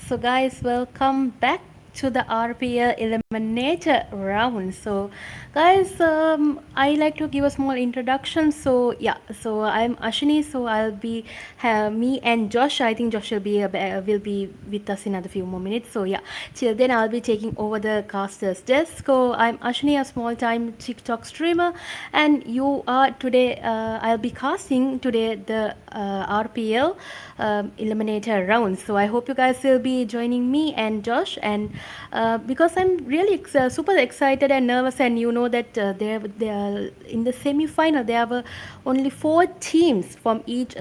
So guys, welcome back to the RPL Eliminator round. So guys, I like to give a small introduction. So yeah, so I'm Ashini. So I'll be me and Josh. I think Josh will be with us in another few more minutes. So yeah, till then I'll be taking over the caster's desk. So I'm Ashini, a small time TikTok streamer, and you are today. I'll be casting today the RPL Eliminator round. So I hope you guys will be joining me and Josh, and because I'm really super excited and nervous, and you know that they are in the semi-final. There were only 4 teams from each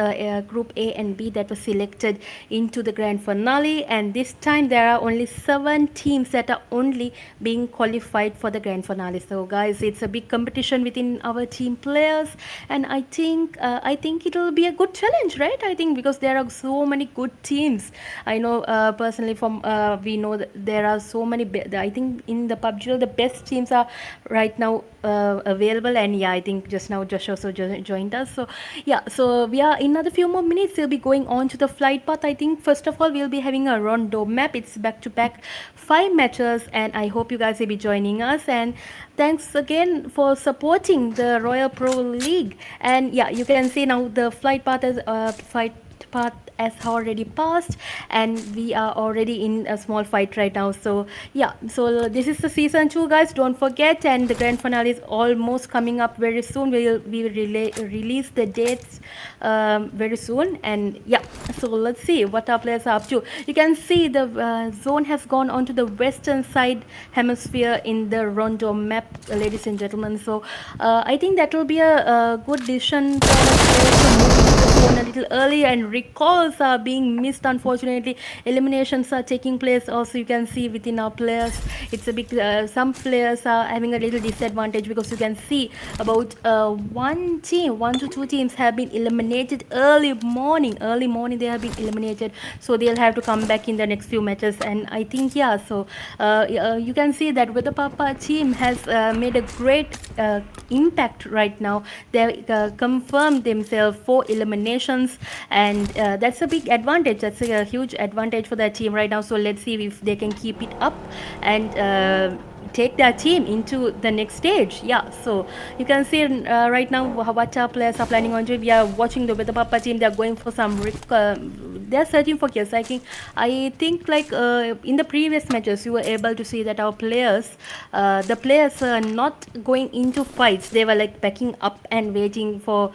group A and B that were selected into the grand finale, and this time there are only 7 teams that are only being qualified for the grand finale. So guys, it's a big competition within our team players, and I think it will be a good challenge, right? I think because there are so many good teams. I know personally from we know that there are so many I think in the PUBG the best teams are right now available, and yeah, I think just now Josh also joined us. So yeah, so we are in another few more minutes we'll be going on to the flight path. I think first of all we'll be having a rondo map. It's back to back 5 matches, and I hope you guys will be joining us, and thanks again for supporting the Royal Pro League. And yeah, you can see now the flight path is part has already passed, and we are already in a small fight right now. So yeah, so this is the season 2, guys, don't forget, and the grand finale is almost coming up very soon. We will release the dates very soon. And yeah, so let's see what our players are up to. You can see the zone has gone onto the western side hemisphere in the Rondo map, ladies and gentlemen. So I think that will be a good decision for the players to move into the zone a little early, and recalls are being missed, unfortunately. Eliminations are taking place also. You can see within our players, it's a big some players are having a little disadvantage, because you can see about one to two teams have been eliminated early morning. They have been eliminated, so they'll have to come back in the next few matches. And I think, yeah, so you can see that with the PAPPA team has made a great impact right now. They confirmed themselves for eliminations, and that's a big advantage. That's a huge advantage for their team right now. So let's see if they can keep it up and take their team into the next stage. Yeah, so you can see right now what our players are planning on doing. We are watching with the PAPPA team. They're going for some they're searching for kills. I think like in the previous matches, you were able to see that our players, the players are not going into fights. They were like backing up and waiting for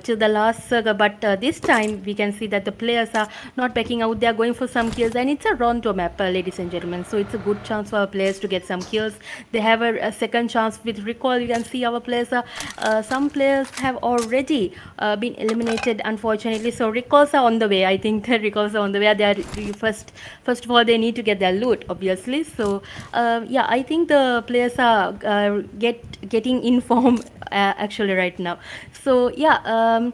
till the last circle. But this time we can see that the players are not backing out. They are going for some kills, and it's a Rondo map, ladies and gentlemen. So it's a good chance for our players to get some kills. They have a second chance with recall. You can see our players are some players have already been eliminated, unfortunately. So recalls are on the way. I think the recalls are on the way. They are first of all, they need to get their loot, obviously. So yeah, I think the players are getting in form actually right now. So yeah,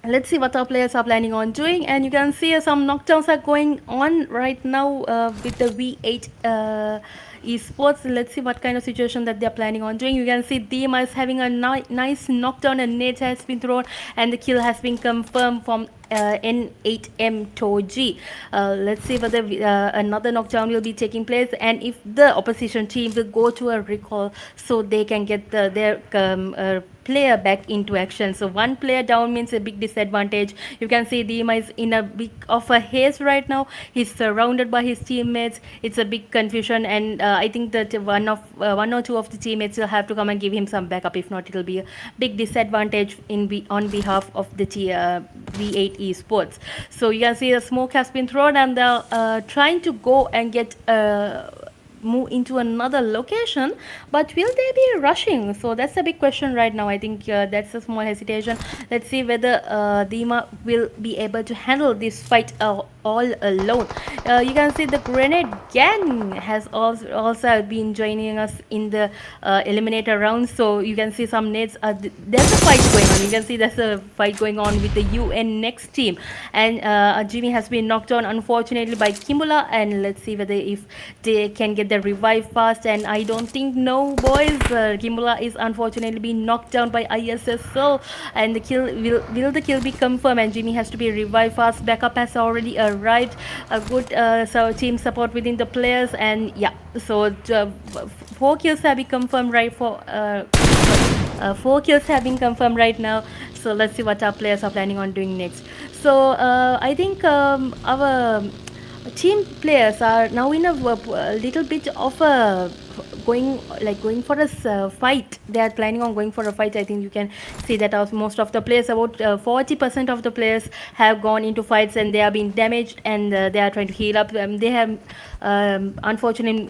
let's see what our players are planning on doing. And you can see some knockdowns are going on right now with the V8 esports. Let's see what kind of situation that they're planning on doing. You can see Dima is having a nice knockdown, and nade has been thrown, and the kill has been confirmed from N8M Toji. Let's see whether another knockdown will be taking place, and if the opposition team will go to a recall, so they can get their player back into action. So one player down means a big disadvantage. You can see Dima is in a big of a haze right now. He's surrounded by his teammates. It's a big confusion, and I think that one or two of the teammates will have to come and give him some backup. If not, it'll be a big disadvantage on behalf of the V8 esports. So you can see the smoke has been thrown, and they're trying to go and get move into another location, but will they be rushing? So that's a big question right now. I think that's a small hesitation. Let's see whether Dima will be able to handle this fight all alone. You can see the grenade gang has also been joining us in the eliminator round. So you can see some nades. There's a fight going on. You can see there's a fight going on with the UFxCHAOS team, and Jimmy has been knocked down, unfortunately, by Kimbula. And let's see whether if they can get the revive fast. And I don't think, no, boys, Kimbula is unfortunately being knocked down by ISSL, and the kill will the kill be confirmed, and Jimmy has to be revived fast. Backup has already arrived. A good team support within the players, and yeah, so 4 kills have been confirmed right for 4 kills have been confirmed right now. So let's see what our players are planning on doing next. So I think our team players are now in a little bit of a going for a fight. They are planning on going for a fight. I think you can see that most of the players, about 40% of the players, have gone into fights, and they are being damaged, and they are trying to heal up. They have unfortunately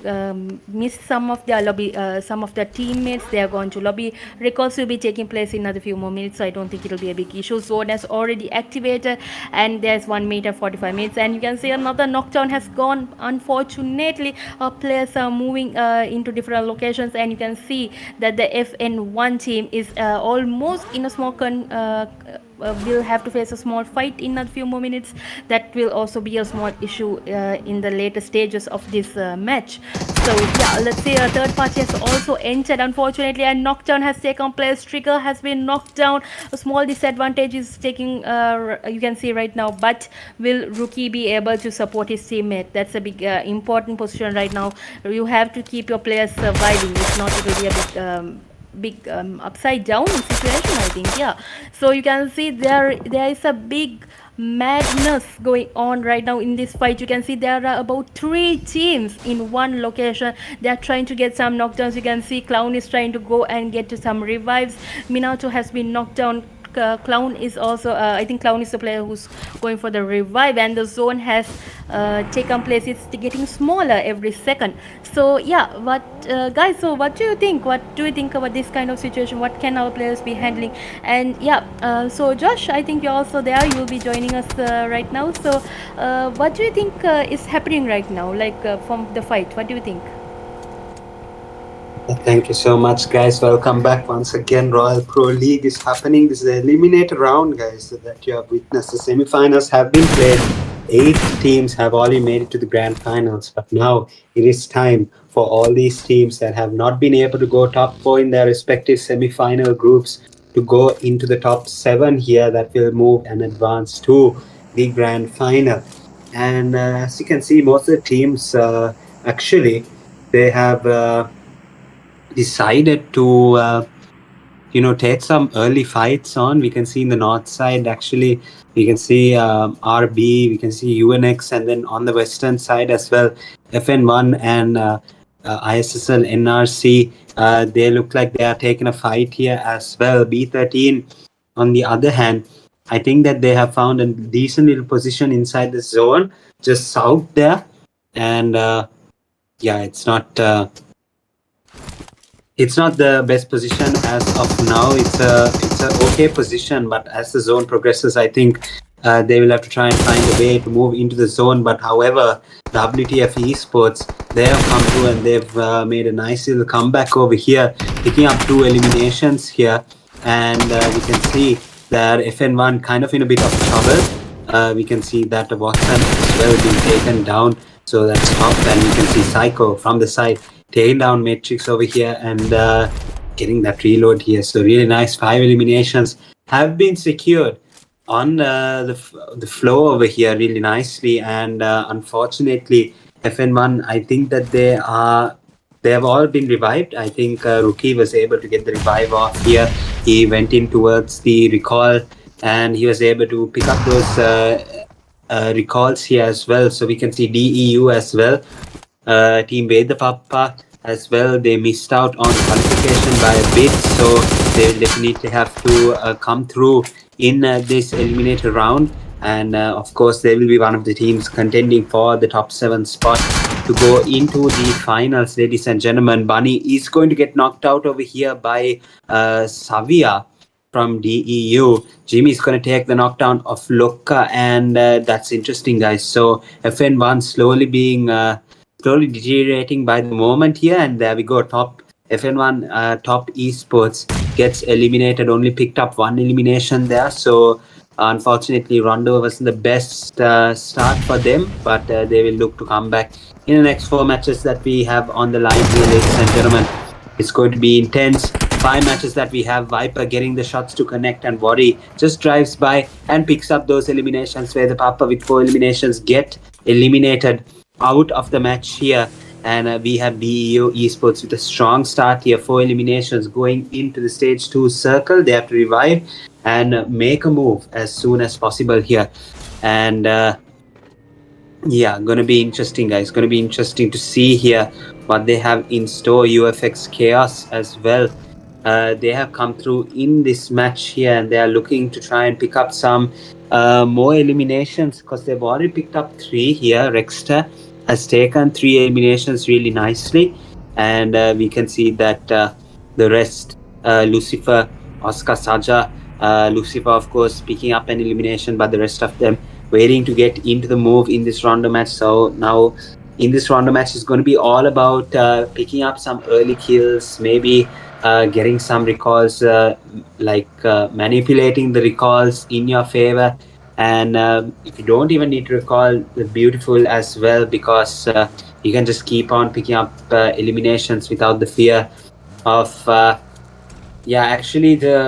missed some of their lobby, some of their teammates. They are going to lobby. Recalls will be taking place in another few more minutes, so I don't think it will be a big issue. Zone has already activated, and there's 1 minute and 45 minutes, and you can see another knockdown has gone. Unfortunately, our players are moving into different locations, and you can see that the FN1 team is almost in a small will have to face a small fight in a few more minutes. That will also be a small issue in the later stages of this match. So yeah, let's see, a third party has also entered, unfortunately, and knockdown has taken place. Trigger has been knocked down. A small disadvantage is taking you can see right now, but will Rookie be able to support his teammate? That's a big important position right now. You have to keep your players surviving. If not, it will be a big upside down situation, I think. Yeah, so you can see there is a big madness going on right now in this fight. You can see there are about 3 teams in one location. They are trying to get some knockdowns. You can see Clown is trying to go and get to some revives. Minato has been knocked down. Clown is also, I think Clown is the player who's going for the revive, and the zone has taken place. It's getting smaller every second. So yeah, what guys, so what do you think? What do you think about this kind of situation? What can our players be handling? And yeah, so Josh, I think you're also there. You'll be joining us right now. So what do you think is happening right now, like from the fight? What do you think? Thank you so much, guys. Welcome back once again. Royal Pro League is happening. This is the Eliminator round, guys, so that you have witnessed. The semi-finals have been played. 8 teams have already made it to the grand finals, but now it is time for all these teams that have not been able to go top 4 in their respective semi-final groups to go into the top 7 here that will move and advance to the grand final. And as you can see, most of the teams actually they have decided to take some early fights on. We can see in the north side, actually, we can see RB, we can see UNX, and then on the western side as well, FN1 and ISSLNRC. They look like they are taking a fight here as well. B13, on the other hand, I think that they have found a decent little position inside the zone, just south there. And yeah, it's not the best position as of now. It's a okay position, but as the zone progresses, I think they will have to try and find a way to move into the zone. But however, the WTF esports, they have come through and they've made a nice little comeback over here, picking up 2 eliminations here. And we can see that FN1 kind of in a bit of trouble. We can see that the Watson as well being taken down, so that's top. And we can see Psycho from the side taking down Matrix over here and getting that reload here. So really nice. 5 eliminations have been secured on the flow over here really nicely. And unfortunately, FN1, I think that they have all been revived. I think Rookie was able to get the revive off here. He went in towards the recall and he was able to pick up those recalls here as well. So we can see DEU as well. Team VEDHA PAPPA as well, they missed out on qualification by a bit, so they will definitely have to come through in this eliminator round. And of course, they will be one of the teams contending for the top 7 spot to go into the finals. Ladies and gentlemen, Bunny is going to get knocked out over here by Savia from DEU. Jimmy is going to take the knockdown of Lokka, and that's interesting, guys. So FN1 slowly deteriorating by the moment here, and there we go. Top FN1 top esports gets eliminated, only picked up 1 elimination there. So unfortunately, Rondo wasn't the best start for them, but they will look to come back in the next 4 matches that we have on the line here, ladies and gentlemen. It's going to be intense. 5 matches that we have. Viper getting the shots to connect, and Worry just drives by and picks up those eliminations, where the Papa with 4 eliminations get eliminated out of the match here. And we have DEU esports with a strong start here. 4 eliminations going into the stage 2 circle. They have to revive and make a move as soon as possible here. And yeah, gonna be interesting, guys. Gonna be interesting to see here what they have in store. UFxCHAOS as well. They have come through in this match here, and they are looking to try and pick up some more eliminations, because they've already picked up 3 here. Rexter has taken 3 eliminations really nicely, and we can see that the rest, Lucifer, Oscar Saja, Lucifer of course picking up an elimination, but the rest of them waiting to get into the move in this round match. So now in this round match is going to be all about picking up some early kills, maybe getting some recalls, manipulating the recalls in your favor. And if you don't even need to recall, the beautiful as well, because you can just keep on picking up eliminations without the fear of the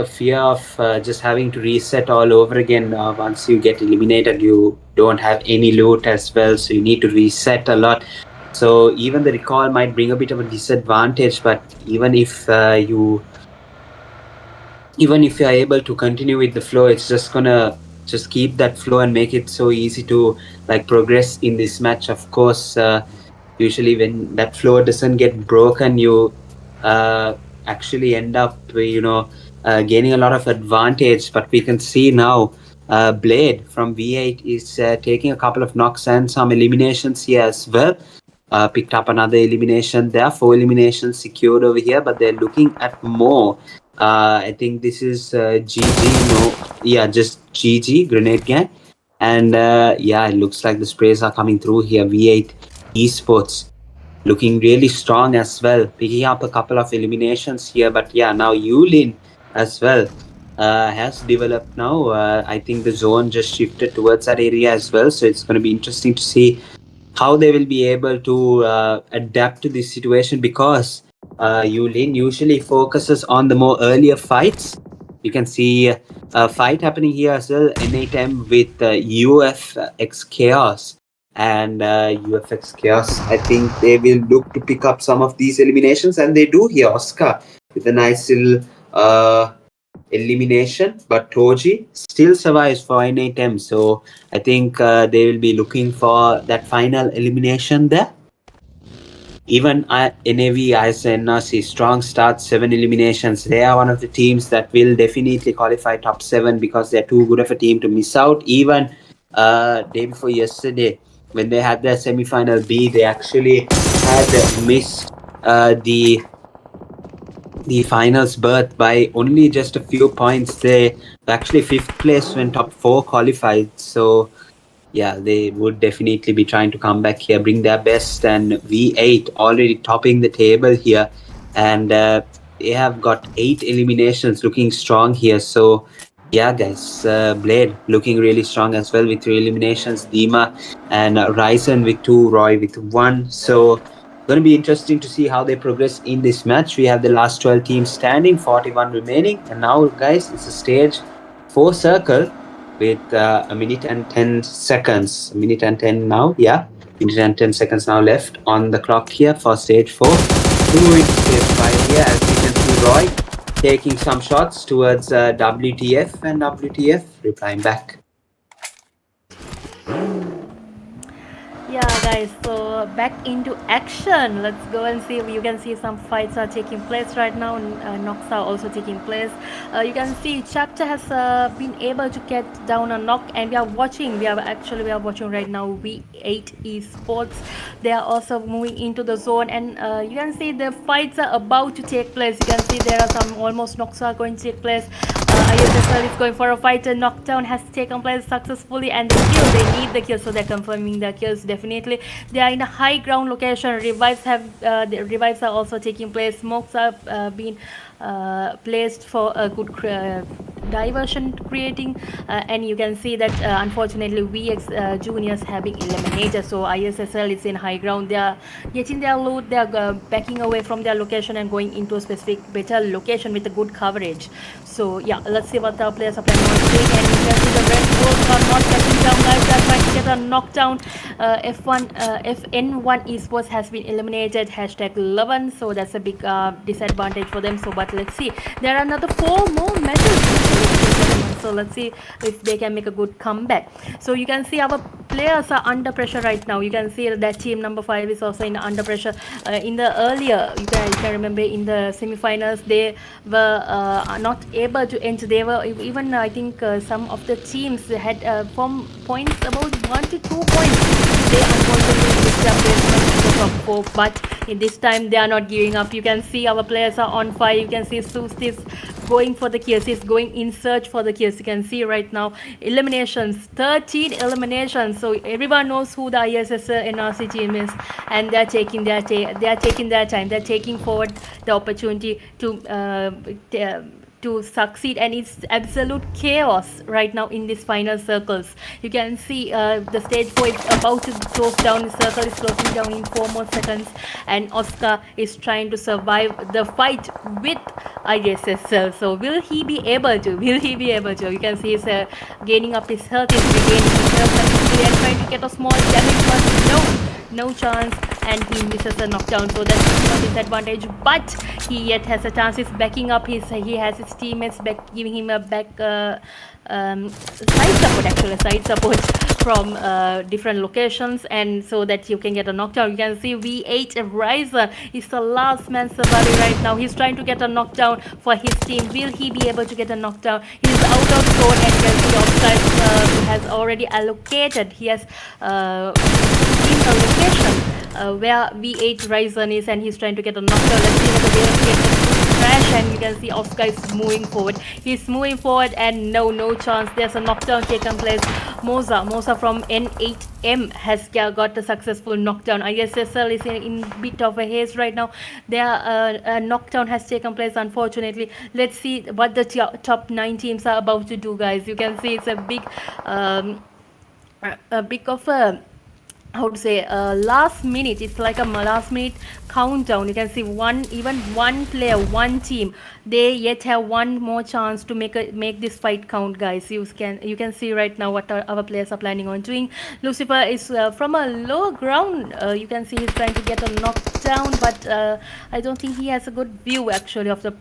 fear of just having to reset all over again. Once you get eliminated, you don't have any loot as well, so you need to reset a lot. So even the recall might bring a bit of a disadvantage, but even if you're able to continue with the flow, it's just gonna just keep that flow and make it so easy to like progress in this match. Of course, usually when that flow doesn't get broken, you actually end up, gaining a lot of advantage. But we can see now, Blade from V8 is taking a couple of knocks and some eliminations here as well. Picked up another elimination there, 4 eliminations secured over here, but they're looking at more. I think this is GG, just GG, Grenade Gang. And it looks like the sprays are coming through here. V8 eSports looking really strong as well, picking up a couple of eliminations here. But now Yulin as well has developed now. I think the zone just shifted towards that area as well. So it's going to be interesting to see how they will be able to adapt to this situation, because Yulin usually focuses on the more earlier fights. You can see a fight happening here as well, NATM with UFxCHAOS and UFxCHAOS. I think they will look to pick up some of these eliminations, and they do here. Oscar with a nice little elimination, but Toji still survives for NATM. So I think they will be looking for that final elimination there. Even NAV ISSLNRC, strong start, 7 eliminations. They are one of the teams that will definitely qualify top 7 because they're too good of a team to miss out. Even day before yesterday, when they had their semi-final B, they actually had missed the finals berth by only just a few points. They were actually 5th place when top 4 qualified. So they would definitely be trying to come back here, bring their best. And V8 already topping the table here, and they have got 8 eliminations, looking strong here. So guys, Blade looking really strong as well with 3 eliminations, Dima and Ryzen with 2, Roy with 1. So going to be interesting to see how they progress in this match. We have the last 12 teams standing, 41 remaining, and now guys, it's a stage 4 circle with a minute and 10 seconds. A minute and 10 now, minute and 10 seconds now left on the clock here for stage 4. Moving to stage 5 here, as you can see Roy taking some shots towards WTF, and WTF replying back. Yeah guys, so back into action. Let's go and see. You can see some fights are taking place right now. Knocks are also taking place. You can see Chapter has been able to get down a knock, and we are watching right now VE ISSLxNRC. They are also moving into the zone, and you can see the fights are about to take place. You can see there are some almost knocks are going to take place. ISSL is going for a fight. A knockdown has taken place successfully, and they need the kill, so they're confirming the kills. Definitely they are in a high ground location. Revives are also taking place. Smokes are being placed for a good diversion creating, and you can see that unfortunately VX juniors have been eliminated. So ISSL is in high ground. They are getting their loot. They are backing away from their location and going into a specific better location with a good coverage. So let's see what the players are planning on doing. And you can see the REDBULL are not backing down, guys. They're trying to get a knockdown. FN1 eSports has been eliminated, #11. So that's a big disadvantage for them. So but let's see, there are another 4 more matches. So let's see if they can make a good comeback. So you can see our players are under pressure right now. You can see that team number 5 is also in under pressure. In the earlier, you can remember in the semi-finals, they were not able to enter. They were even, I think some of the teams had from points about 1 to 2 points. They unfortunately missed their placement in the top 4, but in this time they are not giving up. You can see our players are on fire. You can see Sust is going for the kills. He's going in search for the kills. You can see right now eliminations, 13 eliminations. So everyone knows who the ISSLNRC team is, and they're taking their time. They're taking forward the opportunity to succeed, and it's absolute chaos right now in these final circles. You can see the stage 4 is about to close down. The circle is closing down in 4 more seconds, and Oscar is trying to survive the fight with ISSL. So will he be able to? You can see he's gaining up his health. He's regaining his health and trying to get a small damage, but no chance, and he misses a knockdown. So that's not disadvantage, but he yet has a chance. He's backing up he has his teammates back, giving him a back side support from different locations, and so that you can get a knockdown. You can see V8 Riser is the last man surviving right now. He's trying to get a knockdown for his team. Will he be able to get a knockdown? He's out of zone, and you can see offside has already allocated. He has seen a location where V8 Ryzen is, and he's trying to get a knockdown. Let's see whether they'll get a crash, and you can see Oscar is moving forward. He's moving forward, and no chance. There's a knockdown taken place. Moza from N8M has got a successful knockdown. ISSL is in bit of a haze right now. Their knockdown has taken place, unfortunately. Let's see what the top 9 teams are about to do, guys. You can see it's a big of a, how to say, last minute. It's like a last minute countdown. You can see even one player, one team, they yet have one more chance to make this fight count, guys. You can see right now what our players are planning on doing. LUSTFIRE is from a low ground. You can see he's trying to get a knockdown, but I don't think he has a good view actually of the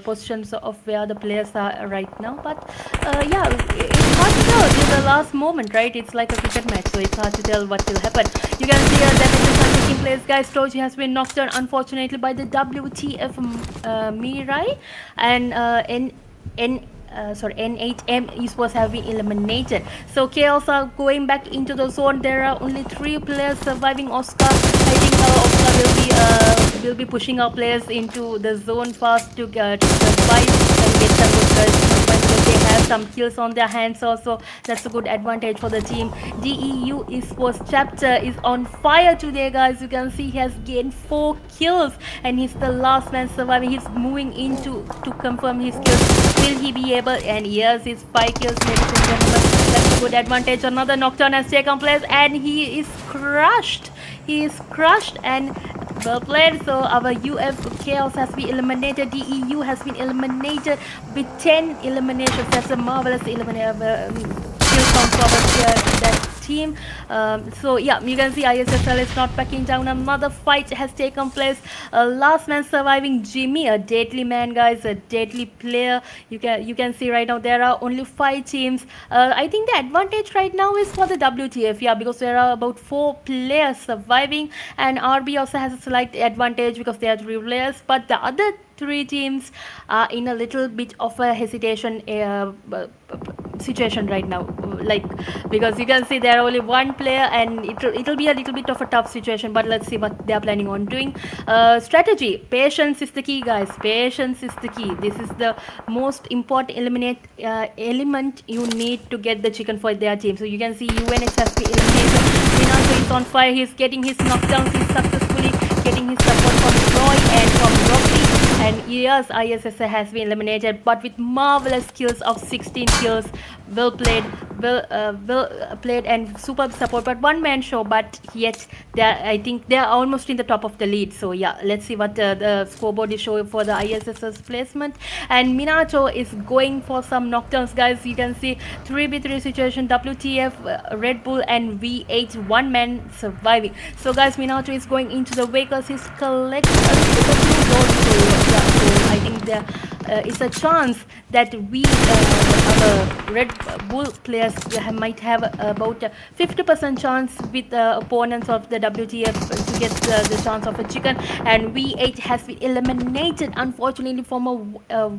positions of where the players are right now. But yeah, it's hard to tell till the last moment, right? It's like a cricket match, so it's hard to tell what will happen. You can see damages are taking place, guys. Toji has been knocked down, unfortunately, by the WTF Mirai, and N8M esports have been eliminated. So Chaos are going back into the zone. There are only 3 players surviving. Oscar, I think Oscar will be pushing our players into the zone fast to survive and get some good they have some kills on their hands also. That's a good advantage for the team. DEU esports chapter is on fire today, guys. You can see he has gained 4 kills, and he's the last man surviving. He's moving in to confirm his kills. Will he be able? And yes, it's 5 kills, ladies and gentlemen. That's a good advantage. Another knockdown has taken place, and he is crushed. He is crushed, and well played. So our UFxCHAOS has been eliminated. DEU has been eliminated with 10 eliminations. That's a marvelous kill count for that team. So yeah, you can see ISSL is not backing down. Another fight has taken place. Last man surviving, Jimmy, a deadly man, guys, a deadly player. You can see right now there are only 5 teams. I think the advantage right now is for the WTF, yeah, because there are about 4 players surviving, and RB also has a slight advantage because they are 3 players, but the other 3 teams are in a little bit of a hesitation situation right now, like, because you can see there are only 1 player, and it'll be a little bit of a tough situation. But let's see what they are planning on doing. Strategy, patience is the key, guys. Patience is the key. This is the most important element you need to get the chicken for their team. So you can see UNX has been eliminated. Eliminator is on fire. He's getting his knockdowns. He's successfully getting his support from Roy and from Rocky. And yes, ISSA has been eliminated, but with marvelous kills of 16 kills. Well played, well played, and superb support. But one-man show, but yet I think they are almost in the top of the lead. So yeah, let's see what the scoreboard is showing for the ISS's placement. And Minato is going for some knockdowns, guys. You can see 3v3 situation, WTF, Red Bull, and V8 one-man surviving. So guys, Minato is going into the vehicles. He's collecting a little bit. So I think there is a chance that our Red Bull players might have about 50% chance with the opponents of the WTF to get the chance of a chicken. And V8 has been eliminated, unfortunately, from a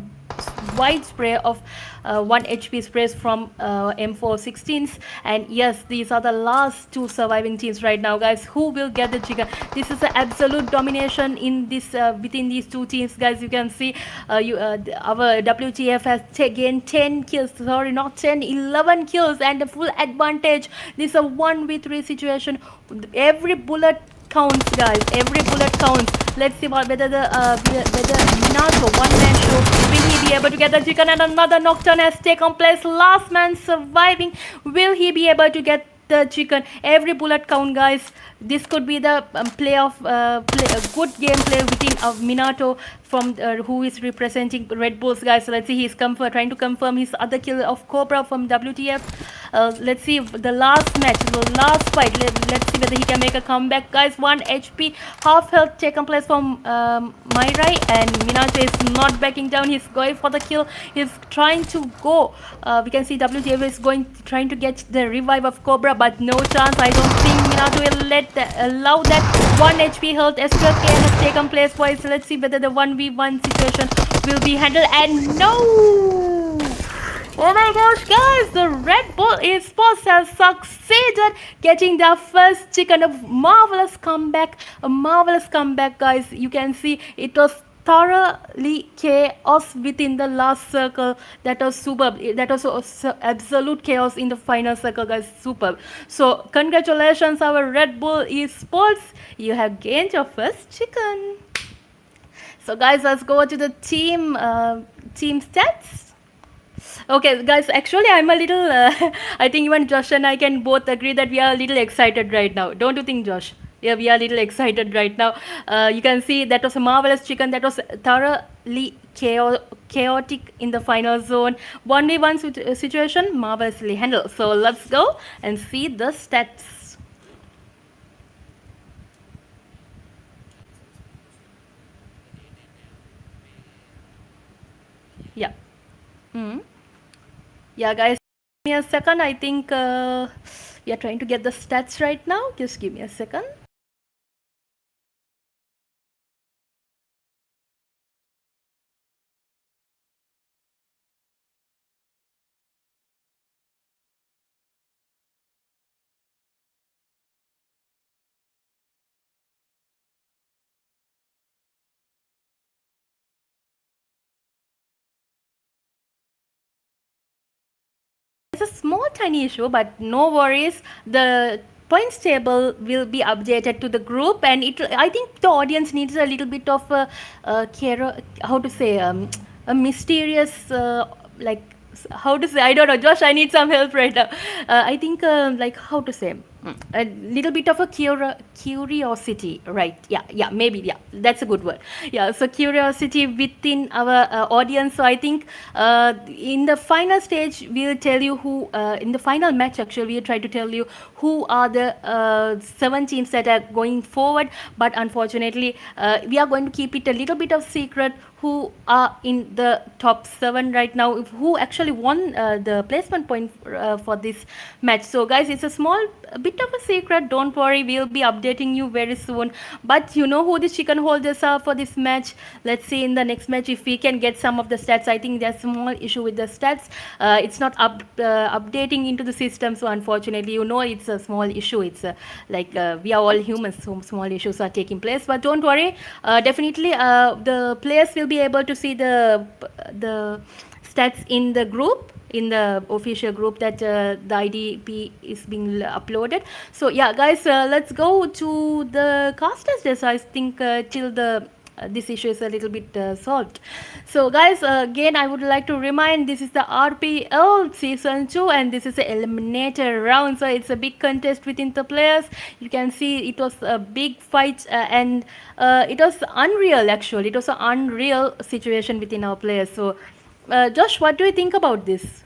wide spray of 1 HP sprays from M416s. And yes, these are the last 2 surviving teams right now, guys. Who will get the chicken? This is an absolute domination in this within these 2 teams, guys. You can see our WTF has gained 10 kills, sorry, not 10, 11 kills, and the full advantage. This is a 1v3 situation. Every bullet counts, guys. Every bullet counts. Let's see whether Minato, one-man show, will he be able to get the chicken? And another knockdown has taken place. Last man surviving. Will he be able to get the chicken? Every bullet count, guys. this could be the a good gameplay within Minato from who is representing Red Bulls, guys. So let's see, he's trying to confirm his other kill of Cobra from WTF. Let's see the last match, the last fight. Let's see whether he can make a comeback, guys. 1 HP, half health taken place from Myrai, and Minato is not backing down. He's going for the kill. He's trying to go. We can see WTF is trying to get the revive of Cobra, but no chance. I don't think Minato will allow that. 1 HP health SQK has taken place, boys. Let's see whether the 1v1 situation will be handled. And no! Oh my gosh, guys, the Red Bull Esports has succeeded getting their first chicken. A marvelous comeback, guys. You can see it was thoroughly chaos within the last circle. That was superb. That was absolute chaos in the final circle, guys. Superb. So congratulations, our Red Bull Esports. You have gained your first chicken. So guys, let's go to the team stats. Okay, guys, actually I'm a little I think even Josh and I can both agree that we are a little excited right now. Don't you think, Josh? Yeah, we are a little excited right now. You can see that was a marvelous chicken. That was thoroughly chaotic in the final zone. 1v1 situation, marvelously handled. So let's go and see the stats. Yeah. Yeah, guys, give me a second. I think we are trying to get the stats right now. Just give me a second. It's a small tiny issue, but no worries. The points table will be updated to the group, and I think the audience needs a little bit of how to say a mysterious like how to say, I don't know, Josh, I need some help right now. I think like how to say, a little bit of a curiosity, right? Yeah, maybe, yeah, that's a good word. Yeah, so curiosity within our audience. So I think in the final stage we'll tell you who in the final match actually we'll try to tell you who are the 7 teams that are going forward, but unfortunately we are going to keep it a little bit of secret who are in the top 7 right now, who actually won the placement point for this match. So guys, it's a bit of a secret. Don't worry, we'll be updating you very soon. But you know who the chicken holders are for this match. Let's see in the next match if we can get some of the stats. I think there's a small issue with the stats. It's not updating into the system, so unfortunately, you know, it's a small issue. It's like we are all humans, so small issues are taking place. But don't worry, definitely the players will be able to see the stats in the group, in the official group that the IDP is being uploaded. So yeah, guys, let's go to the casters list. I think till the this issue is a little bit solved. So guys, again I would like to remind, this is the RPL season 2 and this is the eliminator round. So it's a big contest within the players. You can see it was a big fight and it was unreal. Actually, it was an unreal situation within our players. So Josh, what do you think about this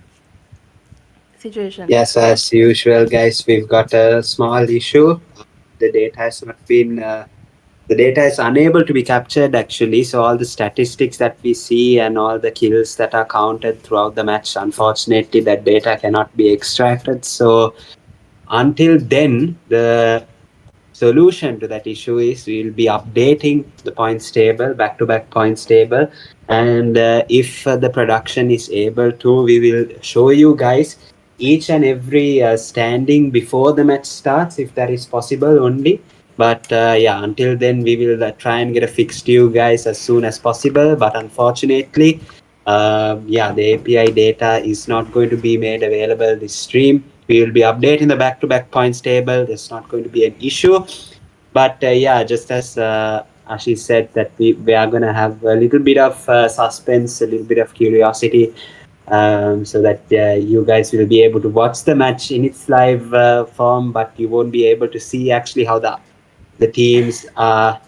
situation? Yes, as usual, guys, we've got a small issue. The data has not been the data is unable to be captured actually. So all the statistics that we see and all the kills that are counted throughout the match, unfortunately that data cannot be extracted. So until then, the solution to that issue is we'll be updating the points table, back-to-back points table, and if the production is able to, we will show you guys each and every standing before the match starts, if that is possible only. But yeah, until then we will try and get a fix to you guys as soon as possible. But unfortunately, yeah, the API data is not going to be made available this stream. We will be updating the back-to-back points table. There's not going to be an issue. But yeah, just as Ashish said, that we are going to have a little bit of suspense, a little bit of curiosity so that you guys will be able to watch the match in its live form, but you won't be able to see actually how the teams are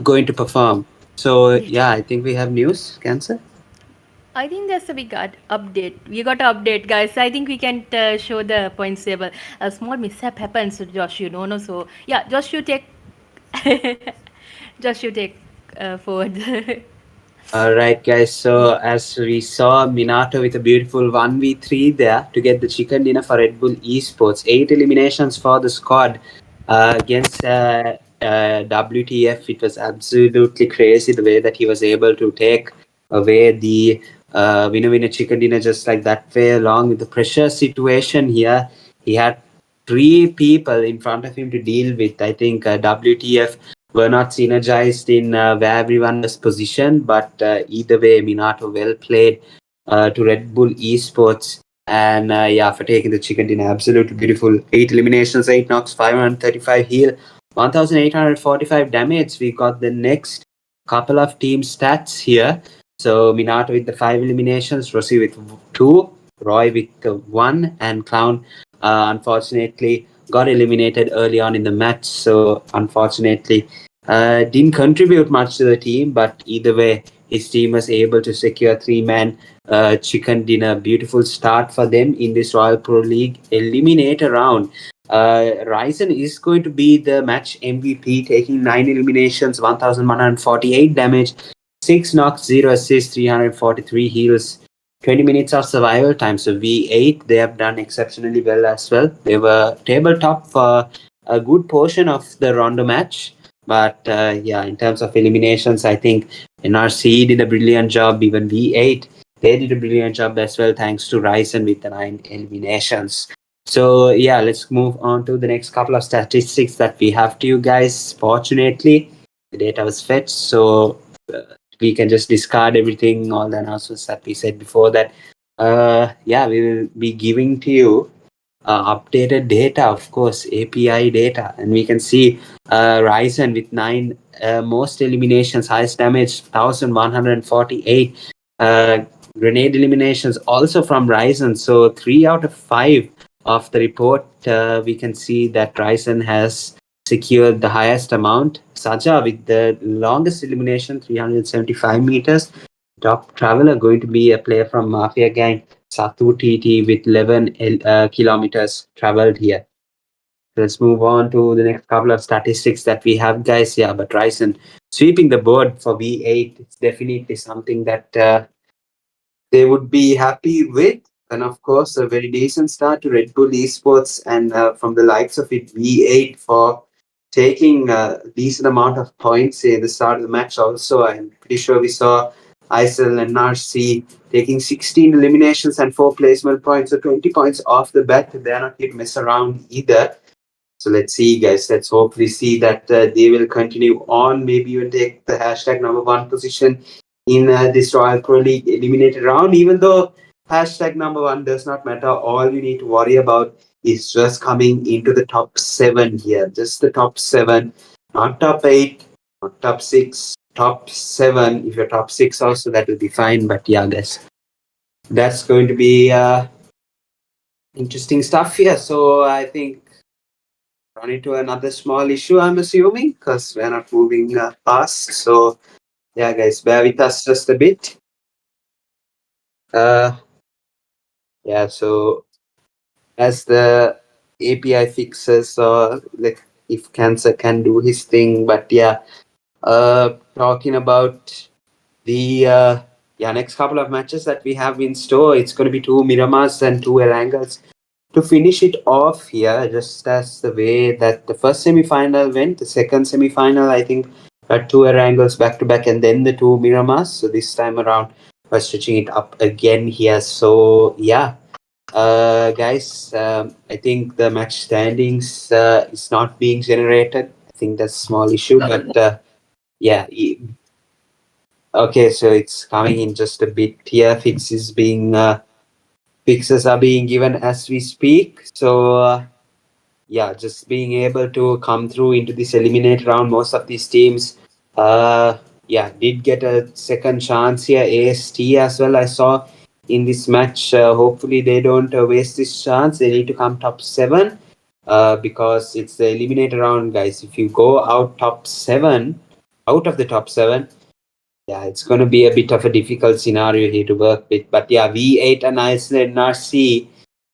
going to perform. So Yeah. yeah, I think we have news, Cancer. I think there's a big update. We got to update, guys. I think we can show the points table. A small mishap happens, Josh. You know, no. So yeah, Josh, you take. Josh, you take forward. All right, guys. So as we saw, Minato with a beautiful 1v3 there to get the chicken dinner for Red Bull Esports. 8 eliminations for the squad against WTF. It was absolutely crazy the way that he was able to take away the winner chicken dinner just like that way. Along with the pressure situation here, he had 3 people in front of him to deal with. I think WTF were not synergized in where everyone was positioned, but either way, Minato well played to Red Bull Esports. And yeah, for taking the chicken dinner, absolutely beautiful. 8 eliminations, 8 knocks, 535 heal, 1845 damage. We got the next couple of team stats here. So Minato with the 5 eliminations, Rossi with 2, Roy with 1, and Clown unfortunately got eliminated early on in the match. So unfortunately, didn't contribute much to the team. But either way, his team was able to secure 3-man chicken dinner. Beautiful start for them in this Royal Pro League Eliminator round. Ryzen is going to be the match MVP, taking 9 eliminations, 1148 damage, 6 knocks, 0 assists, 343 heals, 20 minutes of survival time. So V8, they have done exceptionally well as well. They were tabletop for a good portion of the Rondo match. But yeah, in terms of eliminations, I think NRC did a brilliant job. Even V8, they did a brilliant job as well, thanks to Ryzen with the 9 eliminations. So yeah, let's move on to the next couple of statistics that we have to you guys. Fortunately, the data was fetched, so we can just discard everything, all the announcements that we said before that. Yeah, we will be giving to you updated data, of course, API data, and we can see Ryzen with 9 most eliminations, highest damage, 1148. Grenade eliminations also from Ryzen. So 3 out of 5 of the report, we can see that Ryzen has secured the highest amount. Saja with the longest elimination, 375 meters. Top traveler going to be a player from Mafia gang, Satu TT with 11 kilometers traveled here. Let's move on to the next couple of statistics that we have, guys. Yeah, but Ryzen sweeping the board for V8, it's definitely something that they would be happy with. And of course, a very decent start to Red Bull Esports and from the likes of it, V8 for taking a decent amount of points in the start of the match. Also, I'm pretty sure we saw ISSLNRC taking 16 eliminations and 4 placement points, so 20 points off the bat. They're not here to mess around either. So let's see, guys. Let's hopefully see that they will continue on. Maybe even take the hashtag #1 position in this Royal Pro League eliminated round. Even though hashtag #1 does not matter, all you need to worry about is just coming into the top 7 here. Just the top 7, not top 8, not top 6, top 7. If you're top 6 also, that will be fine. But yeah, guys, that's going to be interesting stuff here. So I think run into another small issue, I'm assuming, because we're not moving fast. So yeah, guys, bear with us just a bit. Yeah, so as the API fixes, or like if Cancer can do his thing, but yeah, talking about the next couple of matches that we have in store, it's going to be 2 Miramas and 2 Erangels to finish it off here, just as the way that the first semi-final went. The second semi-final, I think, had 2 Erangels back to back, and then the 2 Miramas. So this time around, we're stitching it up again here. So yeah, guys, I think the match standings is not being generated. I think that's a small issue, but yeah. Okay, so it's coming in just a bit here. Fixes are being given as we speak. So yeah, just being able to come through into this eliminate round. Most of these teams, yeah, did get a second chance here. AST as well, I saw in this match. Hopefully they don't waste this chance. They need to come top 7 because it's the eliminator round, guys. If you go out of the top 7, yeah, it's going to be a bit of a difficult scenario here to work with. But yeah, V8 and ISSLnRC,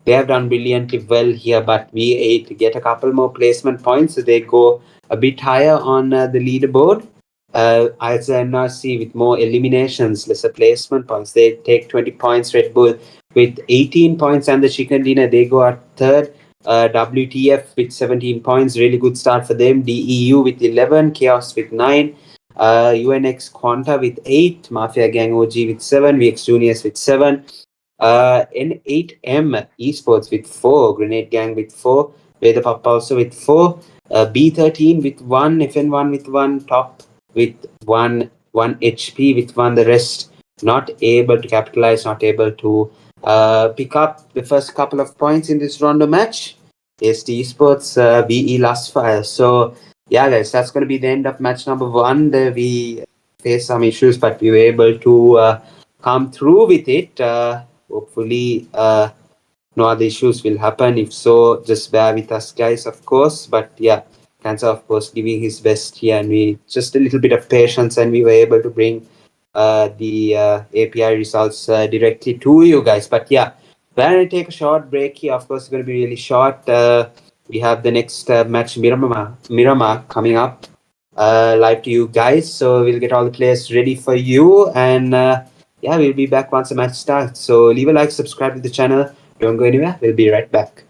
they have done brilliantly well here, but V8 get a couple more placement points, so they go a bit higher on the leaderboard. ISSLnRC with more eliminations, lesser placement points, they take 20 points. Red Bull with 18 points, and the Chicken Dinner, they go at third. WTF with 17 points, really good start for them. DEU with 11, Chaos with 9. UFxCHAOS with 8, Mafia Gang OG with 7, VX Juniors with 7, N8M Esports with 4, Grenade Gang with 4, WEDHA PAPPA also with 4, B13 with 1, FN1 with 1, Top with 1, 1 HP with 1, the rest not able to capitalize, not able to pick up the first couple of points in this rondo match. AST Esports, VE LUSTFIRE. So yeah, guys, that's going to be the end of match number 1. We faced some issues, but we were able to come through with it. Hopefully, no other issues will happen. If so, just bear with us, guys, of course. But yeah, Canzer, of course, giving his best here, and we just a little bit of patience, and we were able to bring the API results directly to you guys. But yeah, we're going to take a short break here. Of course, it's going to be really short. We have the next match, Miramar, coming up live to you guys. So we'll get all the players ready for you. And yeah, we'll be back once the match starts. So leave a like, subscribe to the channel. Don't go anywhere. We'll be right back.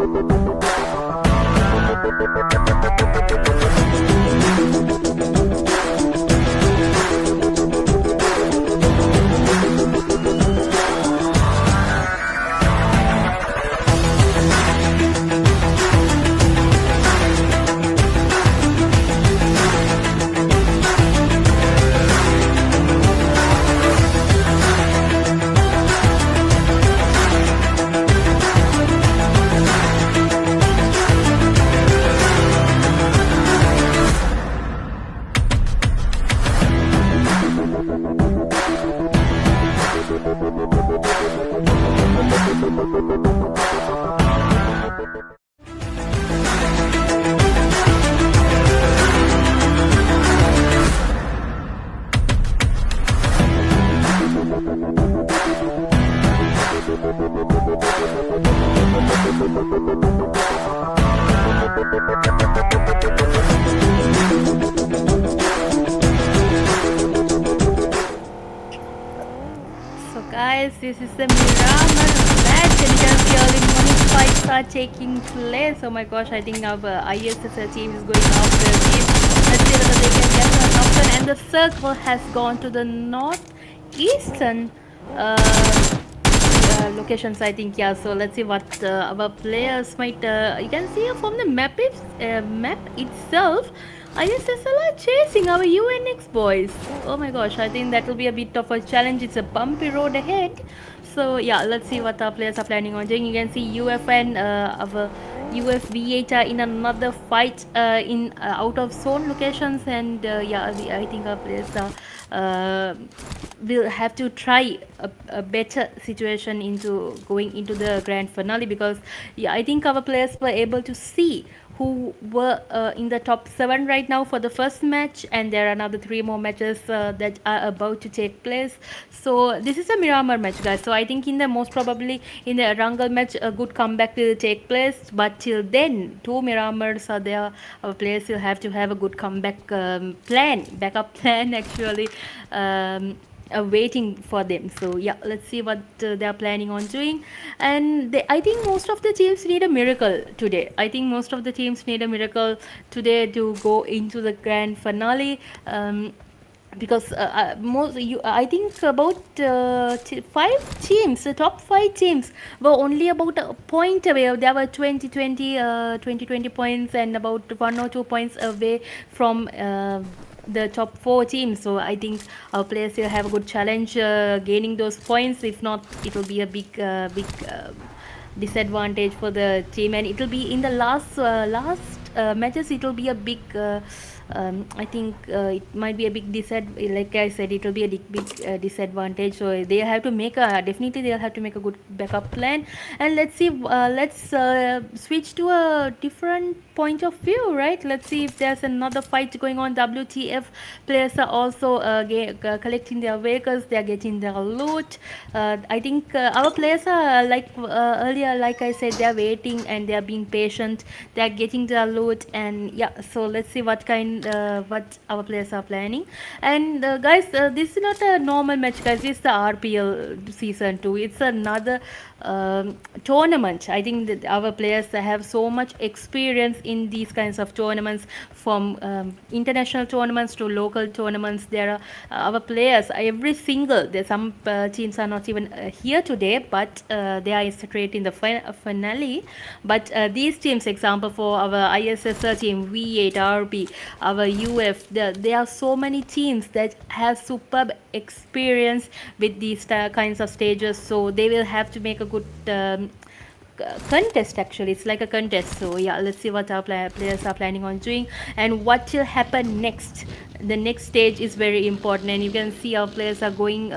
So guys, this is the Miramar match, and you can see early morning fights are taking place. Oh my gosh, I think our ISSL team is going after the team. Let's see whether they can get an option. And the circle has gone to the northeastern locations, I think. Yeah, so let's see what our players might. You can see from the map itself. ISSL are chasing our UNX boys. Oh my gosh, I think that will be a bit of a challenge. It's a bumpy road ahead. So yeah, let's see what our players are planning on doing. You can see UF and our UFVH in another fight in out of zone locations, and yeah, I think our players will have to try a better situation into going into the grand finale, because yeah, I think our players were able to see who were in the top 7 right now for the first match, and there are another 3 more matches that are about to take place. So this is a Miramar match, guys, so I think in the most probably in the Rangal match a good comeback will take place, but till then 2 Miramars are there. Our players will have to have a good comeback backup plan actually, waiting for them. So yeah, let's see what they are planning on doing. And I think most of the teams need a miracle today. I think most of the teams need a miracle today to go into the grand finale, because I think about 5 teams, the top 5 teams were only about a point away. There were 20 points and about 1 or 2 points away from the top 4 teams. So I think our players will have a good challenge gaining those points. If not, it will be a big disadvantage for the team, and it will be in the last matches. It will be a big I think it might be a big like I said, it will be a big disadvantage. So they have to make definitely they'll have to make a good backup plan. And let's see, let's switch to a different point of view, right? Let's see if there's another fight going on. WTF players are also collecting their vehicles. They are getting their loot. I think our players are like earlier, like I said, they are waiting and they are being patient. They are getting their loot, and yeah, so let's see what our players are planning. And guys, this is not a normal match, guys. It's the RPL season 2. It's another tournament. I think that our players have so much experience in these kinds of tournaments, from international tournaments to local tournaments. There are our players, there's some teams are not even here today, but they are straight in the finale. But these teams, example for our ISSL team, V8, RP, our UF, there are so many teams that have superb experience with these kinds of stages. So they will have to make a good contest. Actually, it's like a contest. So yeah, let's see what our players are planning on doing and what will happen next. The next stage is very important, and you can see our players are going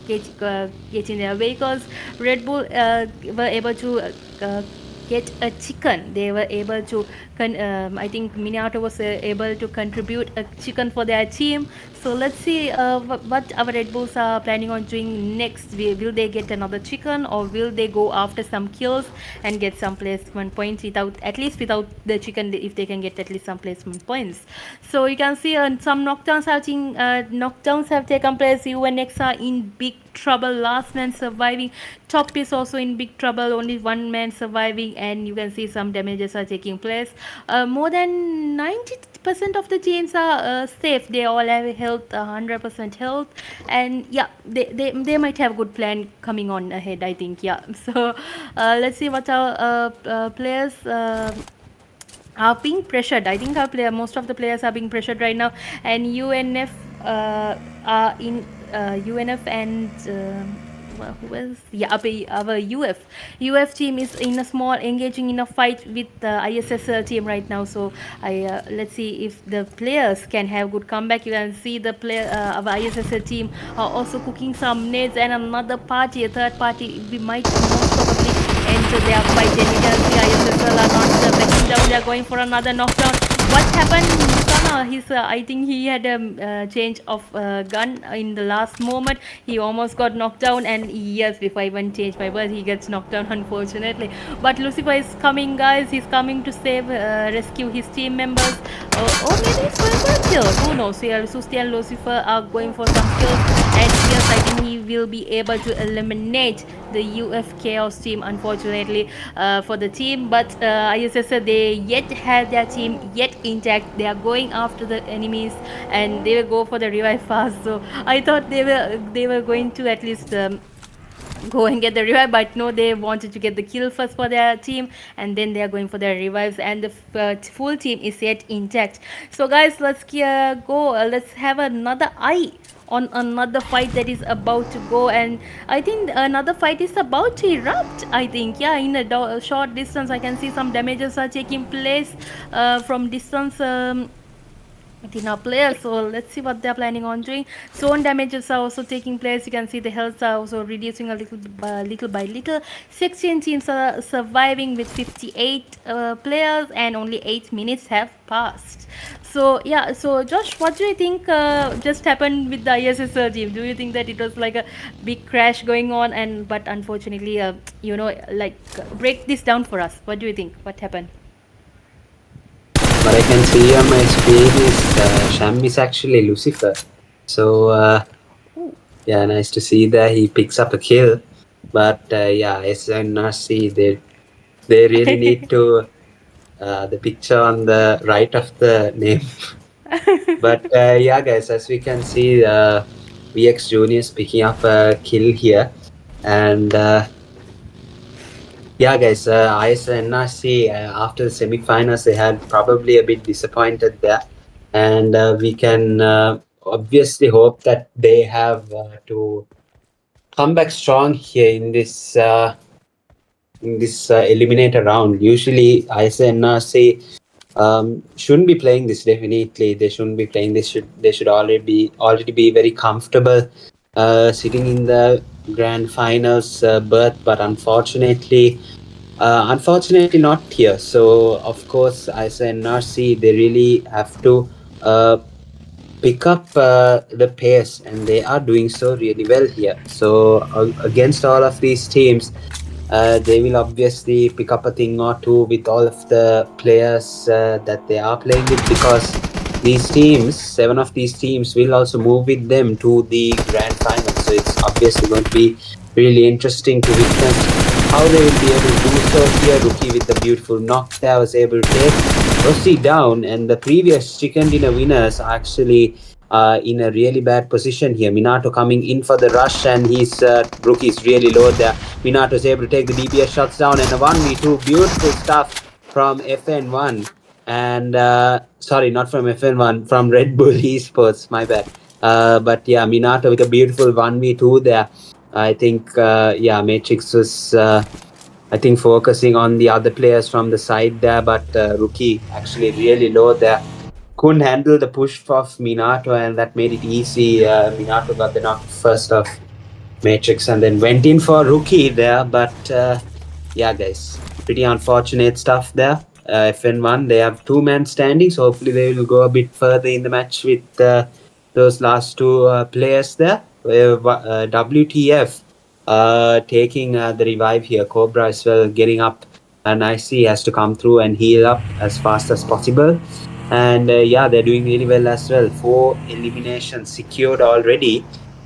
getting their vehicles. Red Bull were able to get a chicken. They were able to I think Minato was able to contribute a chicken for their team. So let's see what our Red Bulls are planning on doing next. Will they get another chicken, or will they go after some kills and get some placement points without the chicken, if they can get at least some placement points. So you can see some knockdowns have taken place. UNX are in big trouble, last man surviving. Top is also in big trouble, only one man surviving, and you can see some damages are taking place. More than 90% of the teams are safe. They all have health, 100% health, and yeah, they might have good plan coming on ahead, I think. Yeah, so let's see what our players are being pressured. I think most of the players are being pressured right now, and UNF are in UNF and who else? Yeah, our UF team is in a small engaging in a fight with the ISSL team right now. So let's see if the players can have good comeback. You can see the player our ISSL team are also cooking some nades, and another party, a third party, we might most probably enter their fight. And you can see ISSL are not backing down. They are going for another knockdown. What happened? Sana, I think he had a change of gun in the last moment. He almost got knocked down, and yes, before I even change my word, he gets knocked down, unfortunately. But Lucifer is coming, guys. He's coming to save, rescue his team members. Or maybe he's going for a kill. Who knows? Yeah, Susti and Lucifer are going for some kills, and yes, I think he will be able to eliminate the UFxCHAOS team, unfortunately, for the team. But ISSL, they yet have their team yet intact. They are going after the enemies, and they will go for the revive fast. So I thought they were going to at least go and get the revive, but no, they wanted to get the kill first for their team, and then they are going for their revives, and the full team is yet intact. So guys, let's go, let's have another eye on another fight that is about to go, and I think another fight is about to erupt. I think, yeah, in a short distance I can see some damages are taking place from distance within our players. So let's see what they're planning on doing. Zone damages are also taking place. You can see the health are also reducing a little by little. 16 teams are surviving with 58 players, and only 8 minutes have passed. So yeah, so Josh, what do you think just happened with the ISSL team? Do you think that it was like a big crash going on, and but unfortunately like break this down for us? What do you think, what happened? What I can see on my screen is Sham is actually Lucifer. So yeah, nice to see that he picks up a kill. But yeah, SNRC, they really need to the picture on the right of the name. But yeah, guys, as we can see, VX Junior is picking up a kill here, and yeah, guys, ISNRC after the semifinals, they had probably a bit disappointed there, and we can obviously hope that they have to come back strong here in this eliminator round. Usually, ISNRC shouldn't be playing this. Definitely, they shouldn't be playing this. They should already be very comfortable sitting in the grand finals berth, but unfortunately not here. So of course, ISNRC, they really have to pick up the pace, and they are doing so really well here. So against all of these teams, they will obviously pick up a thing or two with all of the players that they are playing with, because these teams, 7 of these teams, will also move with them to the grand final. So it's obviously going to be really interesting to witness how they will be able to do so here. Rookie with the beautiful knock there was able to take Rossi down, and the previous chicken dinner winners are actually in a really bad position here. Minato coming in for the rush, and his Rookie is really low there. Minato is able to take the DPS shots down, and a 1v2. Beautiful stuff from FN1. And sorry, not from FN1, from REDBULL eSports, my bad. But yeah, Minato with a beautiful 1v2 there. I think, yeah, Matrix was, I think, focusing on the other players from the side there, but Rookie actually really low there. Couldn't handle the push of Minato, and that made it easy. Minato got the knock first of Matrix and then went in for Rookie there. But yeah, guys, pretty unfortunate stuff there. FN1, they have 2-man standings. So hopefully they will go a bit further in the match with those last 2 players there. WTF taking the revive here. Cobra as well getting up nicely. He has to come through and heal up as fast as possible. And yeah, they're doing really well as well. 4 eliminations secured already.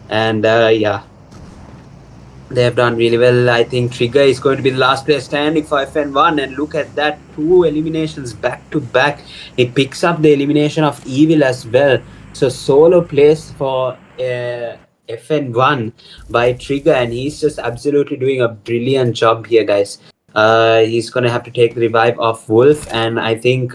And yeah, They have done really well. I think Trigger is going to be the last player standing for FN1, and look at that, 2 eliminations back to back. It picks up the elimination of Evil as well. So solo plays for FN1 by Trigger, and he's just absolutely doing a brilliant job here, guys. He's going to have to take the revive of Wolf, and I think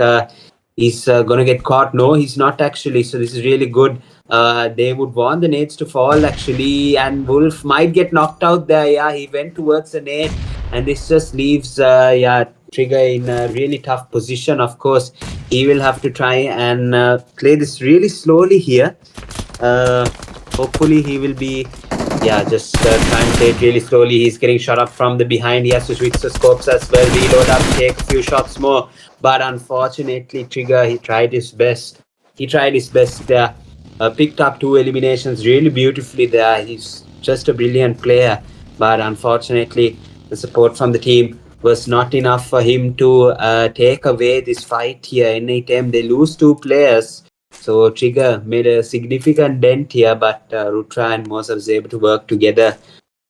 he's going to get caught. No, he's not actually. So this is really good. They would want the nades to fall actually, and Wolf might get knocked out there. Yeah, he went towards the nade, and this just leaves Trigger in a really tough position. Of course, he will have to try and play this really slowly here. Hopefully he will be just trying to play it really slowly. He's getting shot up from the behind. He has to switch the scopes as well, reload up, take a few shots more, but unfortunately Trigger, he tried his best there. Picked up 2 eliminations really beautifully there. He's just a brilliant player, but unfortunately the support from the team was not enough for him to take away this fight here. Anytime they lose 2 players, so Trigger made a significant dent here, but Rutra and Mosa was able to work together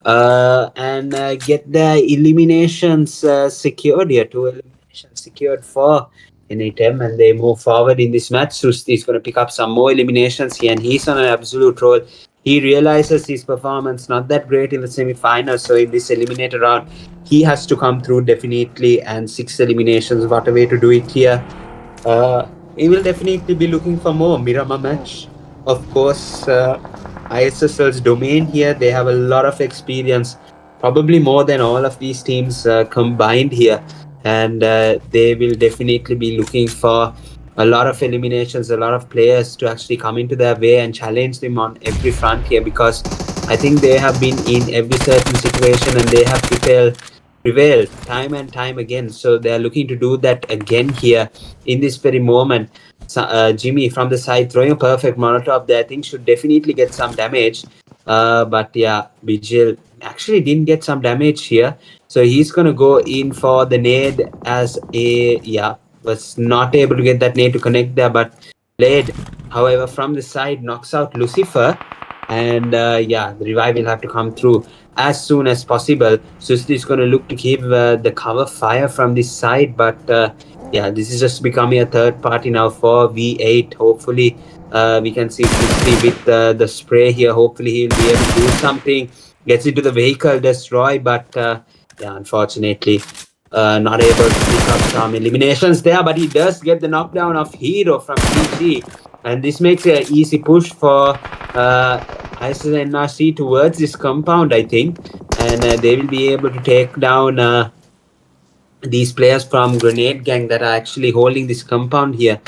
and get the eliminations secured here. 2 eliminations secured for NATM, and they move forward in this match. Susti is going to pick up some more eliminations here, and he's on an absolute roll. He realizes his performance not that great in the semi-finals, so in this eliminator round, he has to come through definitely, and 6 eliminations, what a way to do it here. He will definitely be looking for more Mirama match. Of course, ISSL's domain here, they have a lot of experience, probably more than all of these teams combined here. And they will definitely be looking for a lot of eliminations, a lot of players to actually come into their way and challenge them on every front here, because I think they have been in every certain situation and they have prevailed time and time again. So they are looking to do that again here in this very moment. Jimmy from the side throwing a perfect Molotov there. I think should definitely get some damage. But yeah, Vigil actually didn't get some damage here. So he's going to go in for the nade as was not able to get that nade to connect there. But Blade, however, from the side knocks out Lucifer. And the revive will have to come through as soon as possible. Susti is going to look to keep the cover fire from this side, but this is just becoming a third party now for V8. Hopefully we can see Susti with the spray here. Hopefully he'll be able to do something, gets into the vehicle, destroy, but unfortunately not able to pick up some eliminations there, but he does get the knockdown of Hero from PG, and this makes an easy push for ISSLNRC towards this compound, I think, and they will be able to take down these players from Grenade Gang that are actually holding this compound here.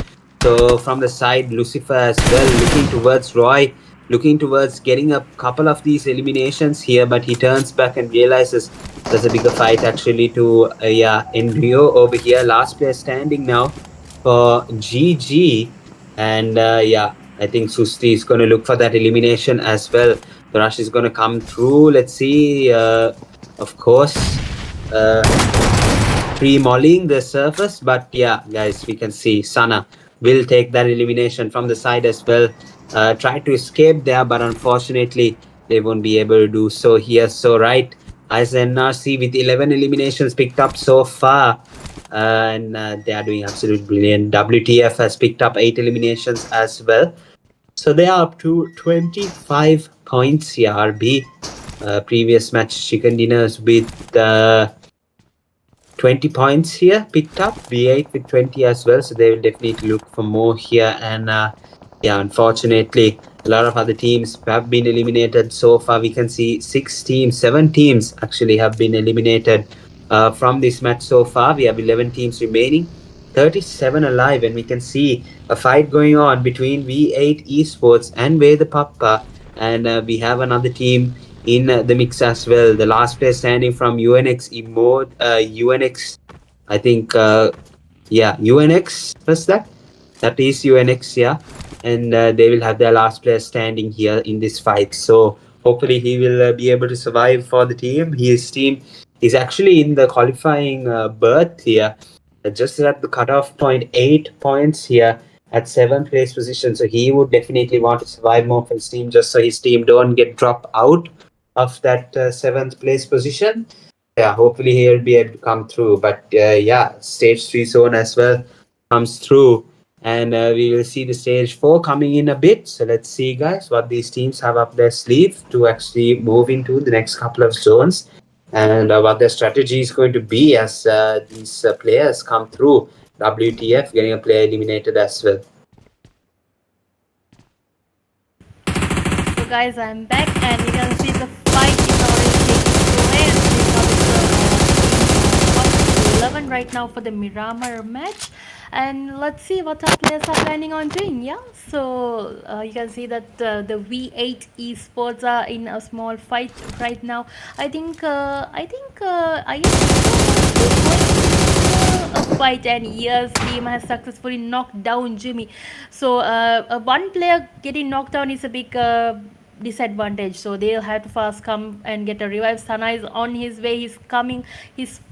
So from the side, Lucifer as well, looking towards Roy, looking towards getting a couple of these eliminations here, but he turns back and realizes there's a bigger fight actually to Enrio over here. Last player standing now for GG, and I think Susti is going to look for that elimination as well. The rush is going to come through. Let's see. Of course, pre-mollying the surface, but yeah, guys, we can see Sana will take that elimination from the side as well. Try to escape there, but unfortunately, they won't be able to do so here. So right, ISSLNRC with 11 eliminations picked up so far. And they are doing absolutely brilliant. WTF has picked up 8 eliminations as well. So they are up to 25 points here. RB. Previous match, Chicken Dinners with 20 points here picked up. V8 with 20 as well. So they will definitely look for more here. And unfortunately, a lot of other teams have been eliminated so far. We can see 7 teams actually have been eliminated from this match so far. We have 11 teams remaining, 37 alive, and we can see a fight going on between V8 Esports and WEDHA PAPPA, and we have another team in the mix as well. The last player standing from UNX, I think, UNX was that? That is UNX, yeah. And they will have their last player standing here in this fight. So hopefully he will be able to survive for the team. His team is actually in the qualifying berth here, just at the cutoff point, 8 points here at 7th place position. So he would definitely want to survive more for his team, just so his team don't get dropped out of that 7th place position. Yeah, hopefully he'll be able to come through. But yeah, stage 3 zone as well comes through. And we will see the stage 4 coming in a bit. So let's see, guys, what these teams have up their sleeve to actually move into the next couple of zones, and what their strategy is going to be as these players come through. WTF getting a player eliminated as well. So guys, I'm back and you can see the fight is already taking place. Top 11 right now for the Miramar match. And let's see what our players are planning on doing. Yeah, so you can see that the V8 esports are in a small fight right now. I a fight, and yes, team has successfully knocked down Jimmy. So one player getting knocked down is a big disadvantage, so they'll have to fast come and get a revive. Sana is on his way, he's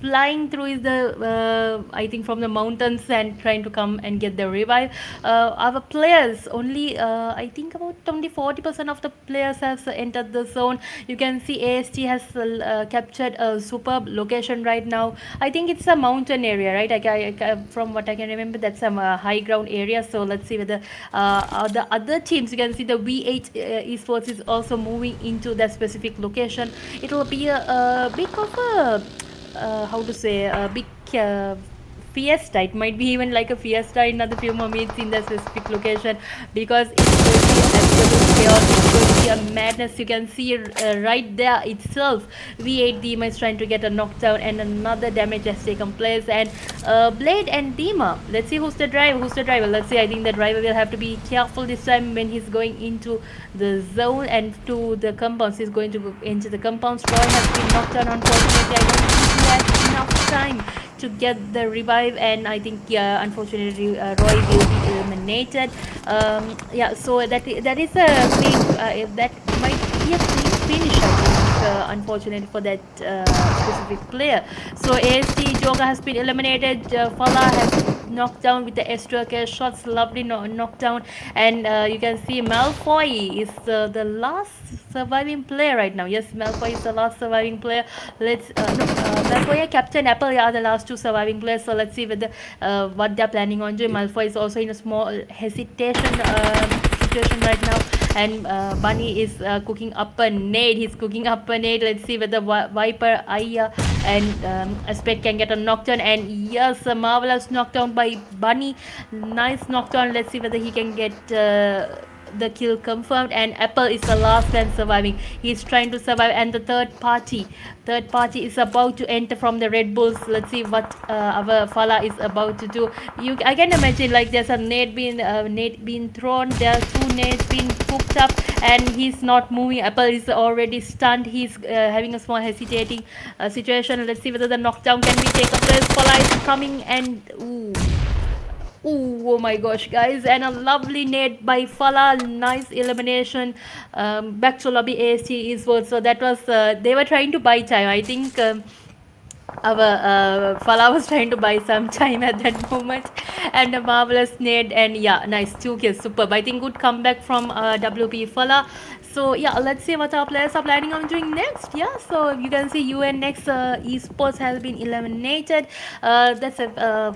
flying through the I think from the mountains and trying to come and get the revive. Our players only I think about only 40% of the players has entered the zone. You can see AST has captured a superb location right now. I think it's a mountain area, right? From what I can remember, that's some high ground area. So let's see whether the other teams, you can see the V8 esports is also moving into that specific location. It will be a big of a how to say, a big fiesta. It might be even like a fiesta in another few more minutes in that specific location, because it's going to be absolute chaos. It's going to be a madness. You can see right there itself, V8 Dima is trying to get a knockdown, and another damage has taken place. And Blade and Dima, let's see who's the driver. Let's see, I think the driver will have to be careful this time when he's going into the zone and to the compounds. He's going to go into the compounds. Roy has been knocked down, unfortunately. I don't think he has enough time to get the revive, and I think unfortunately Roy will be eliminated. Yeah, so that is a clean, that might be a clean finish, I think, unfortunately for that specific player. So AST Joga has been eliminated. Fala has knocked down with the S2 shots, lovely knockdown. And you can see Malfoy is the last surviving player right now. Yes, Malfoy is the last surviving player. Malfoy and Captain Apple are the last two surviving players. So let's see whether what they're planning on doing. Malfoy is also in a small hesitation situation right now, and Bunny is cooking up a nade. He's cooking up a nade. Let's see whether Viper, Aya, and Aspect can get a knockdown. And yes, a marvelous knockdown by Bunny. Nice knockdown. Let's see whether he can get the kill confirmed. And Apple is the last man surviving. He's trying to survive, and the third party is about to enter from the Red Bulls. Let's see what our Fala is about to do. I can imagine, like, there's a nade being thrown. There are two nades being cooked up, and he's not moving. Apple is already stunned. He's having a small hesitating situation. Let's see whether the knockdown can be taken place. Fala is coming, and oh my gosh, guys, and a lovely nade by Fala. Nice elimination. Back to lobby AST esports. So that was they were trying to buy time, I think. Our Fala was trying to buy some time at that moment, and a marvelous nade, and yeah, nice 2 kills, superb. I think good comeback from WP Fala. So yeah, let's see what our players are planning on doing next. Yeah, so you can see UNX esports has been eliminated. That's a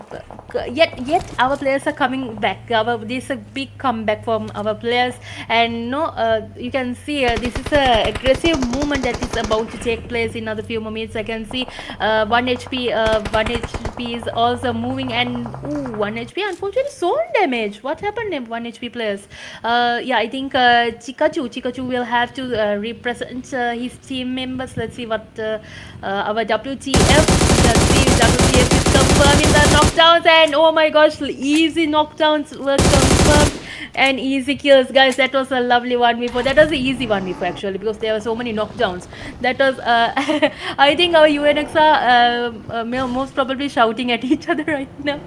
yet our players are coming back. This is a big comeback from our players, and you can see this is a aggressive movement that is about to take place in another few minutes. I can see 1 HP is also moving, and 1 HP, unfortunately soul damage. What happened to 1 HP players? Yeah, I think Chikachu will have to represent his team members. Let's see what our WTF. WTF is confirming the knockdowns, and oh my gosh, easy knockdowns were confirmed and easy kills, guys. That was a lovely 1v4. That was an easy 1v4 actually, because there were so many knockdowns. That was I think our UNX are most probably shouting at each other right now.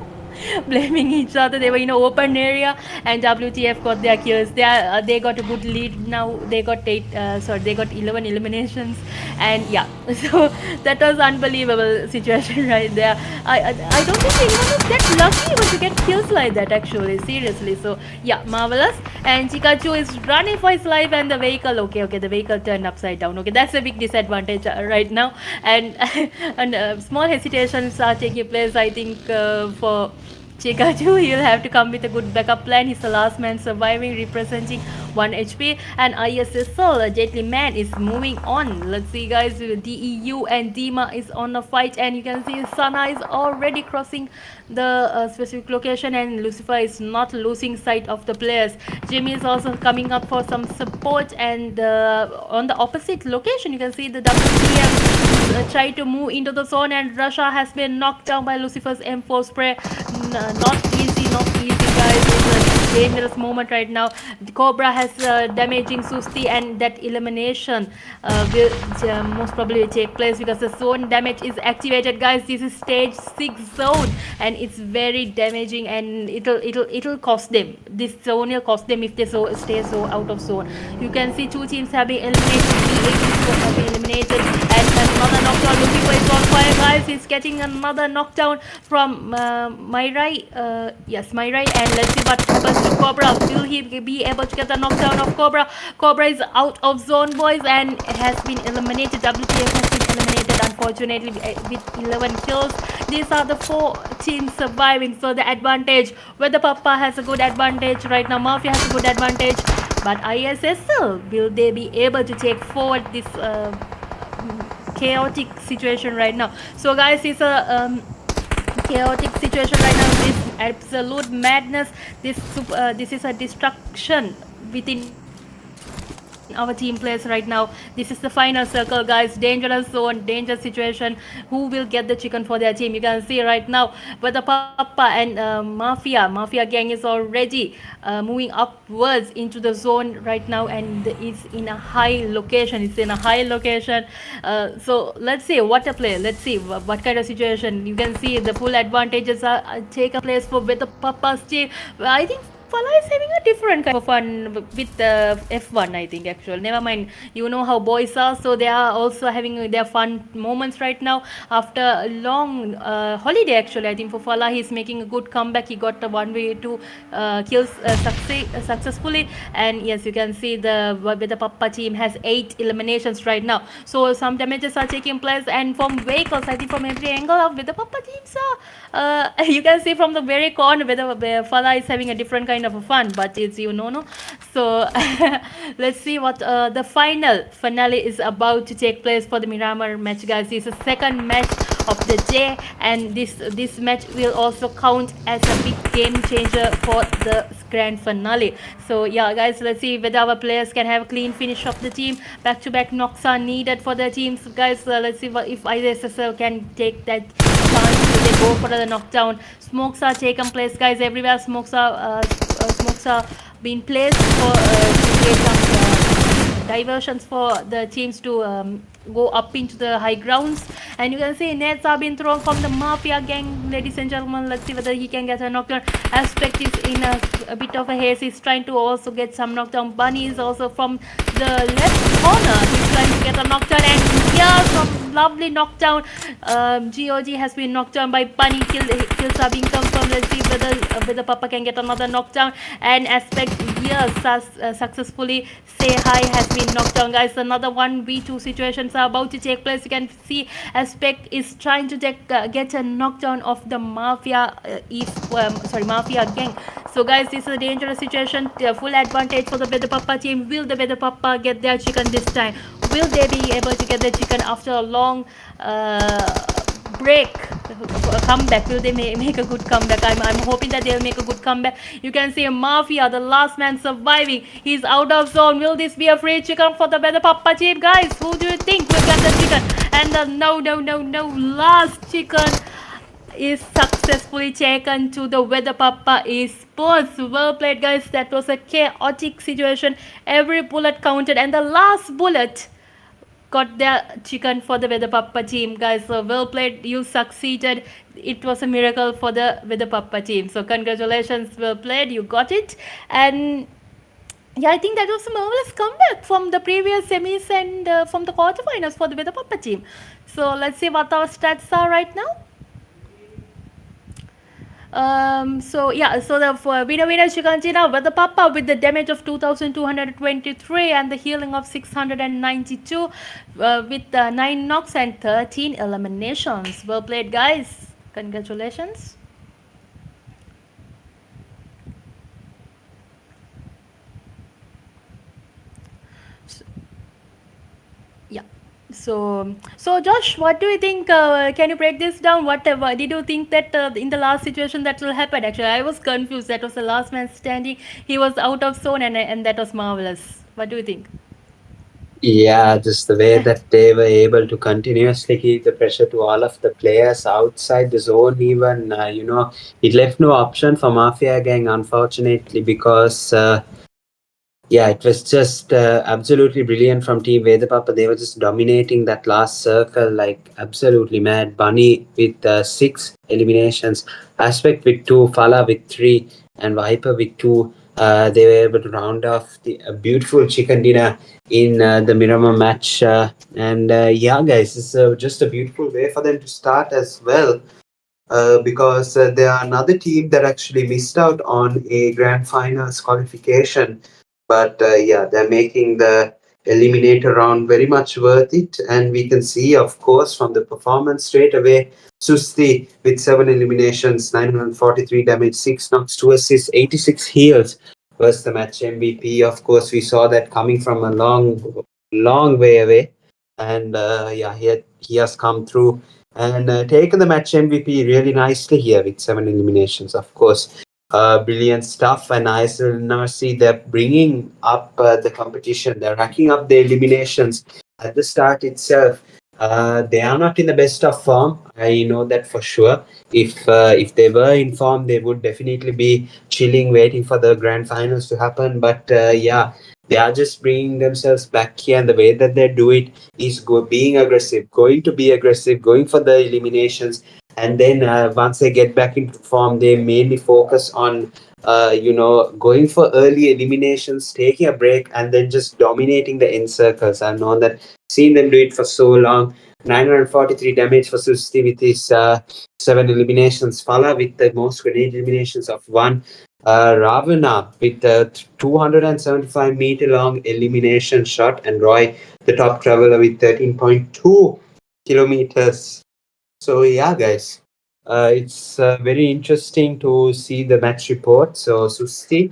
blaming each other. They were in an open area, and WTF got their kills. They got a good lead now. They got they got 11 eliminations, and yeah, so that was unbelievable situation right there. I don't think anyone was that lucky even to get kills like that, actually, seriously. So yeah, marvelous. And Chikachu is running for his life, and the vehicle, okay, the vehicle turned upside down. Okay, that's a big disadvantage right now. And and small hesitations are taking place, I think, for Chikachu. He'll have to come with a good backup plan. He's the last man surviving, representing 1 HP. And ISSL, Deadly Man, is moving on. Let's see, guys. DEU and Dima is on a fight, and you can see Sana is already crossing the specific location, and Lucifer is not losing sight of the players. Jimmy is also coming up for some support, and on the opposite location, you can see the WTF try to move into the zone, and Russia has been knocked down by Lucifer's M4 spray. Not easy, guys. It's a dangerous moment right now. Cobra has damaging Susti, and that elimination will most probably take place because the zone damage is activated, guys. This is stage 6 zone, and it's very damaging, and it'll cost them. This zone will cost them if they stay so out of zone. You can see 2 teams have been eliminated, and another knockdown. Lucifer is on fire, guys. He's getting another knockdown from Myrai. Yes, Myrai, and let's see what happens to Cobra. Will he be able to get the knockdown of Cobra? Cobra is out of zone, boys, and has been eliminated. WTF has been eliminated, unfortunately, with 11 kills. These are the 4 teams surviving, so the advantage, whether Papa has a good advantage right now, Mafia has a good advantage, but ISSL, will they be able to take forward this chaotic situation right now? So, guys, it's a chaotic situation right now. This absolute madness. This is a destruction within our team players right now. This is the final circle, guys. Dangerous zone, dangerous situation. Who will get the chicken for their team? You can see right now, but the Papa and Mafia gang is already moving upwards into the zone right now, and it's in a high location. So let's see what a play. Let's see what kind of situation. You can see the full advantages are taken place for with the Papa's team. I think Fala is having a different kind of fun with the F1, I think, actually. Never mind, you know how boys are, so they are also having their fun moments right now after a long holiday, actually. I think for Fala, he's making a good comeback. He got the 1v2 kills successfully, and yes, you can see the Papa team has 8 eliminations right now. So some damages are taking place, and from vehicles, I think from every angle of the Papa teams are, you can see from the very corner where Fala is having a different kind of a fun, but it's no. So let's see what the finale is about to take place for the Miramar match, guys. This is the second match of the day, and this match will also count as a big game changer for the grand finale. So yeah, guys, let's see whether our players can have a clean finish of the team. Back-to-back knocks are needed for the teams, guys. Let's see if ISSL can take that chance to go for the knockdown. Smokes are taken place, guys, everywhere. Smokes are being placed for to create some diversions for the teams to go up into the high grounds. And you can see nets are being thrown from the Mafia gang, ladies and gentlemen. Let's see whether he can get a knockdown. Aspect is in a bit of a haze. He's trying to also get some knockdown. Bunny is also from the left corner. He's trying to get a knockdown, and here's some lovely knockdown. GOG has been knocked down by Bunny. Kills are being confirmed. Let's see whether Papa can get another knockdown. And Aspect here successfully Say Hi has been knocked down, guys. Another 1v2 situations are about to take place. You can see Aspect is trying to get a knockdown of the Mafia Mafia gang. So guys, this is a dangerous situation. Full advantage for the Papa team. Will the Papa get their chicken this time? Will they be able to get their chicken after a long break? Comeback? Will they make a good comeback? I'm hoping that they'll make a good comeback. You can see Mafia, the last man surviving. He's out of zone. Will this be a free chicken for the Papa team, guys? Who do you think will get the chicken? And the no, last chicken is successfully taken to the Papa Esports. Well played, guys. That was a chaotic situation. Every bullet counted, and the last bullet got their chicken for the Weather Papa team, guys. So well played. You succeeded. It was a miracle for the Weather Papa team. So congratulations, well played. You got it. And yeah, I think that was a marvelous comeback from the previous semis and from the quarterfinals for the Weather Papa team. So let's see what our stats are right now. So yeah, so the winner Shikanjina with the Papa with the damage of 2223 and the healing of 692 with 9 knocks and 13 eliminations. Well played, guys. Congratulations. Yeah. So Josh, what do you think? Can you break this down? Whatever did you think that in the last situation that will happen? Actually, I was confused. That was the last man standing. He was out of zone, and that was marvelous. What do you think? Yeah, just the way that they were able to continuously keep the pressure to all of the players outside the zone, even, it left no option for Mafia Gang, unfortunately, because yeah, it was just absolutely brilliant from Team Vedapapa. They were just dominating that last circle like absolutely mad. Bunny with 6 eliminations, Aspect with 2, Fala with 3, and Viper with 2. They were able to round off the beautiful chicken dinner in the Miramar match. And yeah, guys, it's just a beautiful way for them to start as well. Because they are another team that actually missed out on a grand finals qualification. But yeah, they're making the eliminator round very much worth it. And we can see, of course, from the performance straight away, Susti with 7 eliminations, 943 damage, 6 knocks, 2 assists, 86 heals was the match MVP. Of course, we saw that coming from a long way away. And yeah, he has come through and taken the match MVP really nicely here with 7 eliminations. Of course, brilliant stuff. And ISSLNRC, they're bringing up the competition. They're racking up the eliminations at the start itself. They are not in the best of form. I know that for sure. If they were in form, they would definitely be chilling, waiting for the grand finals to happen. But yeah, they are just bringing themselves back here, and the way that they do it is being aggressive, going to be aggressive, going for the eliminations, and then once they get back into form, they mainly focus on going for early eliminations, taking a break, and then just dominating the end circles. I've known that, seen them do it for so long. 943 damage for Susti with his 7 eliminations. Fala with the most grenade eliminations of 1. Ravana with a 275-meter long elimination shot, and Roy, the top traveler, with 13.2 kilometers. So yeah, guys, it's very interesting to see the match report. So Susti,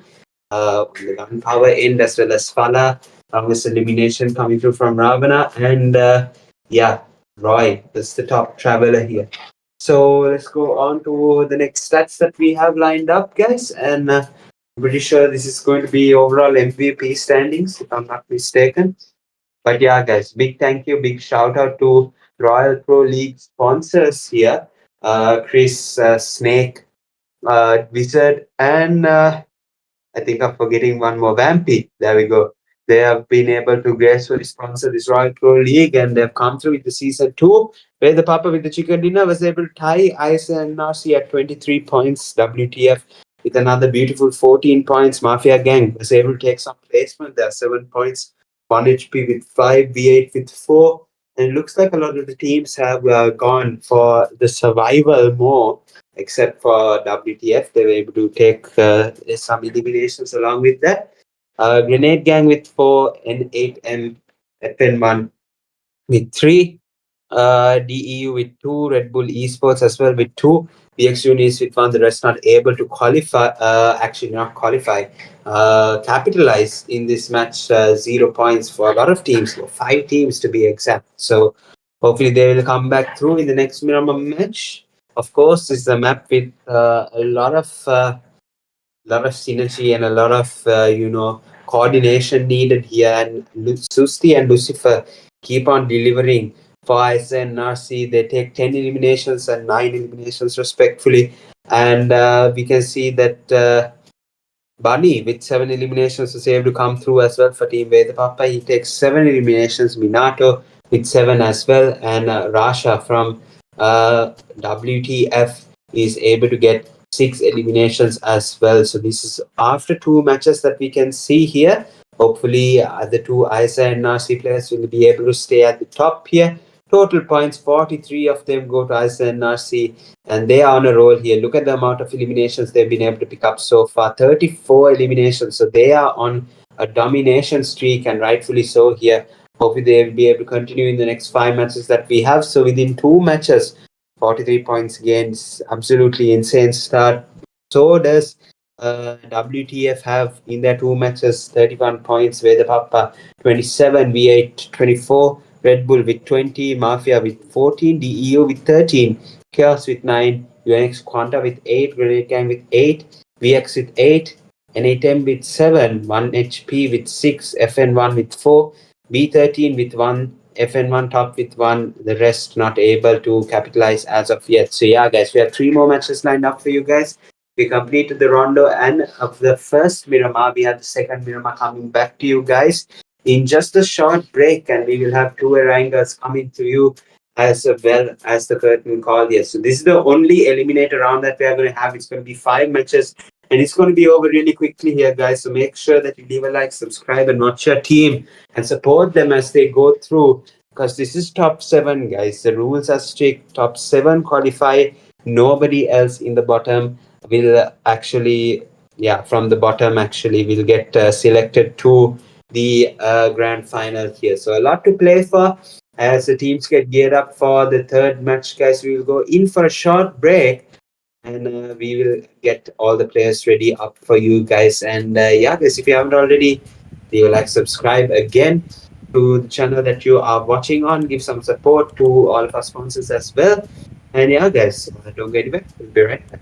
on the gunpowder end, as well as Fala, longest elimination coming through from Ravana, and yeah, Roy is the top traveler here. So let's go on to the next stats that we have lined up, guys. And I'm pretty sure this is going to be overall MVP standings, if I'm not mistaken. But yeah, guys, big thank you, big shout out to Royal Pro League sponsors here, Chris, Snake, Wizard, and I think I'm forgetting one more, Vampy. There we go. They have been able to gracefully sponsor this Royal Pro League, and they've come through with the season 2, where the Papa with the chicken dinner was able to tie ISSLNRC at 23 points. WTF with another beautiful 14 points. Mafia Gang was able to take some placement. There are 7 points. 1 HP with 5, V8 with 4. And it looks like a lot of the teams have gone for the survival more, except for WTF. They were able to take some eliminations along with that. Grenade Gang with 4, N8M, FN1 with 3, DEU with 2, REDBULL Esports as well with 2, VX Unis with 1. The rest not able to qualify, actually not qualify, capitalize in this match. 0 points for a lot of teams, 5 teams to be exact. So hopefully they will come back through in the next Miramar match. Of course, it's a map with a lot of synergy and a lot of coordination needed here. And Susti and Lucifer keep on delivering for ISSLNRC. They take 10 eliminations and 9 eliminations respectfully. And we can see that Bunny with 7 eliminations was able to come through as well for Team Vedapapa. He takes 7 eliminations. Minato with 7 as well, and Rasha from WTF is able to get 6 eliminations as well. So this is after 2 matches that we can see here. Hopefully the 2 ISSLNRC players will be able to stay at the top here. Total points, 43 of them go to ISSLNRC, and they are on a roll here. Look at the amount of eliminations they've been able to pick up so far, 34 eliminations. So they are on a domination streak, and rightfully so here. Hopefully they will be able to continue in the next 5 matches that we have. So within 2 matches, 43 points again, is absolutely insane start. So does WTF have in their 2 matches 31 points, WEDHA PAPPA 27, V8 24, Red Bull with 20, MAFIA with 14, DEU with 13, Chaos with 9, UFxCHAOS with 8, Grenade Gang with 8, VX with 8, N8M with 7, 1 HP with 6, FN1 with 4, B13 with 1, FN1xTOP with 1, the rest not able to capitalize as of yet. So yeah, guys, we have 3 more matches lined up for you guys. We completed the rondo and of the first Miramar. We have the second Miramar coming back to you guys in just a short break, and we will have 2 Erangers coming to you as well as the curtain call here. So this is the only eliminator round that we are going to have. It's going to be 5 matches, and it's going to be over really quickly here, guys. So make sure that you leave a like, subscribe, and watch your team and support them as they go through, because this is top 7, guys. The rules are strict. Top 7 qualify. Nobody else in the bottom will actually, from the bottom actually will get selected to the grand final here. So a lot to play for as the teams get geared up for the 3rd match, guys. We will go in for a short break, and we will get all the players ready up for you guys. And guys, if you haven't already, leave a like, subscribe again to the channel that you are watching on. Give some support to all of our sponsors as well. And yeah, guys, don't go anywhere. We'll be right back.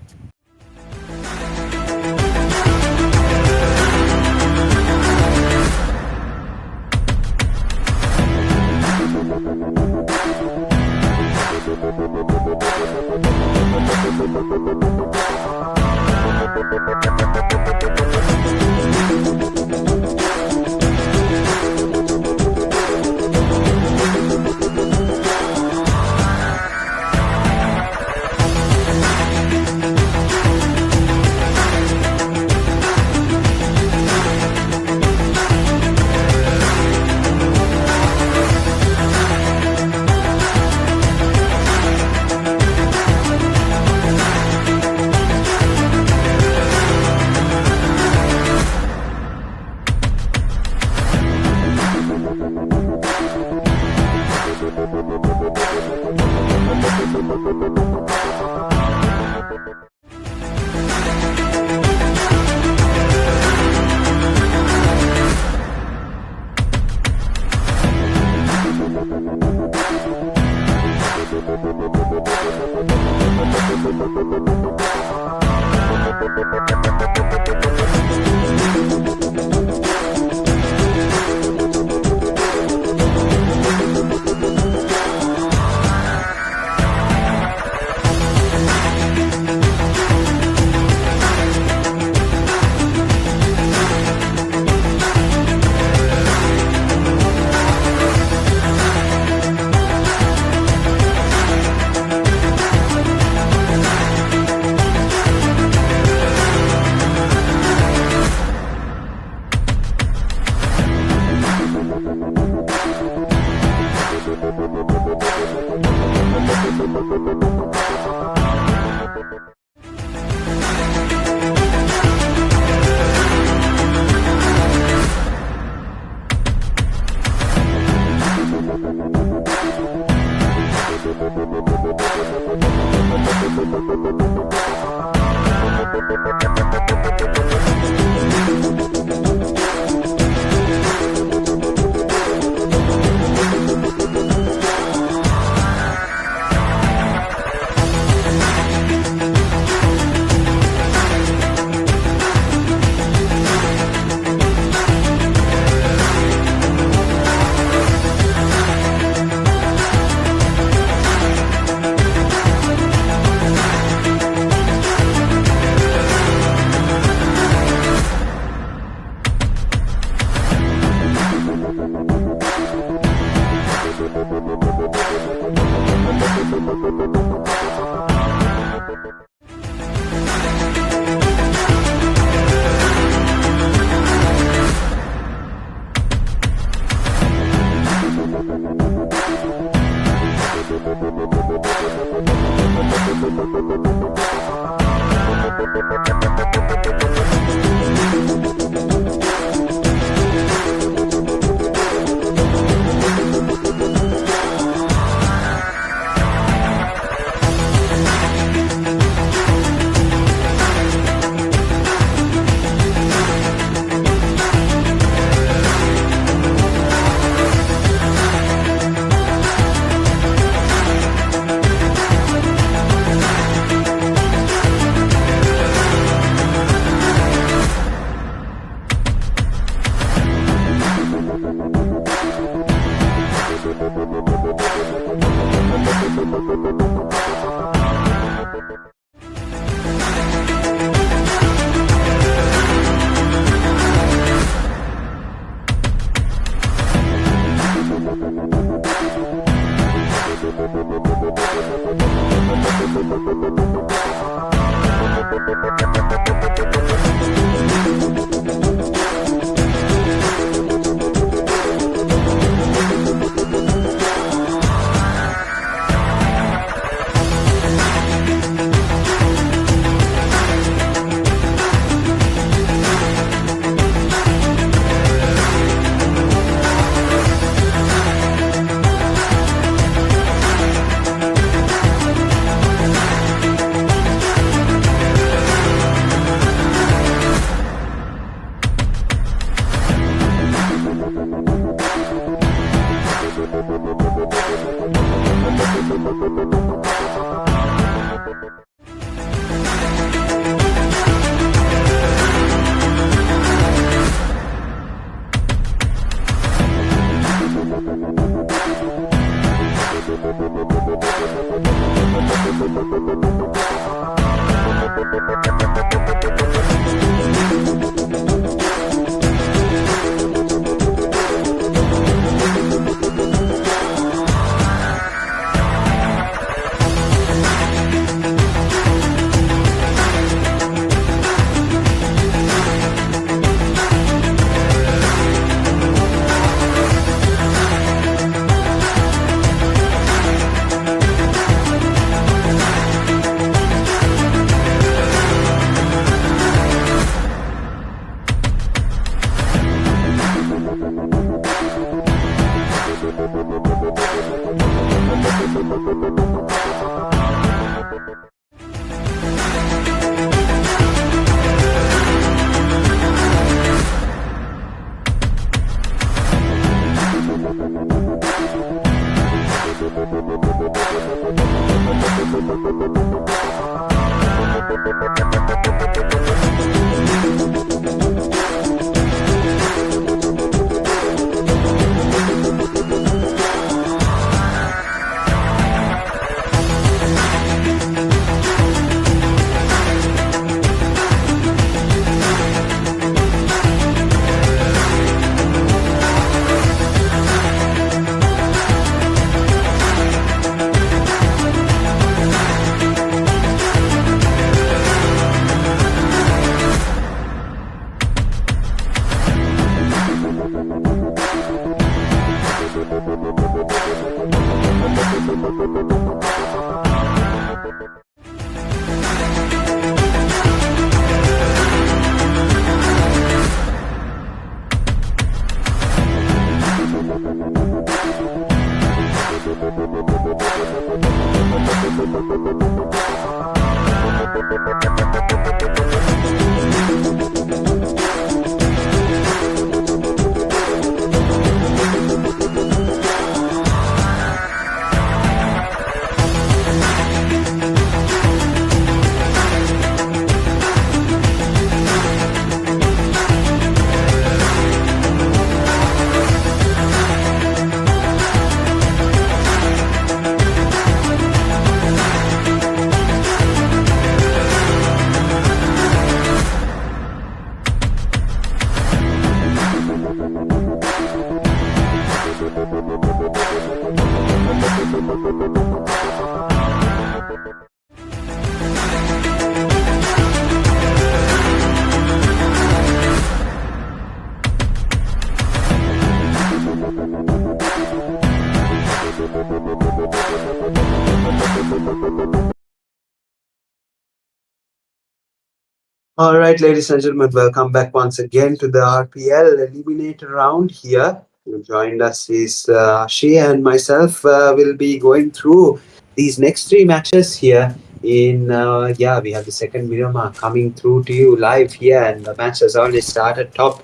All right, ladies and gentlemen, welcome back once again to the RPL Eliminator round here. Who joined us is Ashi and myself will be going through these next three matches here. We have the second video mark coming through to you live here, and the match has already started. Top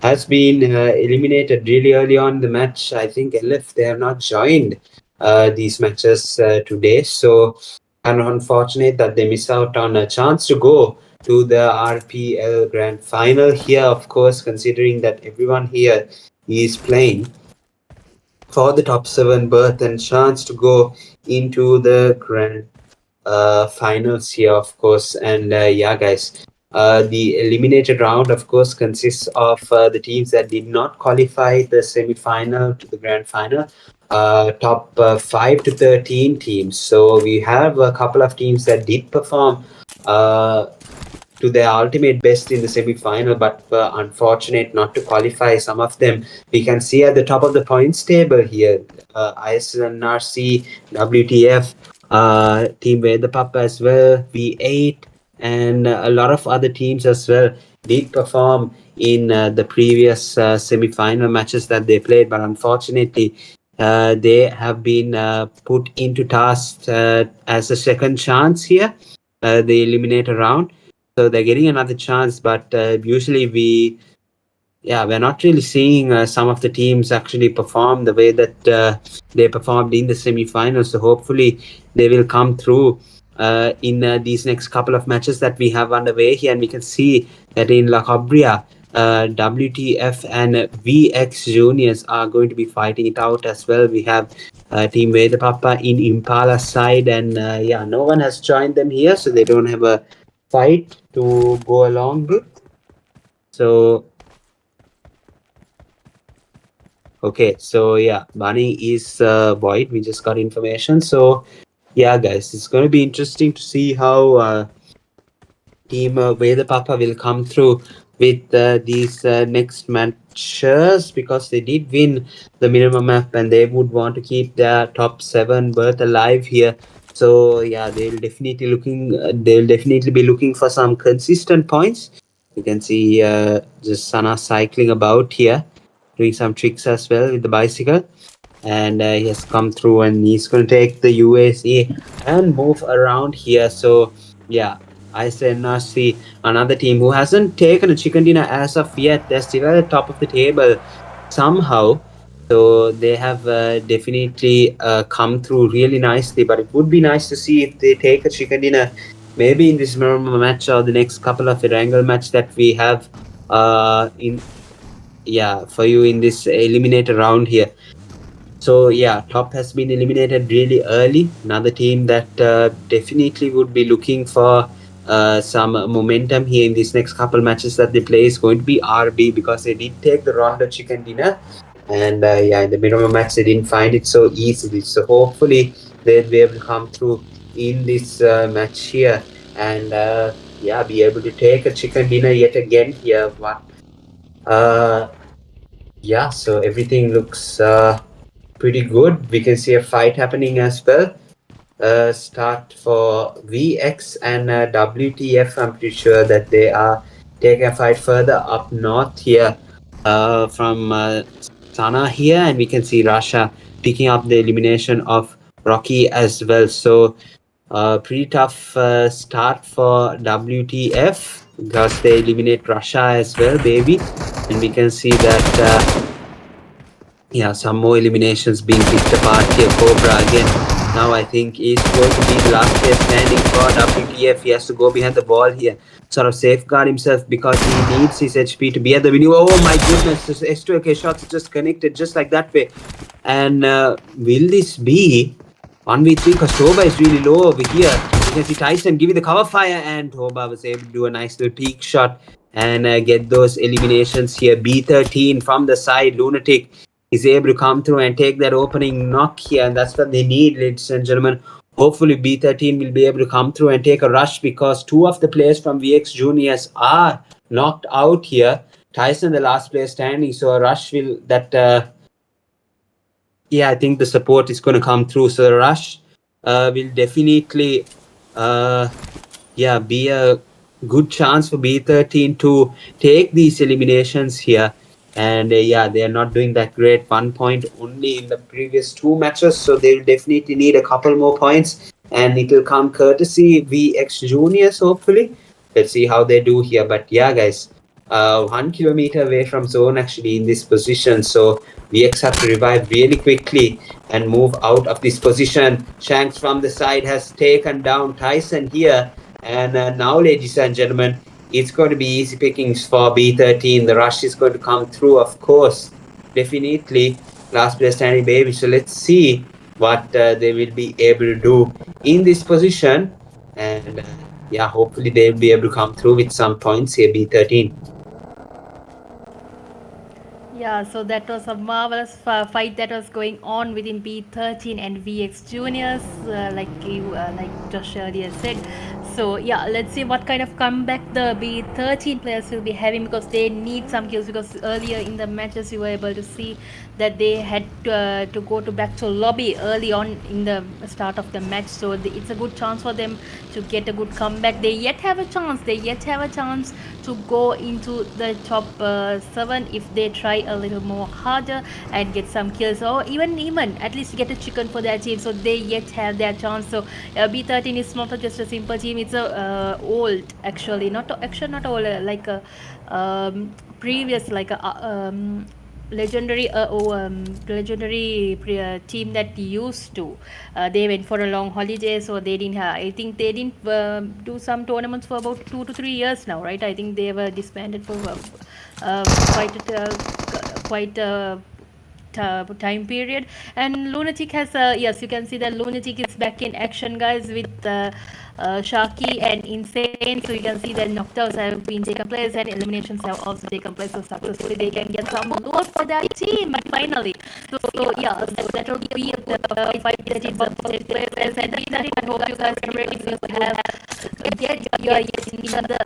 has been eliminated really early on in the match. I think LF, they have not joined these matches today, so kind of unfortunate that they miss out on a chance to go to the RPL Grand Final here, of course, considering that everyone here is playing for the top 7 berth and chance to go into the Grand Finals here, of course. And guys, the eliminated round, of course, consists of the teams that did not qualify the semi-final to the Grand Final. Top 5 to 13 teams. So we have a couple of teams that did perform to their ultimate best in the semi-final, but were unfortunate not to qualify. Some of them we can see at the top of the points table here: ISSLNRC, WTF, Team VE PAPPA as well, V8, and a lot of other teams as well did perform in the previous semi-final matches that they played, but unfortunately they have been put into task as a second chance here, the eliminator round. So they're getting another chance, but usually we're not really seeing some of the teams actually perform the way that they performed in the semi-finals. So hopefully they will come through in these next couple of matches that we have underway here. And we can see that in La Cobria, WTF and VX Juniors are going to be fighting it out as well. We have Team VE PAPPA in Impala side, and no one has joined them here, so they don't have a fight to go along with. So okay, so yeah, Bunny is void. We just got information. So yeah, guys, it's going to be interesting to see how Team VE PAPPA will come through with these next matches, because they did win the minimum map and they would want to keep their top 7 berth alive here. So yeah, they'll definitely be looking for some consistent points. You can see just Sana cycling about here, doing some tricks as well with the bicycle, and he has come through and he's going to take the USA and move around here. So yeah, ISSLNRC, another team who hasn't taken a chicken dinner as of yet. They're still at the top of the table somehow. So they have definitely come through really nicely, but it would be nice to see if they take a chicken dinner maybe in this memorable match or the next couple of Erangel match that we have for you in this eliminator round here. So yeah, Top has been eliminated really early. Another team that definitely would be looking for some momentum here in these next couple matches that they play is going to be RB, because they did take the Rondo chicken dinner, and in the middle of the match they didn't find it so easily. So hopefully they'll be able to come through in this match here and be able to take a chicken dinner yet again here. But so everything looks pretty good. We can see a fight happening as well. Start for VX and WTF. I'm pretty sure that they are taking a fight further up north here from Sana here, and we can see Russia picking up the elimination of Rocky as well. So pretty tough start for WTF, because they eliminate Russia as well, baby. And we can see that some more eliminations being picked apart here. Cobra again. Now I think is going to be the last player standing for WTF. He has to go behind the ball here, sort of safeguard himself, because he needs his HP to be at the winning. Oh my goodness, this S2AK shots just connected just like that way. And will this be 1v3? Because Toba is really low over here. You can see Tyson giving the cover fire, and Toba was able to do a nice little peek shot and get those eliminations here. B13 from the side, Lunatic is able to come through and take that opening knock here, and that's what they need, ladies and gentlemen. Hopefully B13 will be able to come through and take a rush, because 2 of the players from VX Juniors are knocked out here. Tyson the last player standing, so a rush will I think the support is going to come through. So the rush will definitely be a good chance for B13 to take these eliminations here. And they are not doing that great. 1 point only in the previous 2 matches, so they'll definitely need a couple more points, and it will come courtesy VX Juniors, hopefully. Let's see how they do here. But yeah, guys, 1 kilometer away from zone actually in this position, so VX have to revive really quickly and move out of this position. Shanks from the side has taken down Tyson here, and now, ladies and gentlemen, it's going to be easy pickings for B13. The rush is going to come through, of course. Definitely. Last player standing, baby. So let's see what they will be able to do in this position. And hopefully they'll be able to come through with some points here, B13. Yeah, so that was a marvelous fight that was going on within B13 and VX Juniors, like Josh earlier said. So yeah, let's see what kind of comeback the B13 players will be having, because they need some kills. Because earlier in the matches you were able to see that they had to go to back to lobby early on in the start of the match. So it's a good chance for them to get a good comeback. They yet have a chance. They yet have a chance to go into the top 7 if they try a little more harder and get some kills, or even at least get a chicken for their team. So they yet have their chance. So B13 is not just a simple team. It's a old, actually not old, like a previous, like a legendary team that used to they went for a long holiday, so they didn't have, I think they didn't do some tournaments for about 2 to 3 years now, right? I think they were disbanded for quite a time period. And Lunatic has yes, you can see that Lunatic is back in action, guys, with Sharky and Insane. So you can see that knockdowns have been taken place and eliminations have also taken place. So successfully they can get some love for their team finally. So yeah, so that will be the fight that is about to take place. And I hope you guys are ready to have get your in the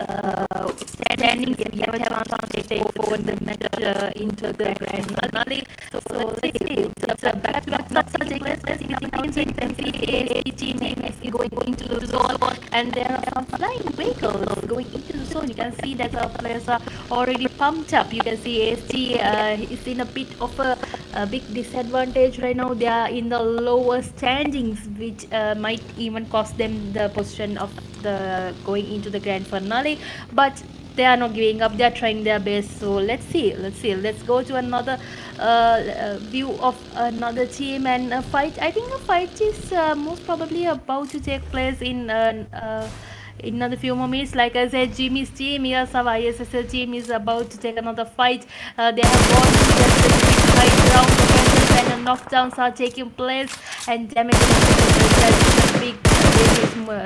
standings and you have a chance to take forward the match into the grand finale. So let's see, it's a back-to-back match taking place. You can see the team is going to the zone, and there are some flying vehicles going into the zone. You can see that our players are already pumped up. You can see AST is in a bit of a big disadvantage right now. They are in the lower standings, which might even cost them the position of the going into the grand finale. But they are not giving up. They are trying their best. So let's see. Let's go to another view of another team and a fight. I think a fight is most probably about to take place in another few more minutes. Like I said, Jimmy's team, yes, our ISSL team is about to take another fight. They have gone to the specific high ground locations, and the knockdowns are taking place, and damage is a big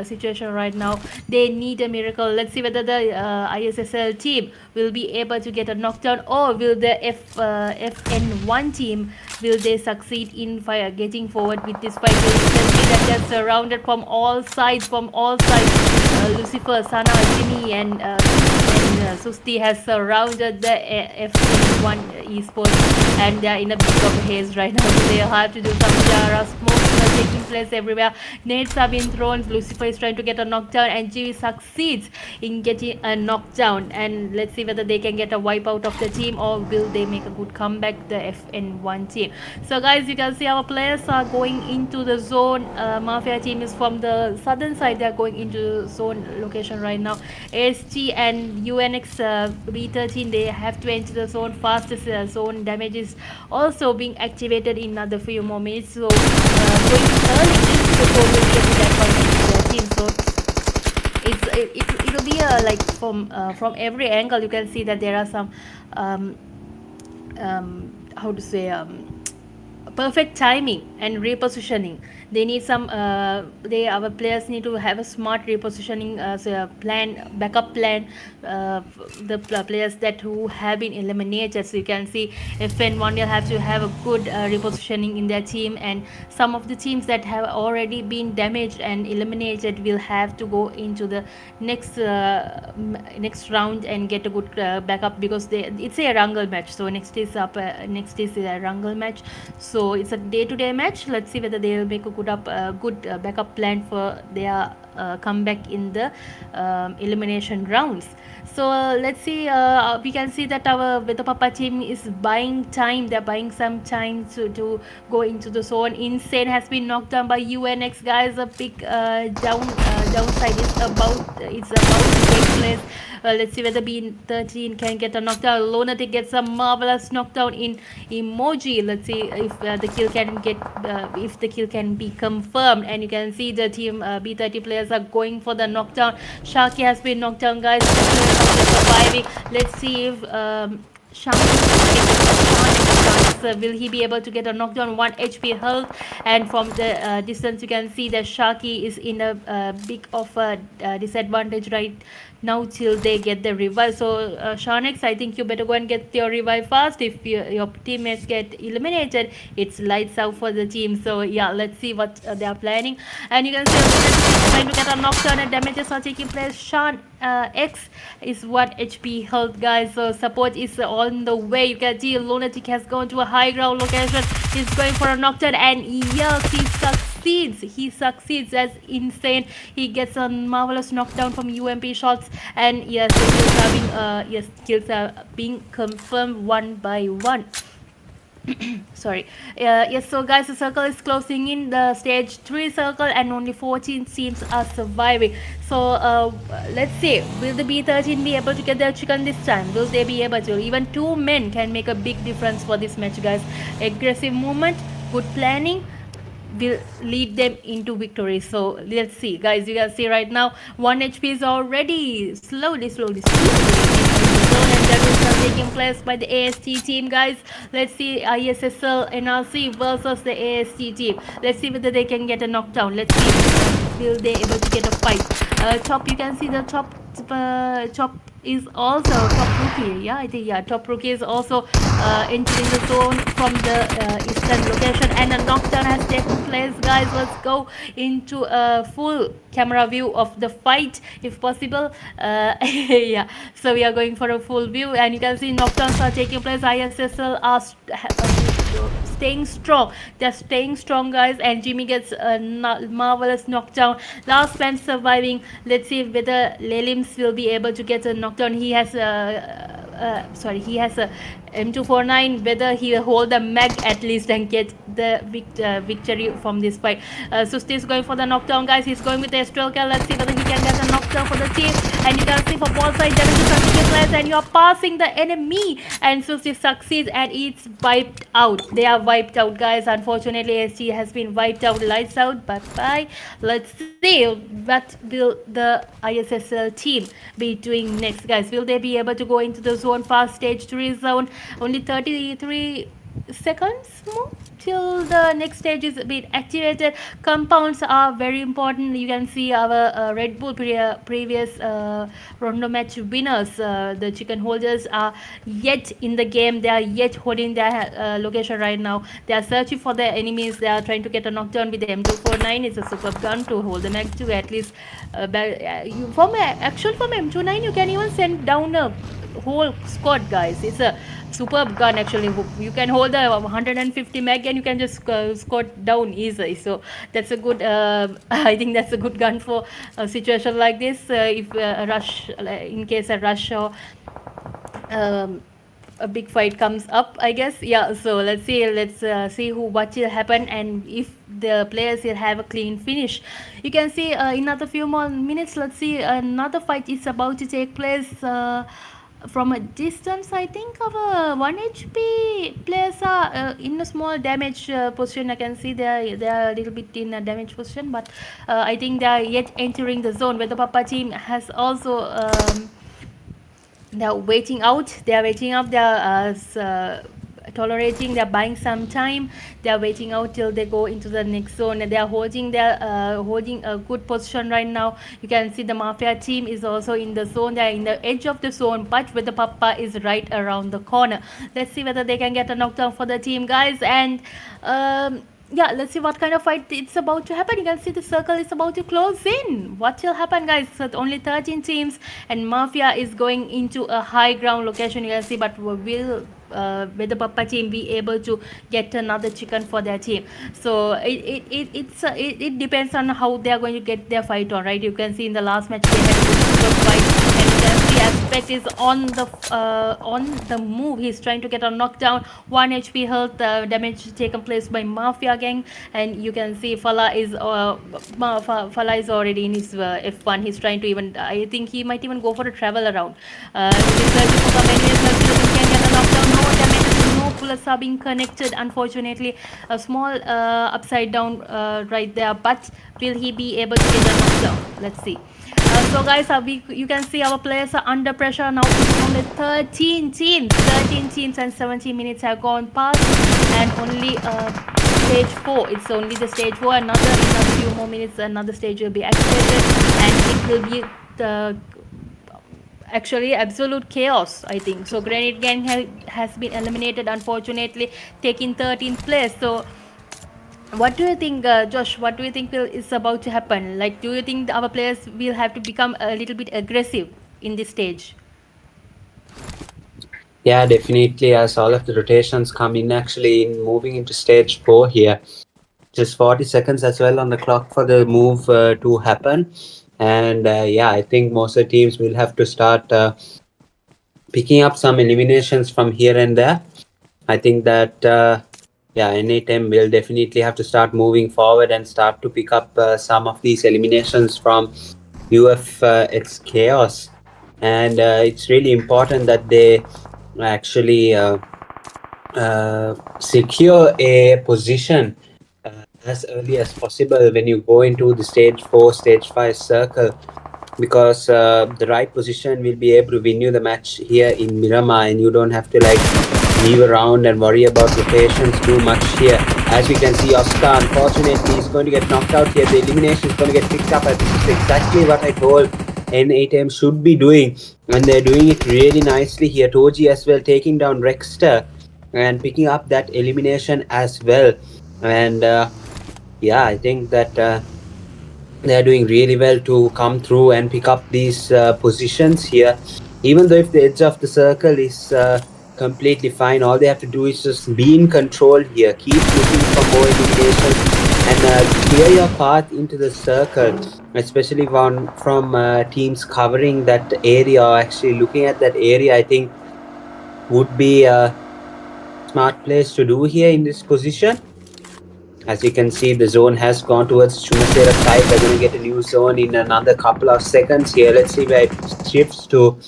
situation right now. They need a miracle. Let's see whether the ISSL team will be able to get a knockdown, or will the FN1 team, will they succeed in getting forward with this fight? You can see that they're surrounded from all sides. Lucifer, Sana, Jimmy, and Susti has surrounded the FN1 esports, and they are in a bit of a haze right now. So they have to do some Jara smoke taking place everywhere. Nades are being thrown. Lucifer is trying to get a knockdown, and Jimmy succeeds in getting a knockdown. And let's see whether they can get a wipe out of the team, or will they make a good comeback, the FN1 team. So guys, you can see our players are going into the zone. Mafia team is from the southern side. They are going into zone location right now. AST and UNX B13, they have to enter the zone fast. Zone damage is also being activated in another few more minutes. So going early is before we get to that point of the team. So it'll be like from every angle you can see that there are some how to say perfect timing and repositioning. They need some our players need to have a smart repositioning plan, backup plan. The players that who have been eliminated, so you can see FN1 will have to have a good repositioning in their team, and some of the teams that have already been damaged and eliminated will have to go into the next round and get a good backup, because it's a wrangle match. So next is a wrangle match, so it's a day-to-day match. Let's see whether they will make a good backup plan for their comeback in the elimination rounds. So let's see, we can see that our WEDHA PAPPA team is buying time. They're buying some time to go into the zone. Insane has been knocked down by UNX, guys. A big downside is about to take place. Let's see whether B13 can get a knockdown. Lunatic gets a marvelous knockdown in Emoji. Let's see if the kill can be confirmed. And you can see the team B30 players are going for the knockdown. Sharky has been knocked down, guys. Surviving. Let's see if will he be able to get a knockdown? 1 HP health, and from the distance you can see that Sharky is in a big of a disadvantage right now till they get the revive. So Shanex, I think you better go and get your revive fast. If your teammates get eliminated, it's lights out for the team. So yeah, let's see what they are planning. And you can see he's trying to get a knockdown and damages are taking place. Sean X is 1 HP health, guys. So support is on the way. You can see Lunatic has gone to a high ground location. He's going for a knockdown, and yes, he succeeds. That's insane. He gets a marvelous knockdown from UMP shots, and yes, kills are being confirmed one by one. Sorry. Yes, so guys, the circle is closing in, the stage 3 circle, and only 14 teams are surviving. So let's see, will the B13 be able to get their chicken this time? Will they be able to? Even 2 men can make a big difference for this match, guys. Aggressive movement, good planning will lead them into victory. So let's see, guys. You can see right now 1 HP is already slowly and that is taking place by the AST team, guys. Let's see ISSLNRC versus the AST team. Let's see whether they can get a knockdown. Let's see, will they able to get a fight. Top, you can see the top is also top rookie. Yeah, I think top rookie is also entering the zone from the eastern location, and a knockdown has taken place, guys. Let's go into a full camera view of the fight if possible. Yeah, so we are going for a full view, and you can see knockdowns are taking place. ISSL are staying strong. They're staying strong, guys, and Jimmy gets a marvelous knockdown. Last man surviving. Let's see whether Lelims will be able to get a knockdown. He has he has a M249, whether he will hold the mag at least and get the victory from this fight. Susti is going for the knockdown, guys. He's going with the Astral Cal. Let's see whether he can get a knockdown for the team. And you can see for both sides, and you are passing the enemy, and Susti succeeds, and it's wiped out. They are wiped out, guys. Unfortunately, ST has been wiped out. Lights out. Bye bye. Let's see what will the ISSL team be doing next, guys. Will they be able to go into the zone fast, stage 3 zone? Only 33 seconds more till the next stage is being activated. Compounds are very important. You can see our Red Bull previous rondo match winners, the chicken holders, are yet in the game. They are yet holding their location right now. They are searching for their enemies. They are trying to get a knockdown with the M249. It's a superb gun to hold the mag to at least from M29 you can even send down a whole squad, guys. It's a superb gun. Actually, you can hold the 150 mag and you can just squad down easily. So that's a good I think that's a good gun for a situation like this. If a rush, in case a rush or a big fight comes up, I guess. Yeah, so let's see what will happen, and if the players will have a clean finish. You can see in another few more minutes, let's see, another fight is about to take place from a distance. I think our 1 HP players are in a small damage position. I can see they are a little bit in a damage position, but I think they are yet entering the zone, where the PAPPA team has also they are waiting out. They are tolerating. They are buying some time. They are waiting out till they go into the next zone, and they are holding a good position right now. You can see the Mafia team is also in the zone. They are in the edge of the zone, but with the PAPPA is right around the corner. Let's see whether they can get a knockdown for the team, guys. And yeah, let's see what kind of fight it's about to happen. You can see the circle is about to close in. What will happen, guys? So only 13 teams, and Mafia is going into a high ground location. You can see, but will the PAPPA team be able to get another chicken for their team? So it depends on how they are going to get their fight on, right? You can see in the last match they had a good fight, and you can see Aspect is on the move. He's trying to get a knockdown. 1 HP health, damage taken place by Mafia gang, and you can see Fala is already in his F1. He's trying to even, I think he might even go for a travel around. He's searching for the many, can get a knockdown. No damage, no bullets are being connected. Unfortunately, a small upside down right there, but will he be able to get a knockdown? Let's see. So guys, you can see our players are under pressure now. It's only 13 teams and 17 minutes have gone past, and only stage 4. It's only the stage 4. In a few more minutes, another stage will be activated, and it will be actually absolute chaos, I think. So Granite Gang has been eliminated, unfortunately, taking 13th place. So what do you think, Josh? What do you think is about to happen? Like, do you think our players will have to become a little bit aggressive in this stage? Yeah, definitely. As all of the rotations come in, actually, in moving into stage 4 here, just 40 seconds as well on the clock for the move to happen. And yeah, I think most of the teams will have to start picking up some eliminations from here and there. I think that yeah, any team will definitely have to start moving forward and start to pick up some of these eliminations from UFxCHAOS. And it's really important that they actually secure a position as early as possible when you go into the stage 4, stage 5 circle, because the right position will be able to win you the match here in Miramar, and you don't have to like leave around and worry about rotations too much here. As we can see, Oscar, unfortunately, is going to get knocked out here. The elimination is going to get picked up, and this is exactly what I told N8M should be doing, and they're doing it really nicely here. Toji as well taking down Rexter and picking up that elimination as well. And yeah, I think that they're doing really well to come through and pick up these positions here. Even though if the edge of the circle is completely fine, all they have to do is just be in control here, keep looking for more eliminations, and clear your path into the circle, especially from teams covering that area or actually looking at that area. I think would be a smart place to do here in this position. As you can see, the zone has gone towards Chumasera's side. They're going to get a new zone in another couple of seconds here. Let's see where it shifts to.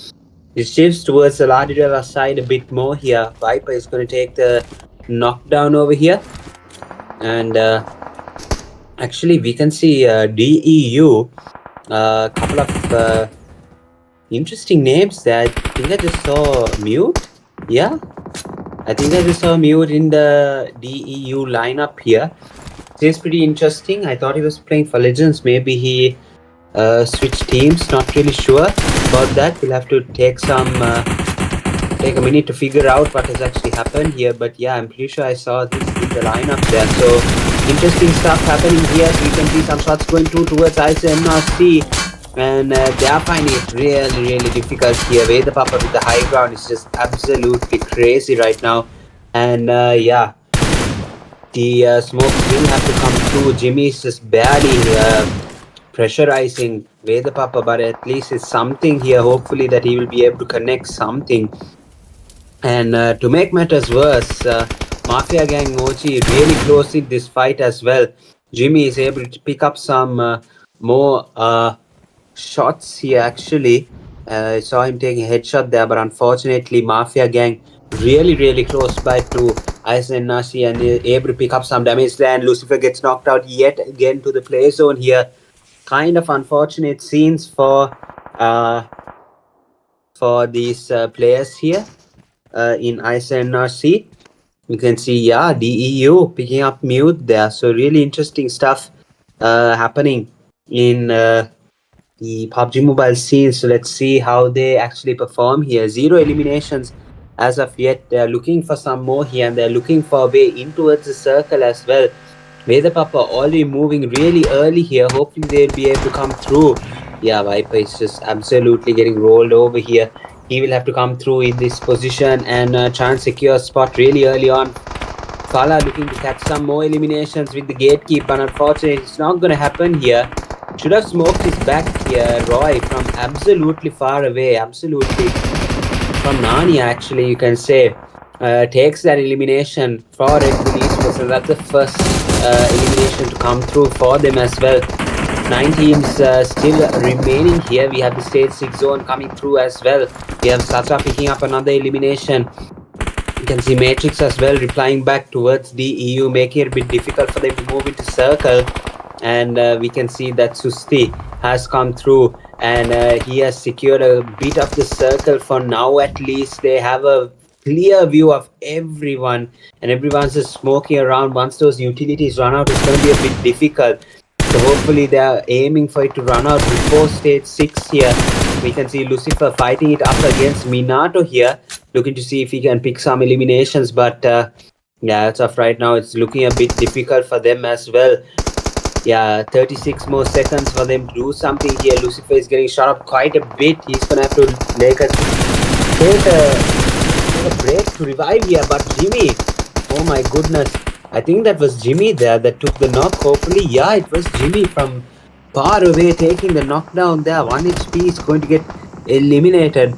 It shifts towards the Ladidela side a bit more here. Viper is going to take the knockdown over here. And actually, we can see DEU. A couple of interesting names there. I think I just saw Mute. Yeah. I think I just saw Mute in the DEU lineup here. Seems pretty interesting. I thought he was playing for Legends. Maybe he switched teams. Not really sure about that. We'll have to take a minute to figure out what has actually happened here. But yeah, I'm pretty sure I saw this in the lineup there. So interesting stuff happening here. So you can see some shots going towards ISSLxNRC. And they are finding it really, really difficult here. PAPPA with the high ground is just absolutely crazy right now. And yeah, the smokes will have to come through. Jimmy is just barely pressurizing PAPPA, but at least it's something here. Hopefully that he will be able to connect something. And to make matters worse, Mafia Gang Mochi really close in this fight as well. Jimmy is able to pick up some more shots here actually. I saw him taking a headshot there, but unfortunately Mafia Gang really, really close by to ISSLxNRC and able to pick up some damage there, and Lucifer gets knocked out yet again to the play zone here. Kind of unfortunate scenes for these players here in ISSLxNRC. You can see, yeah, DEU picking up Mute there. So really interesting stuff happening in the PUBG Mobile scene. So let's see how they actually perform here. 0 eliminations as of yet. They're looking for some more here, and they're looking for a way in towards the circle as well. PAPPA already moving really early here. Hopefully they'll be able to come through. Yeah, Viper is just absolutely getting rolled over here. He will have to come through in this position and try and secure a spot really early on. Fala looking to catch some more eliminations with the gatekeeper, but unfortunately it's not going to happen here. Should have smoked his back here. Roy from absolutely far away, absolutely from Narnia actually, you can say, takes that elimination for REDBULL eSports. So that's the first elimination to come through for them as well. 9 teams still remaining here. We have the stage 6 zone coming through as well. We have Sasa picking up another elimination. You can see Matrix as well replying back towards DEU, making it a bit difficult for them to move into circle. And we can see that Susti has come through, and he has secured a bit of the circle for now. At least they have a clear view of everyone, and everyone's just smoking around. Once those utilities run out, it's going to be a bit difficult. So hopefully they are aiming for it to run out before stage 6 here. we can see Lucifer fighting it up against Minato here, looking to see if he can pick some eliminations, but yeah, as of right now, it's looking a bit difficult for them as well. Yeah, 36 more seconds for them to do something here. Lucifer is getting shot up quite a bit. He's gonna have to take a break to revive here, but Jimmy, oh my goodness, I think that was Jimmy there that took the knock. Hopefully, yeah, it was Jimmy from far away taking the knockdown there. 1 HP is going to get eliminated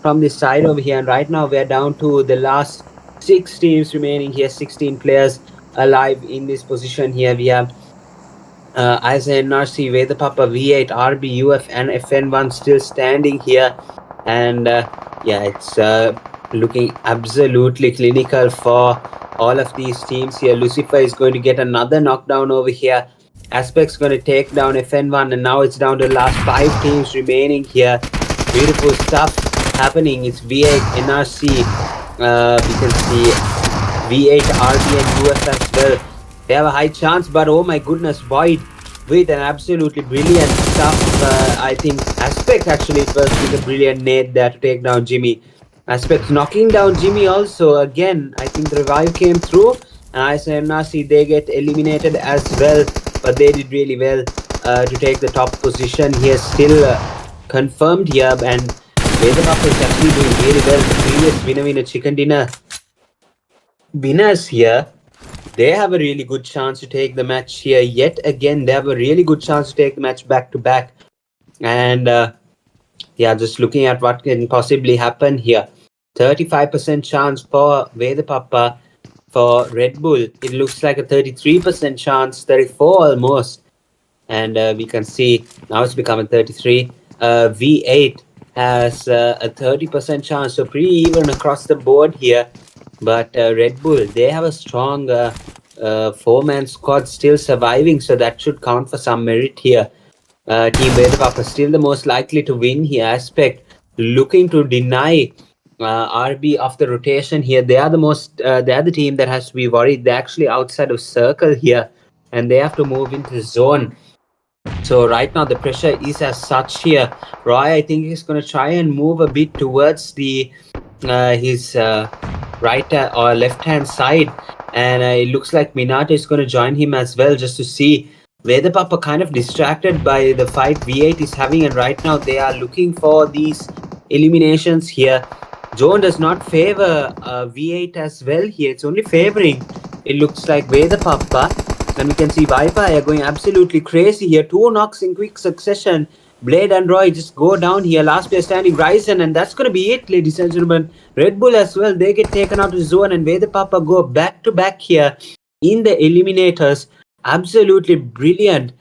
from this side over here, and right now we're down to the last 6 teams remaining here, 16 players alive in this position here. We have ISSLxNRC, WEDHA, V8, RB, UF, and FN1 still standing here, and yeah, it's looking absolutely clinical for all of these teams here. Lucifer is going to get another knockdown over here. Aspect's going to take down FN1, and now it's down to the last 5 teams remaining here. Beautiful stuff happening. It's V8 NRC. We can see V8 RB and UF as well. They have a high chance, but oh my goodness, Void with an absolutely brilliant stuff. I think Aspect actually it was with a brilliant nade there to take down Jimmy. Aspect knocking down Jimmy also. Again, I think the revive came through, and ISSLxNRC they get eliminated as well, but they did really well to take the top position here. Still confirmed here, and WEDHA is actually doing really well. The previous winner chicken dinner winners here, they have a really good chance to take the match here. Yet again, they have a really good chance to take the match back to back. And yeah, just looking at what can possibly happen here. 35% chance for WEDHA. For Red Bull, it looks like a 33% chance, 34 almost. And we can see now it's becoming 33. V8 has a 30% chance, so pretty even across the board here. But Red Bull, they have a strong 4-man squad still surviving, so that should count for some merit here. Team WEDHA still the most likely to win here. Aspect looking to deny RB of the rotation here. They are the most. They are the team that has to be worried. They're actually outside of circle here, and they have to move into the zone. So right now the pressure is as such here. Roy, I think he's going to try and move a bit towards the his right or left hand side, and it looks like Minato is going to join him as well, just to see. WEDHA kind of distracted by the fight V8 is having, and right now they are looking for these eliminations here. Zone does not favor V8 as well here. It's only favoring, it looks like, WEDHA. And we can see Viper are going absolutely crazy here. 2 knocks in quick succession. Blade and Roy just go down here. Last player standing, Ryzen, and that's going to be it, ladies and gentlemen. Red Bull as well, they get taken out of the zone, and WEDHA go back to back here in the eliminators. Absolutely brilliant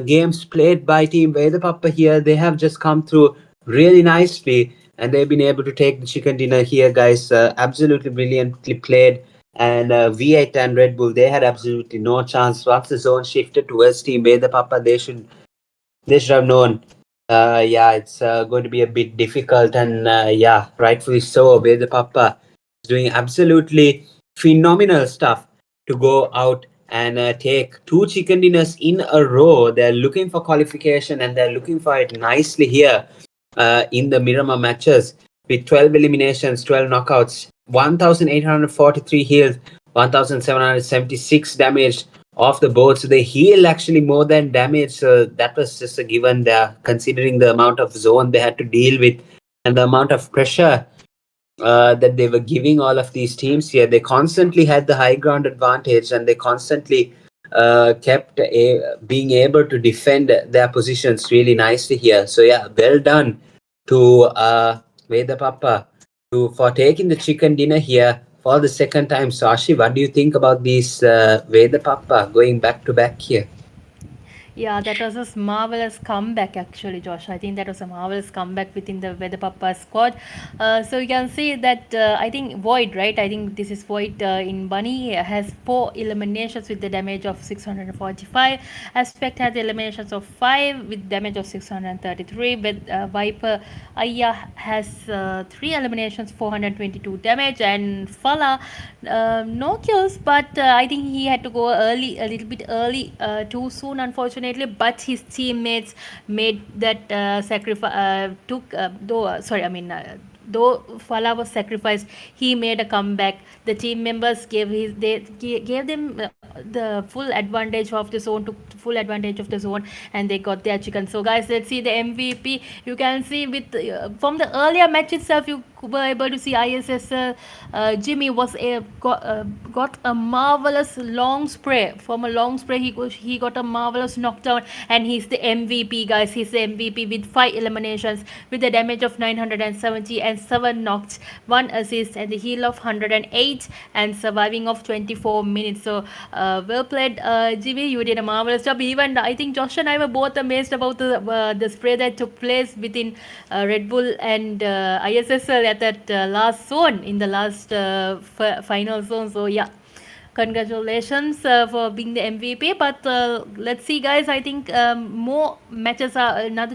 games played by Team WEDHA here. They have just come through really nicely, and they've been able to take the chicken dinner here, guys. Absolutely brilliantly played. And V8 and Red Bull, they had absolutely no chance. Once the zone shifted towards Team WEDHA, they should have known. Yeah, it's going to be a bit difficult, and yeah, rightfully so. WEDHA is doing absolutely phenomenal stuff to go out and take 2 chicken dinners in a row. They're looking for qualification, and they're looking for it nicely here in the Miramar matches with 12 eliminations, 12 knockouts, 1,843 heals, 1,776 damage off the board. So they heal actually more than damage. So that was just a given there, considering the amount of zone they had to deal with and the amount of pressure that they were giving all of these teams here. They constantly had the high ground advantage, and they constantly kept being able to defend their positions really nicely here. So yeah, well done to WEDHA for taking the chicken dinner here for the second time. So Ashi, what do you think about these WEDHA going back to back here? Yeah, that was a marvelous comeback actually, Josh. I think that was a marvelous comeback within the WEDHA squad. So you can see that I think Void, right? I think this is Void in Bunny has 4 eliminations with the damage of 645. Aspect has eliminations of 5 with damage of 633. But Viper Aya has 3 eliminations, 422 damage, and Fala no kills, but I think he had to go early, a little bit early, too soon, unfortunately. unfortunately, but his teammates made that sacrifice. Though Fala was sacrificed, he made a comeback. The team members gave them the full advantage of the zone, took full advantage of the zone, and they got their chicken. So guys, let's see the MVP. You can see with from the earlier match itself, you were able to see ISS Jimmy was got a marvelous long spray. From a long spray, he got a marvelous knockdown, and he's the MVP, guys. He's the MVP with 5 eliminations, with a damage of 970 and 7 knocks, 1 assist, and the heal of 108, and surviving of 24 minutes. So well played, Jimmy. You did a marvelous job. Even I think Josh and I were both amazed about the spray that took place within Red Bull and ISSL at that last zone, in the last final zone. So yeah, congratulations for being the MVP. But let's see, guys. I think another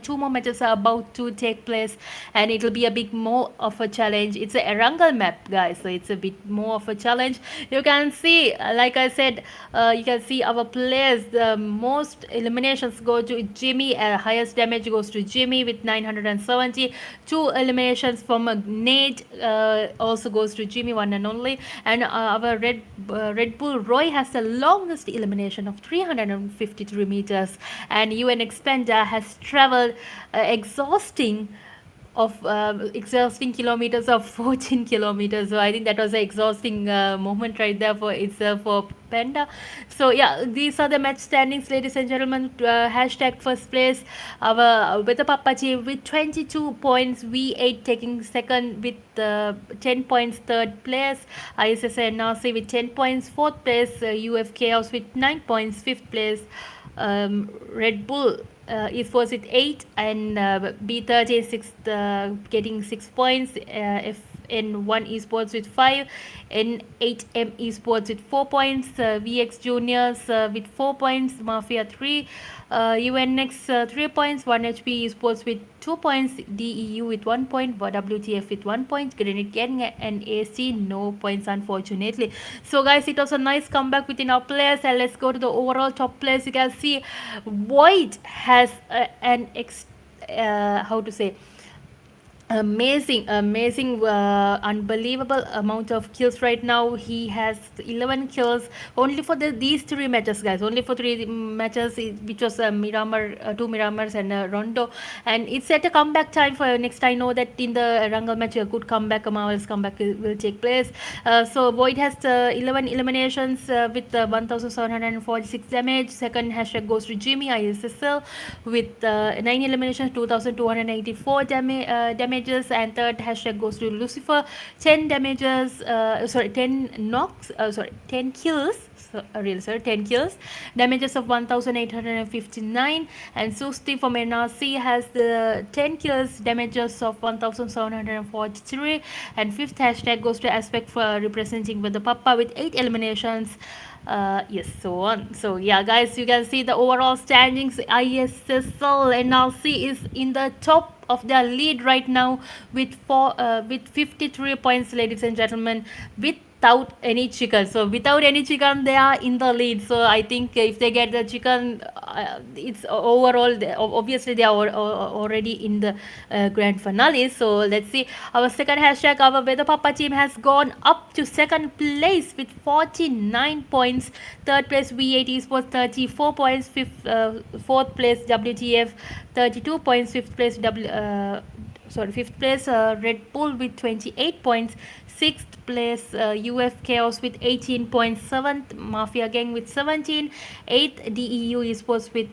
2 more matches are about to take place, and it will be a bit more of a challenge. It's a Erangel map, guys, so it's a bit more of a challenge. You can see, like I said, you can see our players. The most eliminations go to Jimmy. Highest damage goes to Jimmy with 970. 2 eliminations from Nate also goes to Jimmy, one and only. And our Red Bull Roy has the longest elimination of 353 meters, and UFxCHAOS has traveled exhausting kilometers of 14 kilometers. So I think that was an exhausting moment right there for itself for Panda. So yeah, these are the match standings, ladies and gentlemen. Hashtag first place, our with the PAPPA team with 22 points, V8 taking second with 10 points, third place, ISSNRC with 10 points, fourth place, UFxCHAOS with 9 points, fifth place, Red Bull esports with 8, and B36 getting 6 points, FN1 esports with 5, N8M esports with 4 points, VX Juniors with 4 points, MAFIA 3, UNX 3 points, 1HP esports with 2 points, DEU with 1 point, WTF with 1 point, Grenade Gang and AC no points, unfortunately. So guys, it was a nice comeback within our players, and let's go to the overall top players. You can see Void has amazing unbelievable amount of kills right now. He has 11 kills only for these 3 matches, guys, only for 3 matches, which was Miramar, 2 Miramars and Rondo, and it's at a comeback time for next. I know that in the Rangal match a good comeback, a marvelous comeback will take place. So Void has 11 eliminations with 1746 damage. Second hashtag goes to Jimmy ISSL with 9 eliminations, 2284 damages, and third hashtag goes to Lucifer, 10 damages, 10 knocks, 10 kills, 10 kills, damages of 1859, and Susti from NRC has the 10 kills, damages of 1743, and fifth hashtag goes to Aspect for representing with the PAPPA with 8 eliminations. Yes, so on. So yeah, guys, you can see the overall standings. ISSL NRC is in the top of their lead right now with 53 points, ladies and gentlemen, without any chicken. So without any chicken, they are in the lead. So I think if they get the chicken, it's overall, obviously they are already in the grand finale. So let's see. Our second hashtag, our Weather Papa team has gone up to second place with 49 points. Third place V8 esports 34 points. Fourth place WTF 32 points. Fifth place Red Bull with 28 points. Sixth place UFxCHAOS with 18 points. Seventh Mafia Gang with 17. Eighth DEU esports with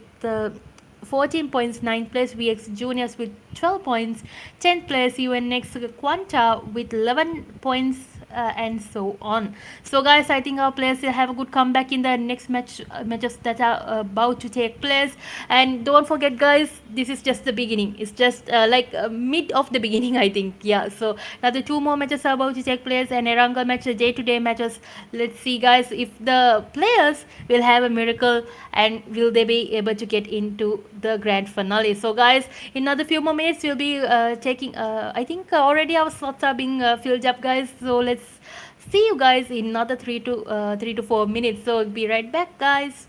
14 points. Ninth place VX Juniors with 12 points. 10th place UNX Quanta with 11 points, and so on. So guys, I think our players will have a good comeback in the next matches that are about to take place. And don't forget, guys, this is just the beginning. It's just mid of the beginning, I think. Yeah, so now the 2 more matches are about to take place, and Erangel match, day-to-day matches. Let's see, guys, if the players will have a miracle and will they be able to get into the grand finale. So guys, in another few more minutes we'll be taking I think already our slots are being filled up, guys. So let's see you guys in another 3 to 4 minutes. So be right back, guys.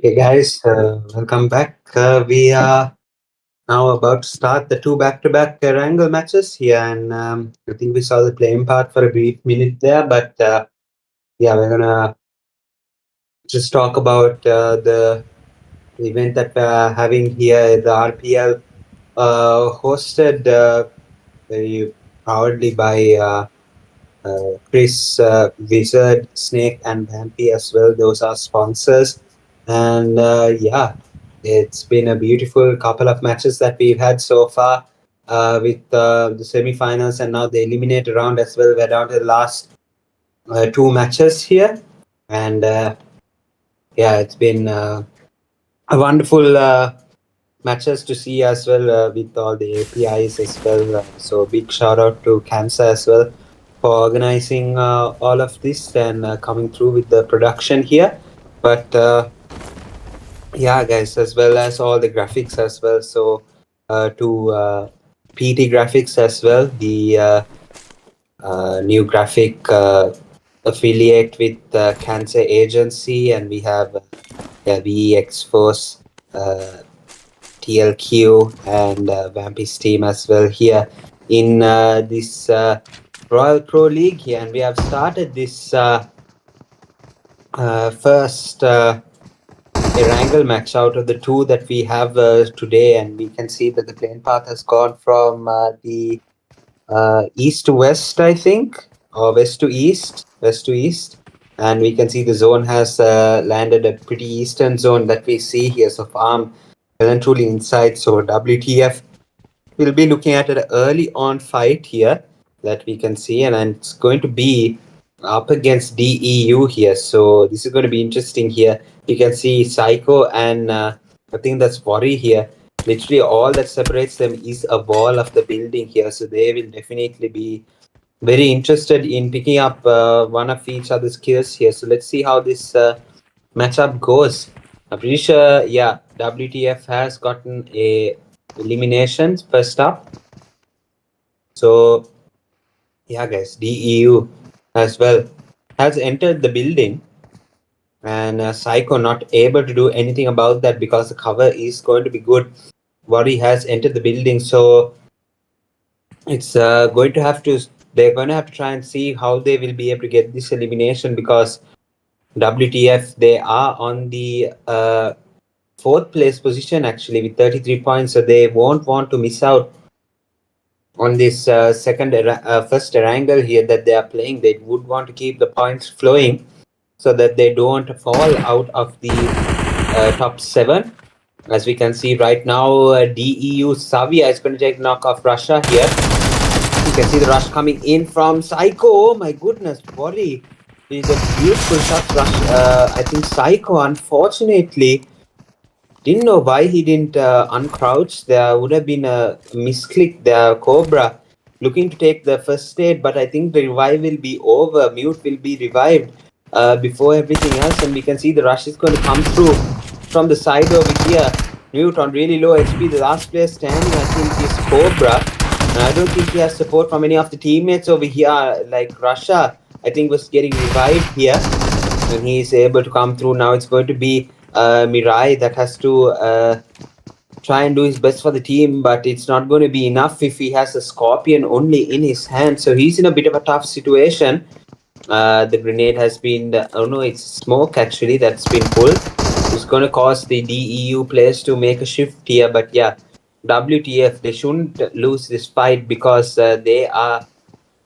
Okay, guys, welcome back. We are now about to start the two back-to-back wrangle matches here, and I think we saw the playing part for a brief minute there, but yeah, we're gonna just talk about the event that we're having here, the RPL, hosted very proudly by Chris, Wizard, Snake, and Vampy as well. Those are sponsors. And yeah, it's been a beautiful couple of matches that we've had so far with the semi-finals and now the eliminator round as well. We're down to the last two matches here. And yeah, it's been a wonderful matches to see as well with all the APIs as well. So big shout out to Canzer as well for organizing all of this and coming through with the production here. But yeah, guys, as well as all the graphics as well. So to PT Graphics as well, the new graphic affiliate with Cancer Agency, and we have VE ISSLxNRC, TLQ, and Vampy's team as well here in this Royal Pro League here, and we have started this first wrangle match out of the two that we have today, and we can see that the playing path has gone from the east to west, I think, or west to east, and we can see the zone has landed a pretty eastern zone that we see here. So farm well and truly inside. So WTF will be looking at an early on fight here that we can see, and it's going to be up against DEU here. So this is going to be interesting here. You can see Psycho and I think that's Worry here. Literally all that separates them is a wall of the building here. So they will definitely be very interested in picking up one of each other's kills here. So let's see how this matchup goes. I'm pretty sure, yeah, WTF has gotten a elimination first up. So yeah, guys, DEU as well has entered the building, and Psycho not able to do anything about that because the cover is going to be good. Worry has entered the building, so it's going to have to. They're going to have to try and see how they will be able to get this elimination, because WTF, they are on the fourth place position actually with 33 points, so they won't want to miss out on this first wrangle here that they are playing. They would want to keep the points flowing so that they don't fall out of the top 7. As we can see right now, DEU Savia is going to take knock off Russia here. You can see the rush coming in from Psycho. Oh my goodness, body. It's a beautiful shot rush. I think Psycho, unfortunately, didn't know why he didn't uncrouch. There would have been a misclick there. Cobra looking to take the first aid, but I think the revive will be over. Mute will be revived before everything else, and we can see the rush is going to come through from the side over here. Mute on really low HP. The last player standing, I think, is Cobra. And I don't think he has support from any of the teammates over here. Like Russia, I think, was getting revived here. And he is able to come through. Now it's going to be Mirai that has to try and do his best for the team, but it's not going to be enough if he has a Scorpion only in his hand. So he's in a bit of a tough situation. The grenade has been, oh no, it's smoke actually that's been pulled. It's going to cause the DEU players to make a shift here, but yeah, WTF, they shouldn't lose this fight because they are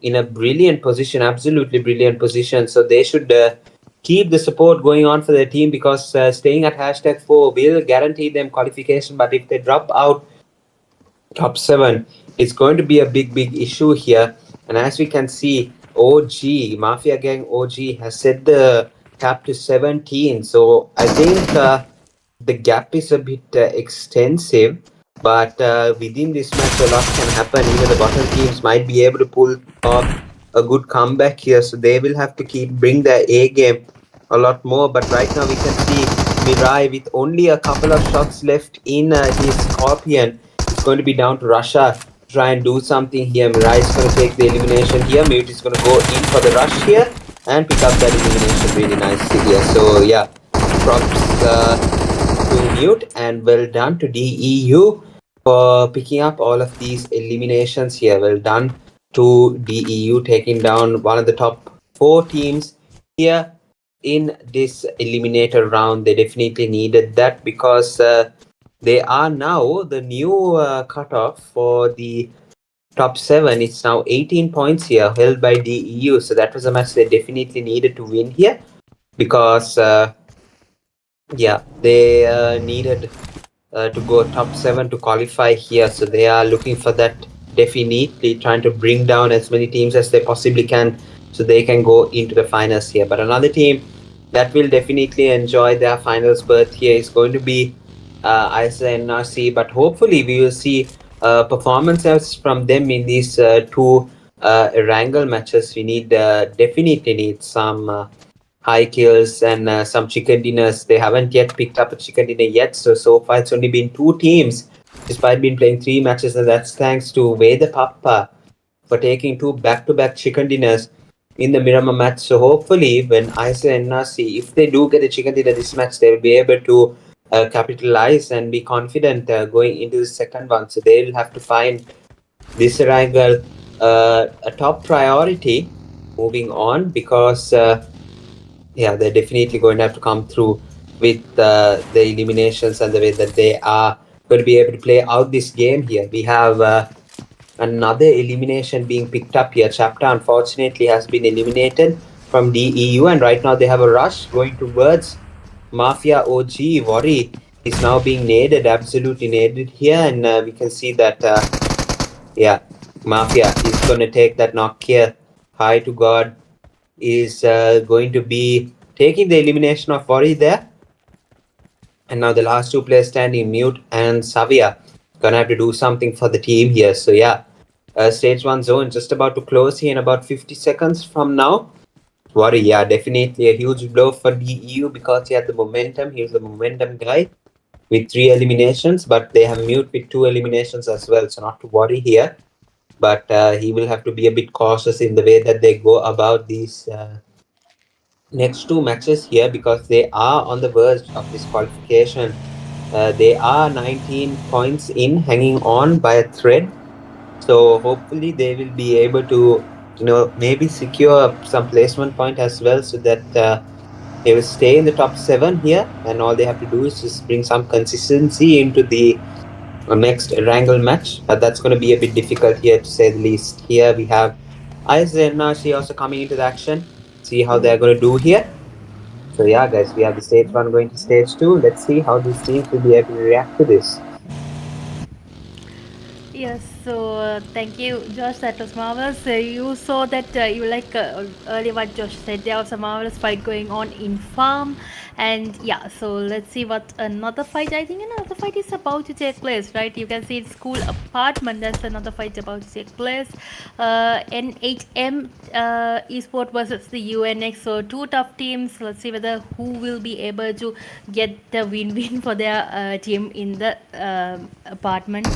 in a brilliant position, absolutely brilliant position. So they should keep the support going on for their team because staying at #4 will guarantee them qualification. But if they drop out top 7, it's going to be a big issue here. And as we can see, OG, Mafia Gang OG has set the cap to 17. So I think the gap is a bit extensive. But within this match, a lot can happen. Even the bottom teams might be able to pull off a good comeback here. So they will have to bring their A game a lot more. But right now we can see Mirai with only a couple of shots left in his Scorpion. It's going to be down to Russia to try and do something here. Mirai is going to take the elimination here. Mute is going to go in for the rush here and pick up that elimination really nicely here. So yeah, props to Mute and well done to DEU for picking up all of these eliminations here. Well done to DEU taking down one of the top 4 teams here in this eliminator round. They definitely needed that because they are now the new cutoff for the top 7. It's now 18 points here held by DEU. So that was a match they definitely needed to win here because yeah, they needed to go top 7 to qualify here. So they are looking for that definitely, trying to bring down as many teams as they possibly can so they can go into the finals here. But another team that will definitely enjoy their finals berth here is going to be ISSLNRC. But hopefully we will see performances from them in these 2 wrangle matches. We need definitely need some high kills and some chicken dinners. They haven't yet picked up a chicken dinner yet. So far it's only been 2 teams despite being playing 3 matches, and that's thanks to WEDHA PAPPA for taking 2 back-to-back chicken dinners in the Miramar match. So hopefully when ISSLNRC, if they do get a chicken dinner this match, they will be able to capitalize and be confident going into the second one. So they will have to find this wrangle a top priority moving on because yeah, they're definitely going to have to come through with the eliminations and the way that they are going to be able to play out this game here. We have another elimination being picked up here. Chapter unfortunately has been eliminated from DEU, and right now they have a rush going towards Mafia. OG Worry is now being naded, absolutely naded here, and we can see that yeah, Mafia is going to take that knock here. High to God is going to be taking the elimination of Worry there. And now the last 2 players standing, Mute and Savia, gonna have to do something for the team here. So yeah, stage 1 zone just about to close here in about 50 seconds from now. Worry, yeah, definitely a huge blow for DEU because he had the momentum. He was the momentum guy with 3 eliminations, but they have Mute with 2 eliminations as well. So not to worry here, but he will have to be a bit cautious in the way that they go about these next 2 matches here because they are on the verge of this qualification. They are 19 points in, hanging on by a thread. So hopefully they will be able to, you know, maybe secure some placement point as well so that they will stay in the top 7 here, and all they have to do is just bring some consistency into the next wrangle match. But that's going to be a bit difficult here to say the least. Here we have ISSLNRC also coming into the action. See how they're going to do here. So yeah, guys, we have the stage 1 going to stage 2. Let's see how these teams will be able to react to this. Yes, so thank you, Josh. That was marvelous. You saw that you like earlier what Josh said. There was a marvelous fight going on in farm, and yeah. So let's see what another fight. I think another fight is about to take place, right? You can see it's school apartment. There's another fight about to take place. N8M Esport versus the UNX. So two tough teams. Let's see whether who will be able to get the win-win for their team in the apartment.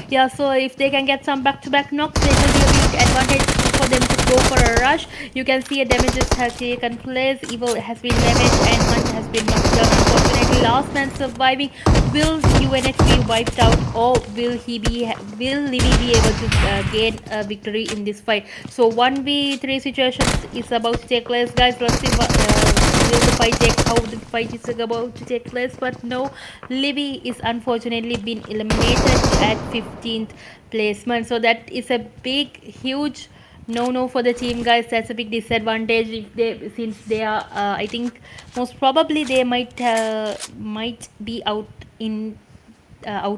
Yeah, so if they can get some back-to-back knocks, there will be a big advantage for them to go for a rush. You can see a damages has taken place. Evil has been damaged and Hunt has been knocked down. Unfortunately, last man surviving. Will UNX be wiped out, or will Livy be able to gain a victory in this fight? So 1v3 situation is about to take place, guys. Let's see what will the fight take, how the fight is about to take place. But no, Livy is unfortunately been eliminated at 15th placement, so that is a big huge no for the team, guys. That's a big disadvantage if they, since they are I think most probably they might be out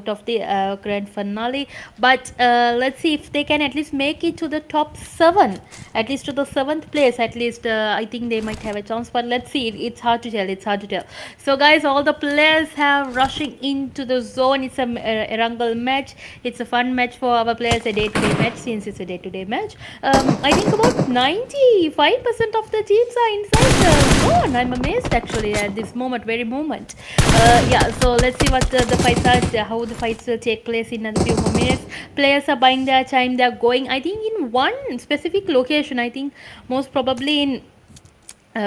of the grand finale, but let's see if they can at least make it to the top 7, at least to the 7th place. At least I think they might have a chance, but let's see. It's hard to tell. So guys, all the players have rushing into the zone. It's a Erangel match. It's a fun match for our players, a day-to-day match, since it's a day-to-day match. I think about 95% of the teams are inside the zone. I'm amazed actually at this very moment. Yeah, so let's see what the fights are, how the fights will take place in a few more minutes. Players are buying their time. They're going, I think, in one specific location. I think most probably in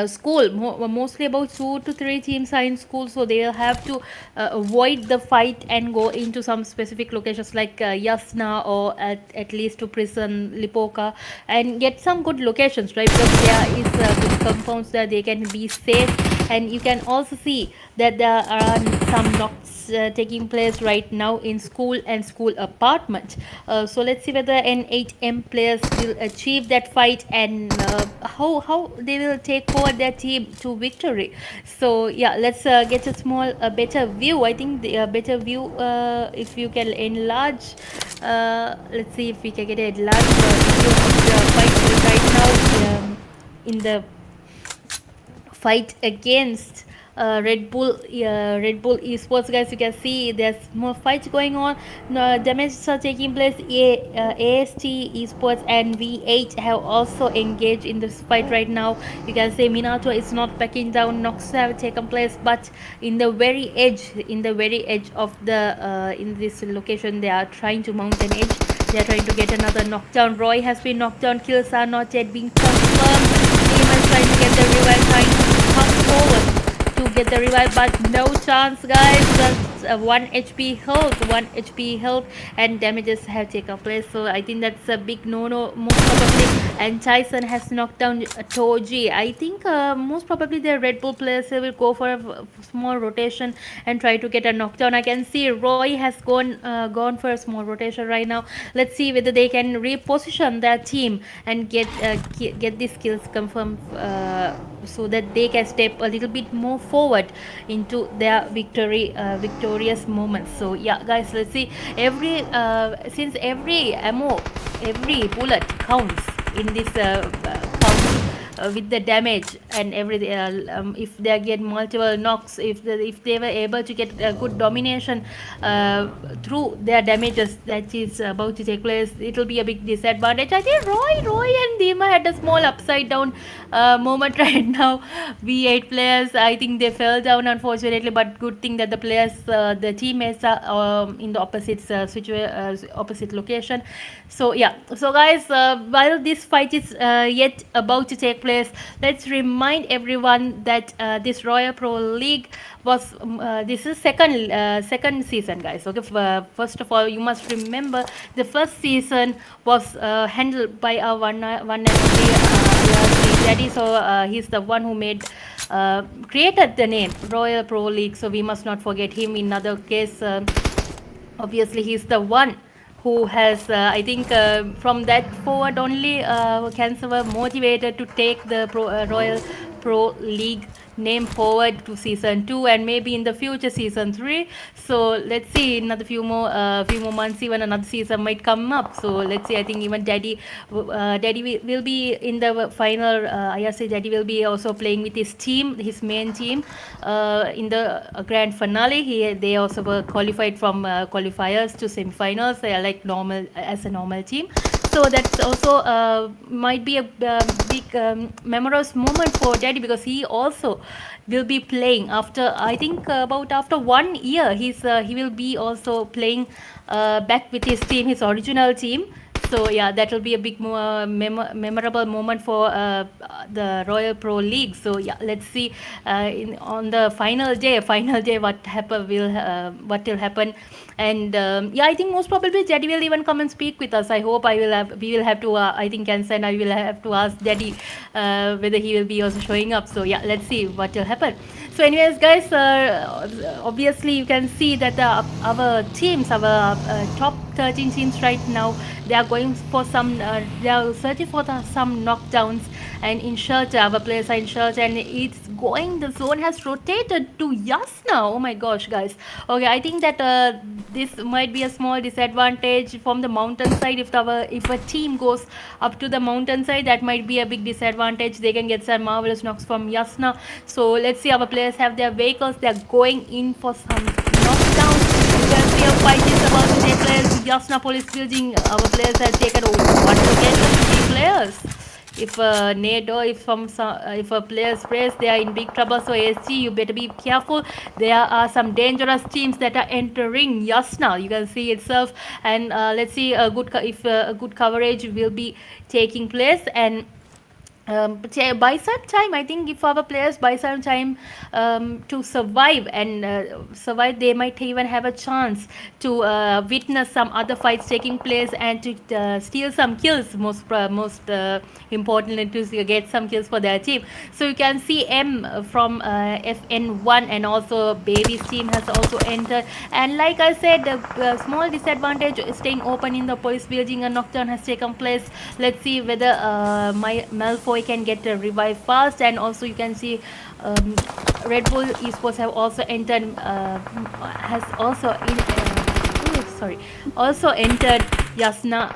school. Mostly about 2 to 3 teams are in school, so they'll have to avoid the fight and go into some specific locations like Yasna, or at least to prison Lipoka, and get some good locations, right? Because there is good compounds that they can be safe. And you can also see that there are some knocks taking place right now in school and school apartment. So let's see whether N8M players will achieve that fight, and how they will take forward their team to victory. So yeah, let's get a better view. I think the better view, if you can enlarge, let's see if we can get a large view of the fight right now, in the fight against Red Bull Esports, guys. You can see there's more fights going on. Damages are taking place. AST Esports and V8 have also engaged in this fight right now. You can say Minato is not backing down. Knocks have taken place, but in the very edge of the in this location, they are trying to mount an edge. They are trying to get another knockdown. Roy has been knocked down. Kills are not yet being confirmed. Team is trying to get the revive, trying to come forward to get the revive, but no chance, guys. Just 1 HP health, and damages have taken place. So I think that's a big no most probably. And Tyson has knocked down Toji. I think most probably the Red Bull players will go for a small rotation and try to get a knockdown. I can see Roy has gone for a small rotation right now. Let's see whether they can reposition their team and get these kills confirmed, so that they can step a little bit more forward into their victorious moments. So yeah, guys, let's see. Since every ammo, every bullet counts in this with the damage and everything. If they get multiple knocks, if they were able to get a good domination through their damages that is about to take place, it will be a big disadvantage. I think Roy and Dima had a small upside down moment right now. V8 players, I think they fell down unfortunately, but good thing that the teammates are in the opposite location. So yeah, so guys, while this fight is yet about to take place, let's remind everyone that this Royal Pro League was this is second season, guys. Okay, first of all, you must remember the first season was handled by our one and only Daddy. So he's the one who created the name Royal Pro League. So we must not forget him. In other case, obviously he's the one who has I think from that forward only Canzer were motivated to take the Royal Pro League name forward to season 2 and maybe in the future season 3. So let's see, another few more months, even another season might come up. So let's see, I think even Daddy will be in the final IRC. Daddy will be also playing with his team, his main team, in the grand finale. They also were qualified from qualifiers to semi-finals. They are like normal, as a normal team. So that's also might be a big memorable moment for Daddy, because he also will be playing after, I think, about after 1 year. He will be also playing back with his team, his original team. So yeah, that will be a big memorable moment for the Royal Pro League. So yeah, let's see on the final day what will happen. And yeah, I think most probably Daddy will even come and speak with us. I hope we will have to I think Canzer and I will have to ask Daddy whether he will be also showing up. So yeah, let's see what will happen. So anyways, guys, obviously you can see that our teams, our top 13 teams right now, they are going for some they are searching for some knockdowns, and in shirt, our players are in shirt, and it's going, the zone has rotated to Yasna. Oh my gosh, guys. Okay, I think that this might be a small disadvantage from the mountainside. If a team goes up to the mountainside, that might be a big disadvantage. They can get some marvelous knocks from Yasna. So let's see, our players have their vehicles, they are going in for some knockdowns. You can see a fight is about to take place. Yasna Police Building, our players have taken over 3 players. If if a player sprays, they are in big trouble. So ASG, you better be careful. There are some dangerous teams that are entering Yasna. You can see itself, and let's see a good coverage will be taking place. And by some time, I think if our players by some time to survive, they might even have a chance to witness some other fights taking place and to steal some kills, most importantly, to get some kills for their team. So you can see M from FN1 and also Baby's team has also entered. And like I said, the small disadvantage is staying open in the police building. A knockdown has taken place. Let's see whether my Malfoy can get a revive fast. And also you can see REDBULL esports have also entered, has also also entered Yasna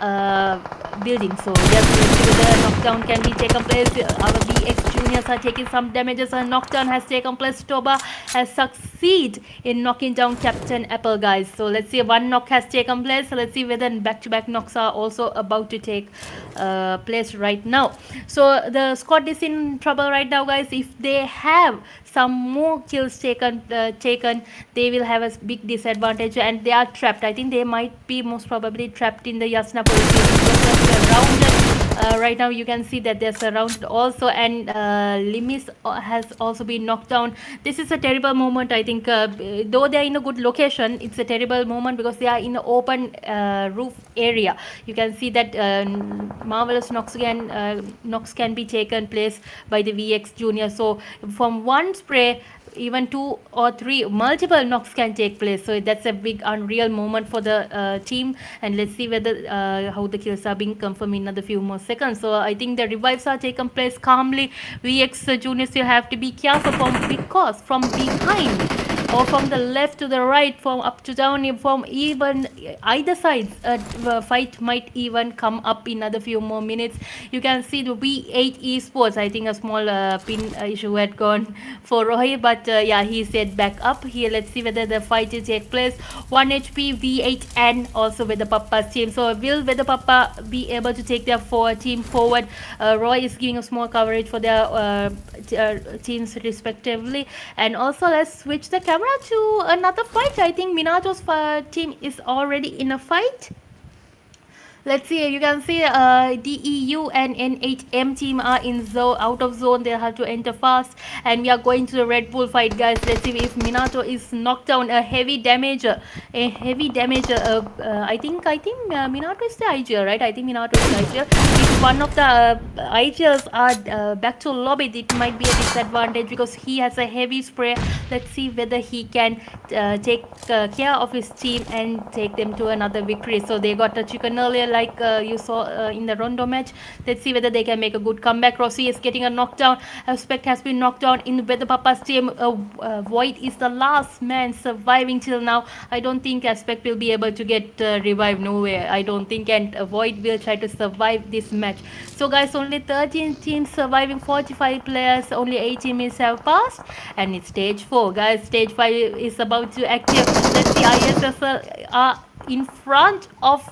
building. So yes, the knockdown can be taken place. Our BX juniors are taking some damages. A knockdown has taken place. Toba has succeeded in knocking down Captain Apple, guys. So let's see, 1 knock has taken place. So let's see whether back-to-back knocks are also about to take place right now. So the squad is in trouble right now, guys. If they have some more kills taken, they will have a big disadvantage, and they are trapped. I think they might be most probably trapped in the Yasna police because they are surrounded. Right now you can see that they're surrounded also, and Limis has also been knocked down. This is a terrible moment, I think. Though they are in a good location, it's a terrible moment because they are in the open roof area. You can see that marvelous knocks can be taken place by the VX Junior. So from one spray, even 2 or 3 multiple knocks can take place. So that's a big unreal moment for the team. And let's see whether how the kills are being confirmed in another few more seconds. So I think the revives are taken place calmly. VX juniors, you have to be careful because from behind or from the left to the right, from up to down, from even either sides, a fight might even come up in another few more minutes. You can see the V8 esports, I think a small pin issue had gone for Roy, but yeah, he said back up here. Let's see whether the fight will take place. 1 HP V8 and also with the PAPPA's team. So will whether PAPPA be able to take their team forward? Roy is giving a small coverage for their teams respectively. And also let's switch the camera to another fight. I think Minato's team is already in a fight. Let's see, you can see DEU and N8M team are in out of zone. They have to enter fast, and we are going to the Red Bull fight, guys. Let's see if Minato is knocked down. A heavy damager. I think Minato is the IGL, right? I think Minato is the IGL. If one of the IGLs are back to lobby, it might be a disadvantage because he has a heavy spray. Let's see whether he can take care of his team and take them to another victory. So they got a chicken earlier. like you saw in the Rondo match. Let's see whether they can make a good comeback. Rossi is getting a knockdown. Aspect has been knocked down in the Pappa's team. Void is the last man surviving till now. I don't think Aspect will be able to get revived. No way. I don't think, and Void will try to survive this match. So guys, only 13 teams surviving, 45 players, only 18 minutes have passed, and it's stage 4. Guys, stage 5 is about to active. Let's see, ISSL are in front of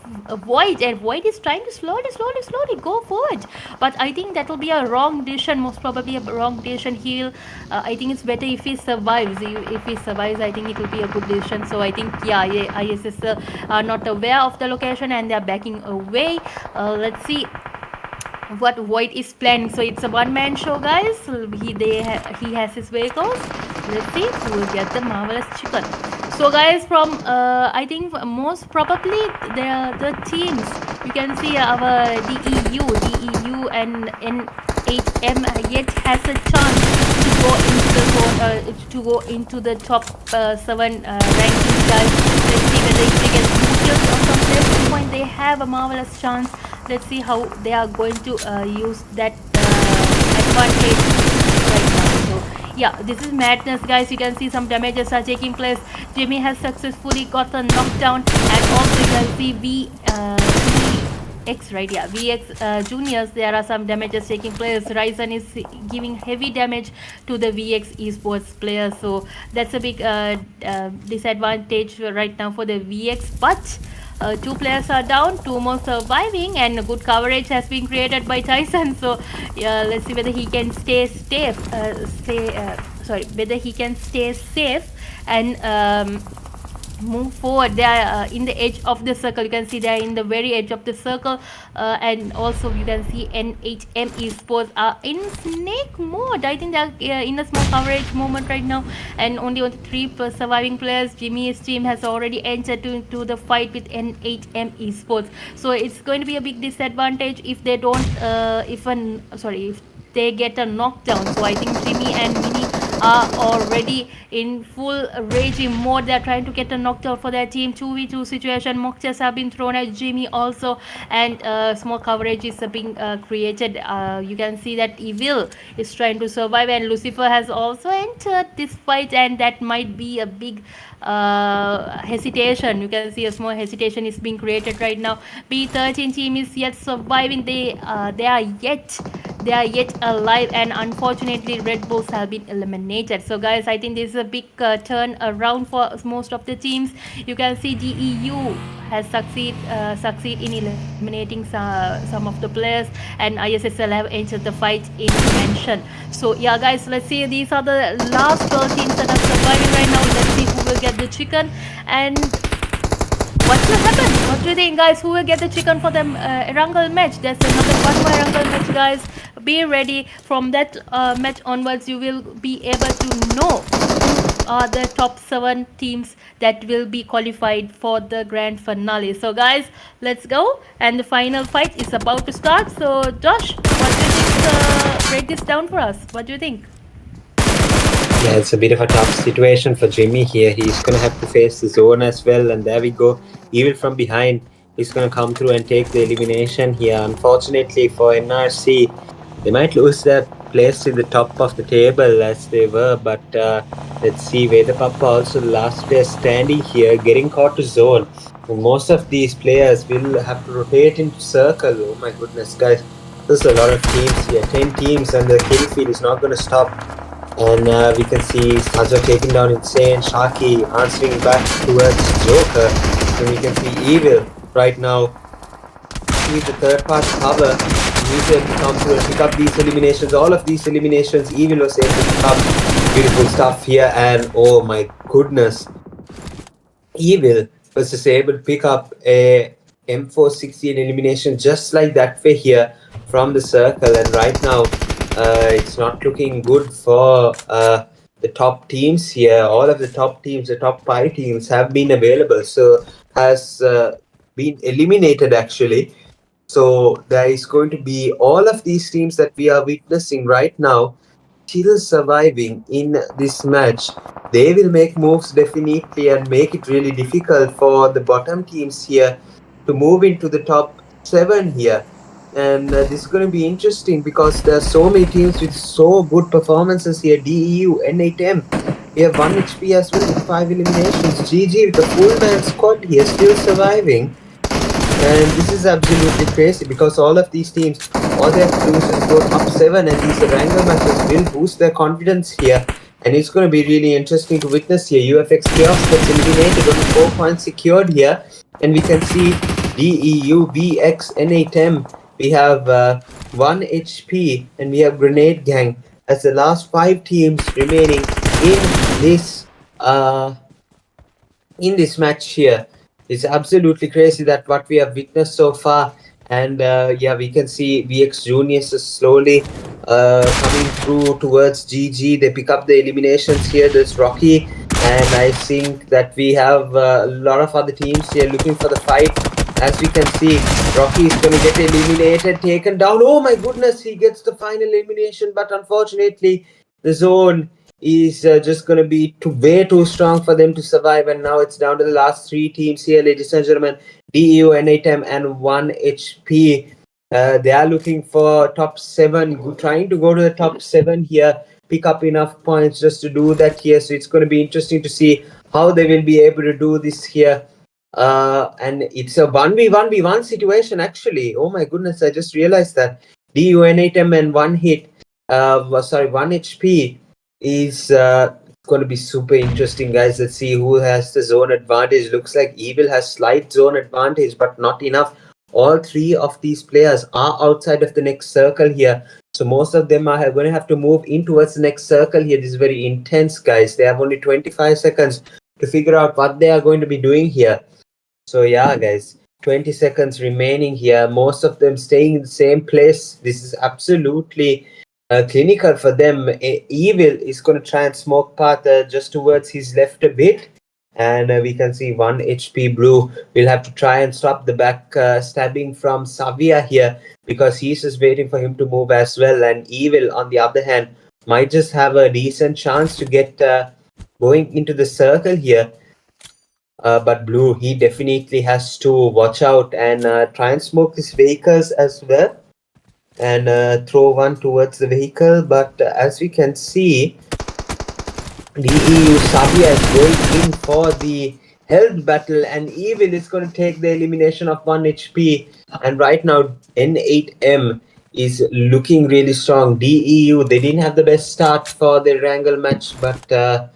Void, and Void is trying to slowly go forward, but I think that will be a wrong decision, most probably a wrong decision. He'll I think it's better if he survives. If he survives, I think it will be a good decision. So I think, yeah, ISSL are not aware of the location and they're backing away. Let's see what Void is planning. So it's a one-man show, guys. He has his vehicles. Let's see who will get the marvelous chicken. So guys, from I think most probably the teams, you can see our DEU and N8M yet has a chance to go into the zone, to go into the top 7 ranking, guys. Let's see whether if they get kills or some placement point, they have a marvelous chance. Let's see how they are going to use that advantage right now. So yeah, this is madness, guys. You can see some damages are taking place. Jimmy has successfully got a knockdown, and also you can see VX, right? Yeah, VX juniors, there are some damages taking place. Ryzen is giving heavy damage to the VX esports players, so that's a big disadvantage right now for the VX. But 2 players are down, 2 more surviving, and good coverage has been created by Tyson. So let's see whether he can stay safe. Whether he can stay safe and move forward. They are in the edge of the circle. You can see they are in the very edge of the circle, and also you can see N8M esports are in snake mode. I think they are in a small coverage moment right now, and only 3 surviving players. Jimmy's team has already entered into the fight with N8M esports, so it's going to be a big disadvantage if they don't if they get a knockdown. So I think Jimmy and Mini are already in full raging mode. They're trying to get a knockdown for their team. 2v2 situation. Mock chests have been thrown at Jimmy also, and small coverage is being created. You can see that Evil is trying to survive, and Lucifer has also entered this fight, and that might be a big hesitation. You can see a small hesitation is being created right now. B13 team is yet surviving. They are yet alive, and unfortunately Red Bulls have been eliminated. So guys, I think this is a big turn around for most of the teams. You can see DEU has succeed in eliminating some of the players, and ISSL have entered the fight in dimension. So yeah, guys, let's see. These are the last 12 teams that are surviving right now. Let's see who will get the chicken and what will happen. What do you think, guys? Who will get the chicken for the Erangel match? There's another one more Erangel match, guys. Be ready. From that match onwards, you will be able to know who are the top 7 teams that will be qualified for the grand finale. So guys, let's go, and the final fight is about to start. So Josh, what do you think? Break this down for us. What do you think? Yeah, it's a bit of a tough situation for Jimmy here. He's going to have to face the zone as well, and there we go. Even from behind, he's going to come through and take the elimination here. Unfortunately for NRC, they might lose their place in the top of the table as they were, but let's see. PAPPA also the last player standing here, getting caught to zone. And most of these players will have to rotate into circle. Oh my goodness, guys. There's a lot of teams here, 10 teams, and the kill feed is not going to stop. And we can see Canzer taking down Insane, Sharky answering back towards Joker. And we can see Evil right now with the third part cover. He's able to come through and pick up these eliminations. All of these eliminations, Evil was able to pick up. Beautiful stuff here, and oh my goodness, Evil was just able to pick up a M416 elimination just like that way here from the circle. And right now, it's not looking good for the top teams here. All of the top teams, the top 5 teams have been available, so has been eliminated actually. So there is going to be all of these teams that we are witnessing right now still surviving in this match. They will make moves definitely and make it really difficult for the bottom teams here to move into the top 7 here. And this is going to be interesting because there are so many teams with so good performances here. DEU, N8M. We have 1 HP as well with 5 eliminations. GG with a full man squad here, still surviving. And this is absolutely crazy because all of these teams, all they have to do is just go top 7, and these wrangle matches will boost their confidence here. And it's going to be really interesting to witness here. UFxCHAOS gets eliminated, only 4 points secured here. And we can see DEU, VX, N8M. We have 1 HP, and we have Grenade Gang as the last 5 teams remaining in this match here. It's absolutely crazy that what we have witnessed so far. And yeah, we can see VX Juniors is slowly coming through towards GG. They pick up the eliminations here. There's Rocky, and I think that we have a lot of other teams here looking for the fight. As we can see, Rocky is going to get eliminated, taken down. Oh my goodness, he gets the final elimination, but unfortunately the zone is just going to be way too strong for them to survive. And now it's down to the last 3 teams here, ladies and gentlemen. DEU, N8M, and 1 HP. They are looking for top 7, trying to go to the top 7 here, pick up enough points just to do that here. So it's going to be interesting to see how they will be able to do this here. And it's a 1v1v1 situation actually. Oh my goodness, I just realized that. DEU, N8M, and 1 HP is going to be super interesting, guys. Let's see who has the zone advantage. Looks like Evil has slight zone advantage, but not enough. All 3 of these players are outside of the next circle here, so most of them are going to have to move in towards the next circle here. This is very intense, guys. They have only 25 seconds to figure out what they are going to be doing here. So yeah, guys, 20 seconds remaining here. Most of them staying in the same place. This is absolutely clinical for them. Evil is going to try and smoke path just towards his left a bit. And we can see 1 HP Blue will have to try and stop the back stabbing from Savia here, because he's just waiting for him to move as well. And Evil, on the other hand, might just have a decent chance to get going into the circle here. But Blue, he definitely has to watch out and try and smoke his vehicles as well, and throw one towards the vehicle. But as we can see, DEU Savia is going in for the health battle, and Evil is going to take the elimination of 1 HP. And right now, N8M is looking really strong. DEU, they didn't have the best start for the wrangle match, but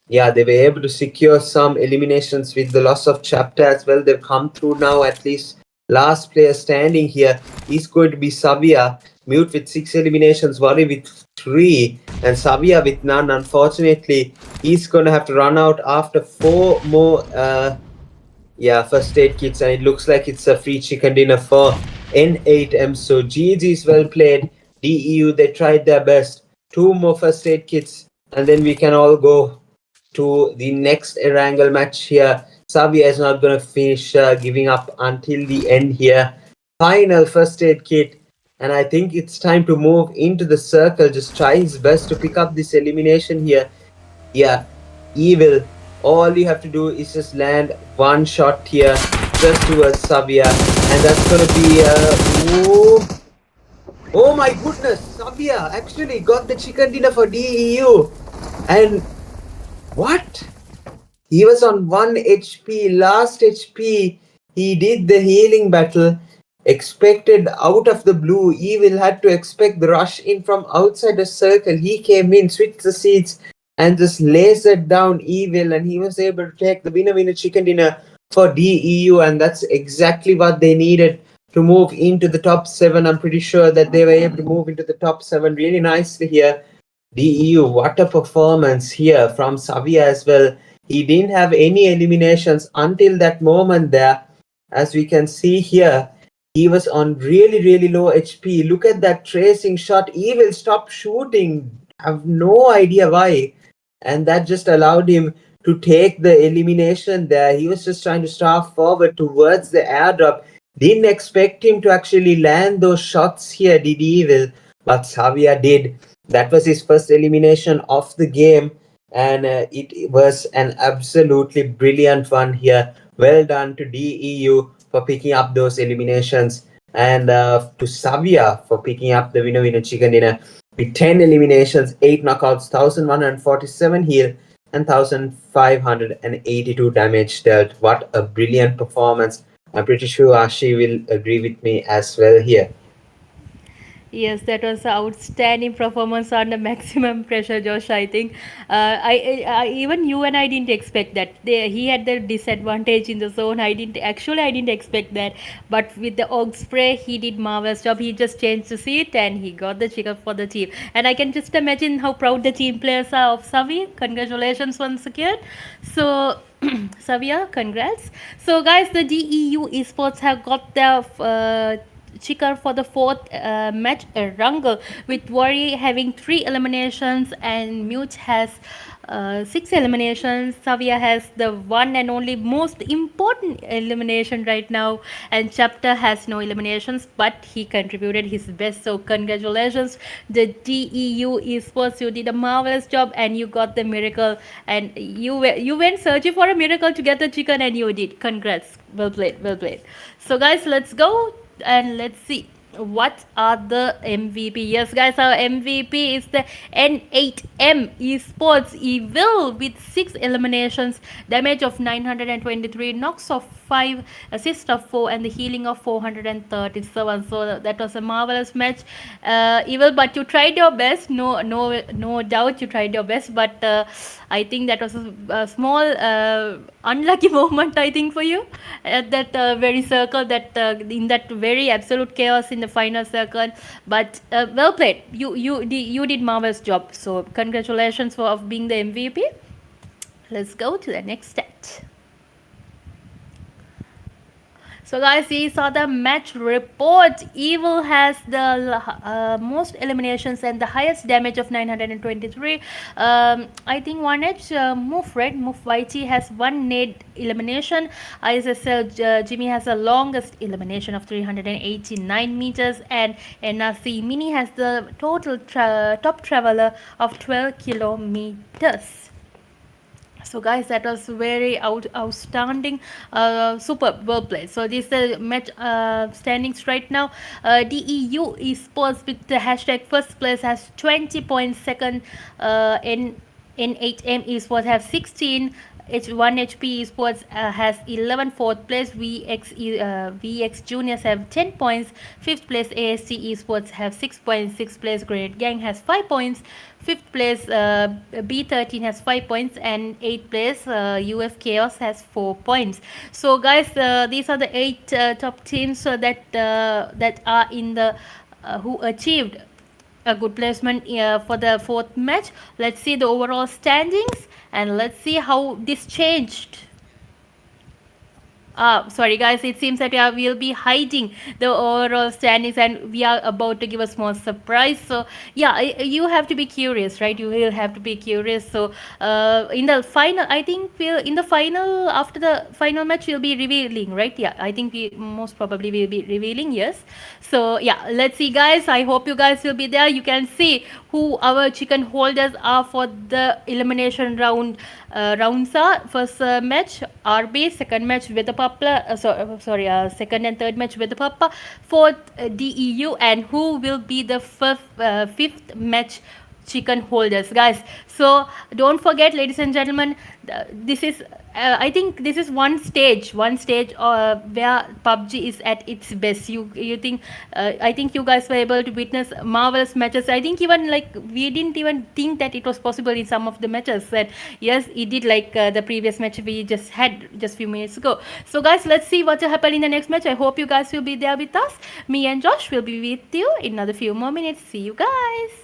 yeah, they were able to secure some eliminations with the loss of chapter as well. They've come through now. At least last player standing here is going to be Savia. Mute with 6 eliminations, Worry with 3, and Savia with none. Unfortunately, he's going to have to run out after 4 more first aid kits, and it looks like it's a free chicken dinner for N8M. So GG is well played. DEU, they tried their best. 2 more first aid kits, and then we can all go to the next wrangle match here. Savia is not going to finish giving up until the end here. Final first aid kit, and I think it's time to move into the circle. Just try his best to pick up this elimination here. Yeah, Evil, all you have to do is just land 1 shot here just towards Savia, and that's going to be oh my goodness, Savia actually got the chicken dinner for DEU. And what? He was on 1 HP, last HP. He did the healing battle. Expected out of the blue. Evil had to expect the rush in from outside the circle. He came in, switched the seats, and just lasered down Evil. And he was able to take the winner chicken dinner for DEU. And that's exactly what they needed to move into the top 7. I'm pretty sure that they were able to move into the top 7 really nicely here. DEU, what a performance here from Savia as well. He didn't have any eliminations until that moment there. As we can see here, he was on really low HP. Look at that tracing shot. Evil stopped shooting. I have no idea why. And that just allowed him to take the elimination there. He was just trying to start forward towards the airdrop. Didn't expect him to actually land those shots here, did Evil? But Savia did. That was his first elimination of the game, and it was an absolutely brilliant one here. Well done to DEU for picking up those eliminations. And to Savia for picking up the winner chicken dinner with 10 eliminations, 8 knockouts, 1147 heal, and 1582 damage dealt. What a brilliant performance. I'm pretty sure Ashi will agree with me as well here. Yes, that was an outstanding performance under maximum pressure, Josh. I think even you and I didn't expect that. He had the disadvantage in the zone. I didn't expect that. But with the og spray, he did marvelous job. He just changed the seat and he got the chicken for the team. And I can just imagine how proud the team players are of Savi. Congratulations once again. So Savia, congrats. So guys, the DEU esports have got their chicker for the fourth match, Rungle, with Worry having 3 eliminations and Mute has 6 eliminations. Savia has the one and only most important elimination right now, and Chapter has no eliminations, but he contributed his best. So congratulations, the DEU esports. You did a marvelous job and you got the miracle, and you went searching for a miracle to get the chicken, and you did. Congrats. Well played, well played. So guys, let's go and let's see what are the MVP. Yes guys, our MVP is the N8M esports evil with 6 eliminations, damage of 923, knocks of 5, assist of 4, and the healing of 437. So that was a marvelous match, evil, but you tried your best. No doubt you tried your best, but I think that was a small unlucky moment, I think, for you at that very circle, that in that very absolute chaos in the final circle. But well played. You did marvelous job. So congratulations for being the MVP. Let's go to the next stat. So guys, these are the match report. Evil has the most eliminations and the highest damage of 923. I think 1H Move Red, Move YT has 1 nade elimination. ISSL Jimmy has the longest elimination of 389 meters, and NRC Mini has the total top traveler of 12 kilometers. So guys, that was very outstanding, superb, well played. So this is the match standings right now. DEU esports with the hashtag first place has 20 points. Second, N8M esports have 16. H1HP esports has 11. Fourth place, VX Juniors have 10 points. Fifth place, AST esports have 6 points. Sixth place, Grenade Gang has 5 points. Fifth place, B13 has 5 points, and 8th place, UFxCHAOS has 4 points. So guys, these are the 8 top teams that are in the who achieved a good placement for the 4th match. Let's see the overall standings and let's see how this changed. Sorry guys, it seems that we'll be hiding the overall standings and we are about to give a small surprise. So yeah, you have to be curious, right? You will have to be curious. So in the final, I think after the final match we'll be revealing, right? Yeah, I think we most probably will be revealing, yes. So yeah, let's see guys. I hope you guys will be there. You can see who our chicken holders are for the elimination rounds are. First match RB, second match with the PAPPA, second and third match with the PAPPA, fourth DEU, and who will be the fifth match chicken holders, guys. So don't forget, ladies and gentlemen, this is I think this is one stage where PUBG is at its best. I think you guys were able to witness marvelous matches. I think even like we didn't even think that it was possible in some of the matches, and yes, it did, like the previous match we just had just few minutes ago. So guys, let's see what will happen in the next match. I hope you guys will be there with us. Me and Josh will be with you in another few more minutes. See you guys.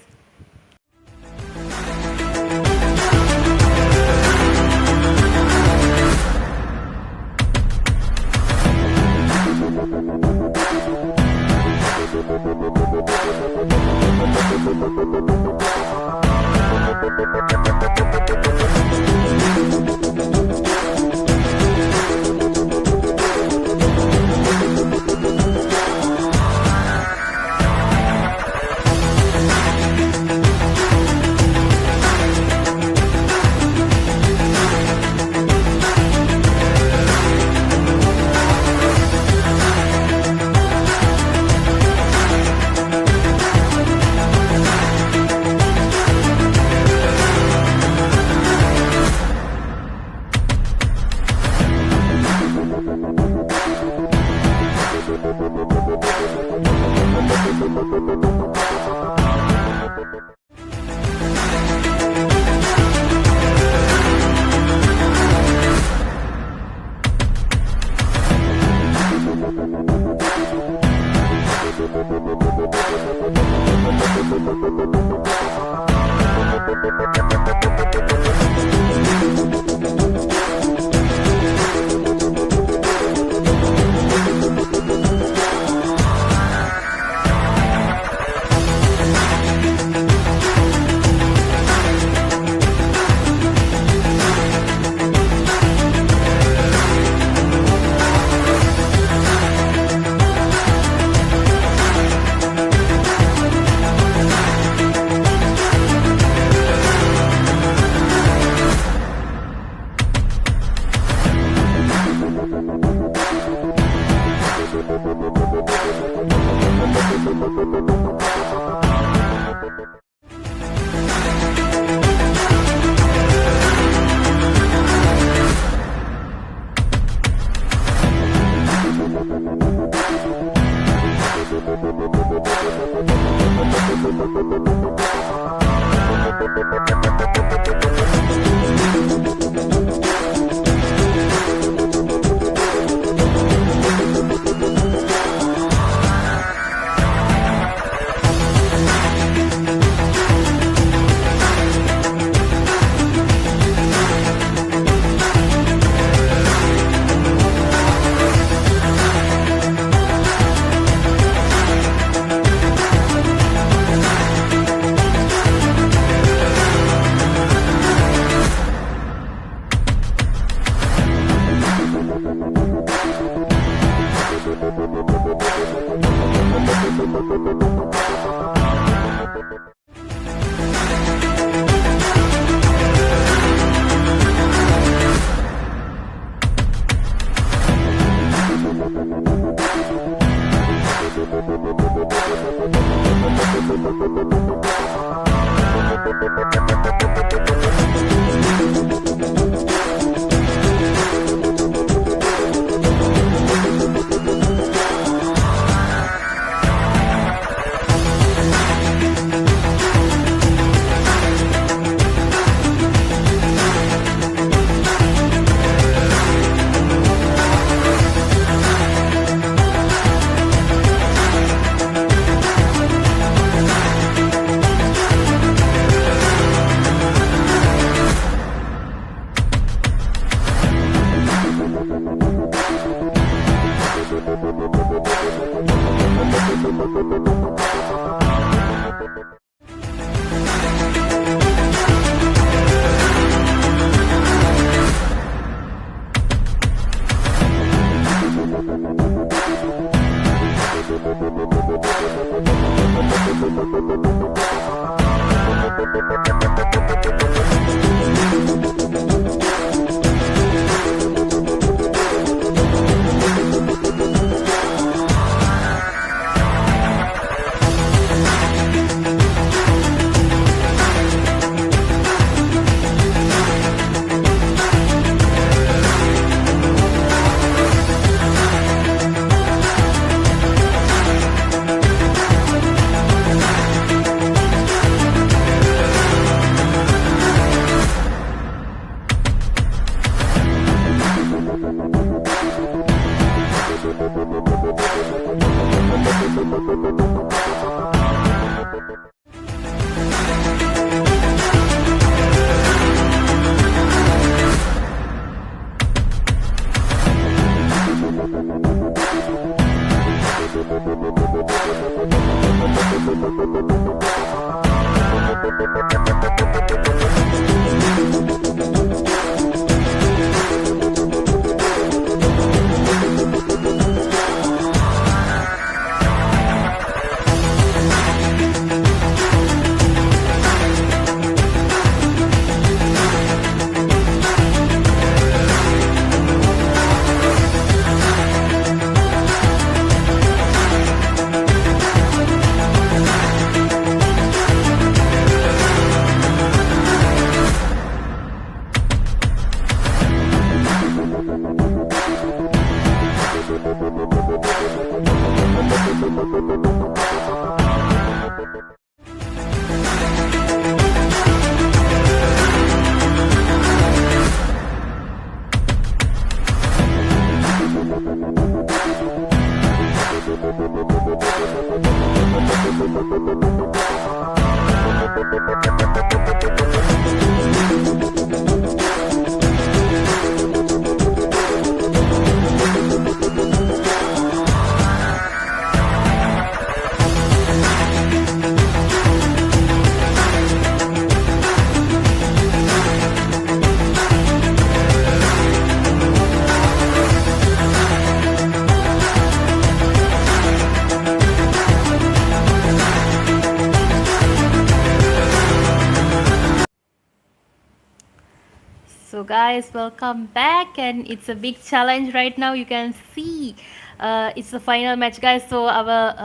So guys, welcome back, and it's a big challenge right now. You can see it's the final match, guys. So our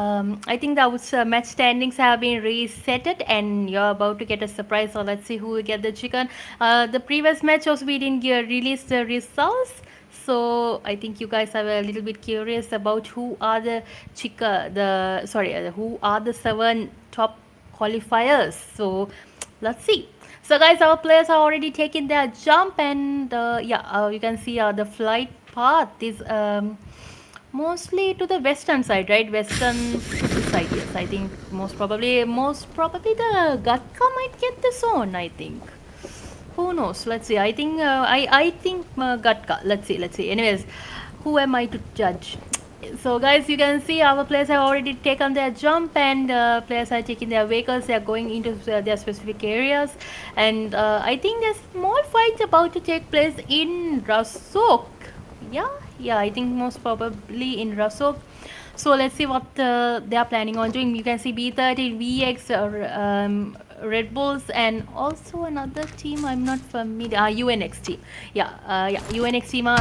I think our match standings have been resetted, and you're about to get a surprise. So let's see who will get the chicken. The previous match also we didn't release the results, so I think you guys are a little bit curious about who are the who are the 7 top qualifiers. So let's see. So guys, our players are already taking their jump, and you can see the flight path is mostly to the western side, right? Western side, yes. I think most probably the Gatka might get the zone, I think. Who knows? Let's see. I think I think Gatka. Let's see. Anyways, who am I to judge? So guys, you can see our players have already taken their jump, and players are taking their vehicles. They are going into their specific areas, and I think there's more fight about to take place in Rasok. Yeah, I think most probably in Rasok. So let's see what they are planning on doing. You can see B30, VX, Red Bulls, and also another team I'm not familiar. UNX team. Yeah, UNX team are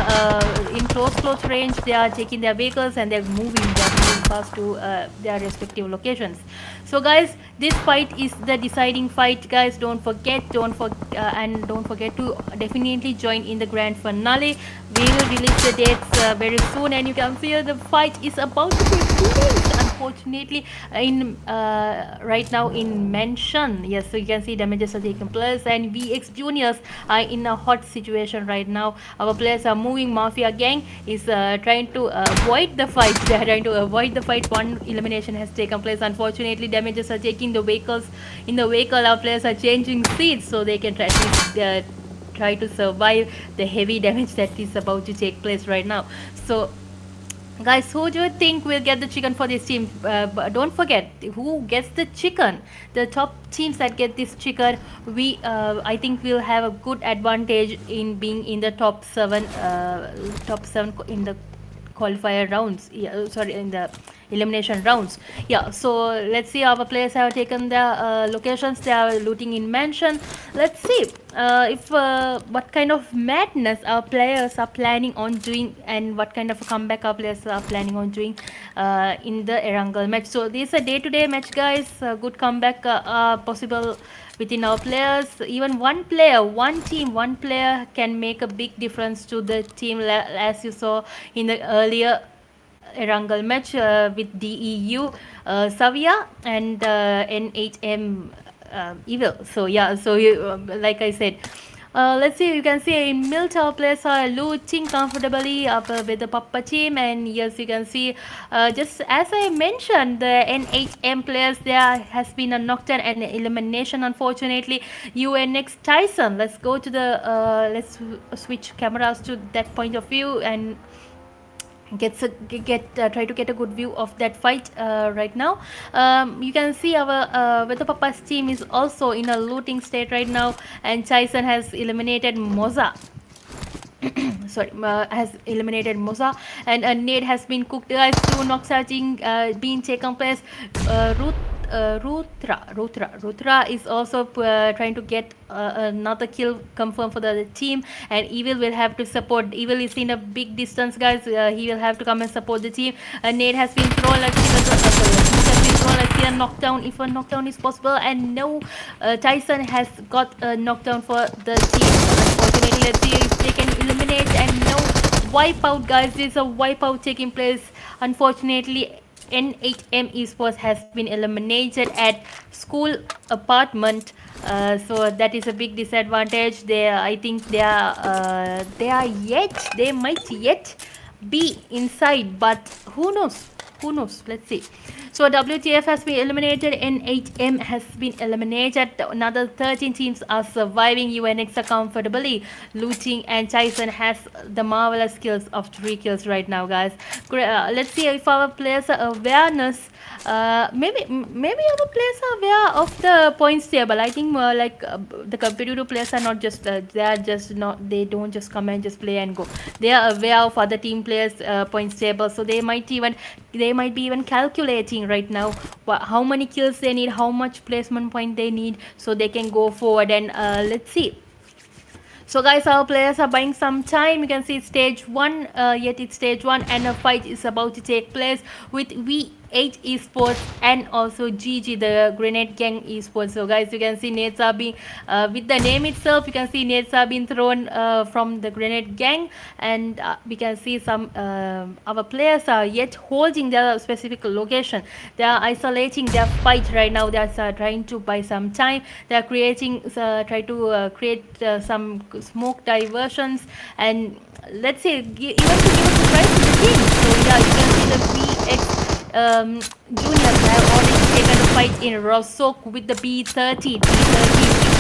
in close range. They are taking their vehicles and they're moving. They're moving fast to their respective locations. So guys, this fight is the deciding fight. Guys, don't forget to definitely join in the grand finale. We will release the dates very soon, and you can feel the fight is about to take place. Unfortunately, in right now in Mansion, yes, so you can see damages are taking place, and VX Juniors are in a hot situation right now. Our players are moving. Mafia gang is trying to avoid the fight. They are trying to avoid the fight. One elimination has taken place. Unfortunately, damages are taking the vehicles. In the vehicle, our players are changing seats so they can try to survive the heavy damage that is about to take place right now. So guys, who do you think will get the chicken for this team? But don't forget, who gets the chicken, the top teams that get this chicken, we I think will have a good advantage in being in the top 7 in the qualifier rounds. Sorry, in the elimination rounds. Yeah, so let's see, our players have taken their locations. They are looting in Mansion. Let's see if what kind of madness our players are planning on doing, and what kind of a comeback our players are planning on doing in the Erangel match. So this is a day-to-day match, guys. Good comeback possible within our players. Even one player can make a big difference to the team, as you saw in the earlier Erangel match with DEU, Savia, and N8M Evil. So yeah, so like I said, let's see. You can see in Milt, our players are looting comfortably up with the PAPPA team, and yes, you can see just as I mentioned, the N8M players, there has been a knockdown and elimination. Unfortunately, UNX Tyson. Let's go to the let's switch cameras to that point of view and try to get a good view of that fight right now. You can see our Weather Papa's team is also in a looting state right now, and Tyson has eliminated Moza. Sorry, has eliminated Moza, and a nade has been cooked. Guys, 2 knocks are being taken place. Rutra is also trying to get another kill confirmed for the team, and Evil will have to support. Evil is in a big distance, guys. He will have to come and support the team. A nade has been thrown. Let's see a knockdown, if a knockdown is possible, and no, Tyson has got a knockdown for the team. Unfortunately, let's see if they can eliminate, and no, wipeout, guys. There's a wipeout taking place. Unfortunately, N8M Esports has been eliminated at school apartment, so that is a big disadvantage. I think they might yet be inside, but who knows? Let's see. So WTF has been eliminated, N8M has been eliminated. Another 13 teams are surviving. UNX are comfortably looting, and Tyson has the marvelous skills of 3 kills right now, guys. Let's see if our players are awareness. Maybe our players are aware of the points table. I think the competitive players are not just they don't just come and just play and go. They are aware of other team players points table, so they might be even calculating right now how many kills they need, how much placement point they need, so they can go forward. And let's see. So guys, our players are buying some time. You can see stage 1, yet it's stage 1, and a fight is about to take place with VE ISSLxNRC and also GG, the Grenade Gang Esports. So guys, you can see nades are being, with the name itself, you can see nades are being thrown from the Grenade Gang, and we can see some our players are yet holding their specific location. They are isolating their fight right now. They are trying to buy some time. They are creating create some smoke diversions, and let's say even to give a surprise to the team. So yeah, you can see the VX juniors have already taken a fight in Rosok with the B13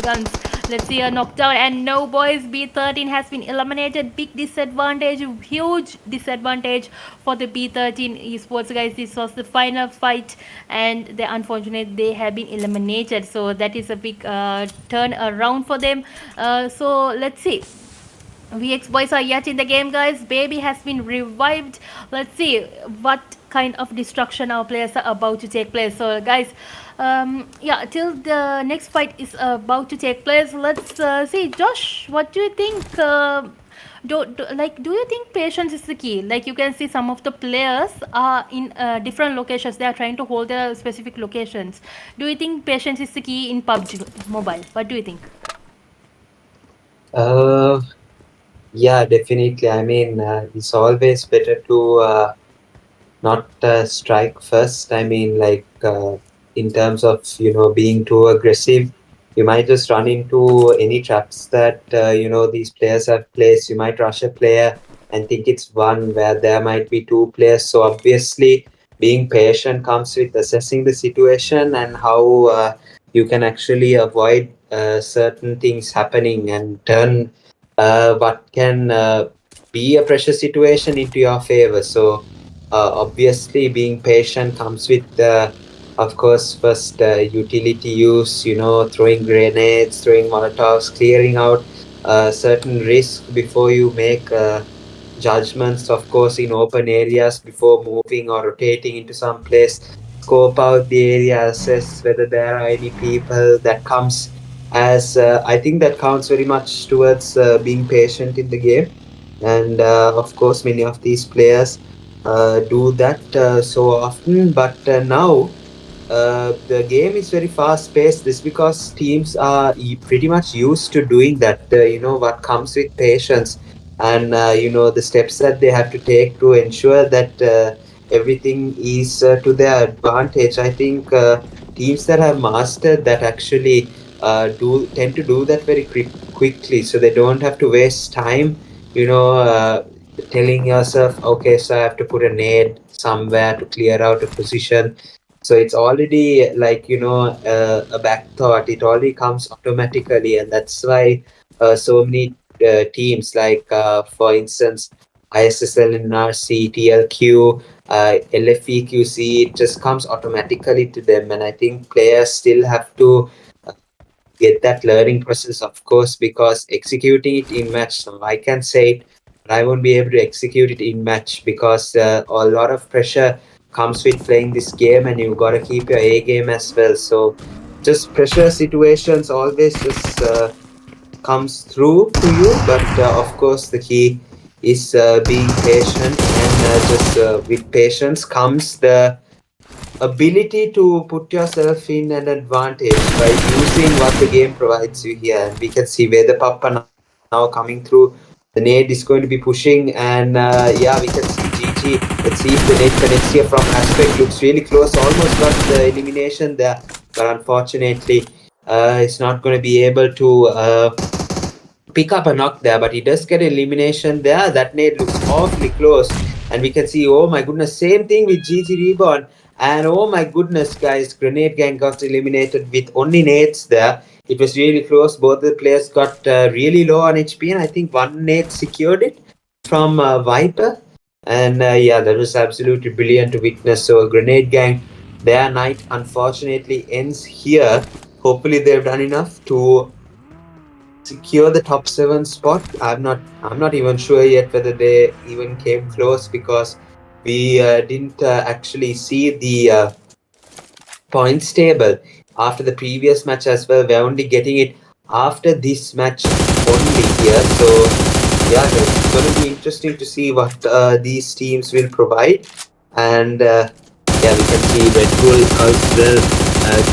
guns. Let's see a knockdown, and no, boys, B13 has been eliminated. Big disadvantage, huge disadvantage for the B13 Esports, guys. This was the final fight, and unfortunately they have been eliminated, so that is a big turn around for them. So let's see. VX boys are yet in the game, guys. Baby has been revived. Let's see what kind of destruction our players are about to take place. So, guys, yeah, till the next fight is about to take place, let's see. Josh, what do you think? Do you think patience is the key? Like, you can see some of the players are in different locations. They are trying to hold their specific locations. Do you think patience is the key in PUBG Mobile? What do you think? Yeah, definitely. I mean, it's always better to not strike first. I mean, like in terms of being too aggressive, you might just run into any traps that these players have placed. You might rush a player and think it's one where there might be two players. So obviously, being patient comes with assessing the situation and how you can actually avoid certain things happening and turn what can be a pressure situation into your favor. So obviously, being patient comes with, of course, first utility use, throwing grenades, throwing molotovs, clearing out certain risk before you make judgments, of course, in open areas before moving or rotating into some place. Scope out the area, assess whether there are any people. That comes as, I think that counts very much towards being patient in the game. And of course, many of these players do that so often, but now the game is very fast paced. This because teams are pretty much used to doing that. What comes with patience, and the steps that they have to take to ensure that everything is to their advantage. I think teams that have mastered that actually do tend to do that very quickly, so they don't have to waste time. Telling yourself, okay, so I have to put a nade somewhere to clear out a position. So it's already like a back thought. It already comes automatically, and that's why so many teams, like for instance ISSLNRC, TLQ, LFEQC, it just comes automatically to them. And I think players still have to get that learning process, of course, because executing it in match, so I can say it, but I won't be able to execute it in match because a lot of pressure comes with playing this game, and you've got to keep your A game as well. So just pressure situations always just comes through to you, but of course the key is being patient, and just with patience comes the ability to put yourself in an advantage by using what the game provides you here. And we can see where the PAPPA now coming through. The nade is going to be pushing, and yeah, we can see GG. Let's see if the nade connects here from aspect. Looks really close, almost got the elimination there, but unfortunately it's not going to be able to pick up a knock there, but he does get an elimination there. That nade looks awfully close, and we can see, oh my goodness, same thing with GG Reborn. And oh my goodness, guys, Grenade Gang got eliminated with only nades there. It was really close. Both the players got really low on HP, and I think one nade secured it from Viper. And yeah, that was absolutely brilliant to witness. So Grenade Gang, their night unfortunately ends here. Hopefully they've done enough to secure the top 7 spot. I'm not even sure yet whether they even came close, because we didn't actually see the points table after the previous match as well. We're only getting it after this match only here. So yeah, it's going to be interesting to see what these teams will provide. And yeah, we can see Red Bull as well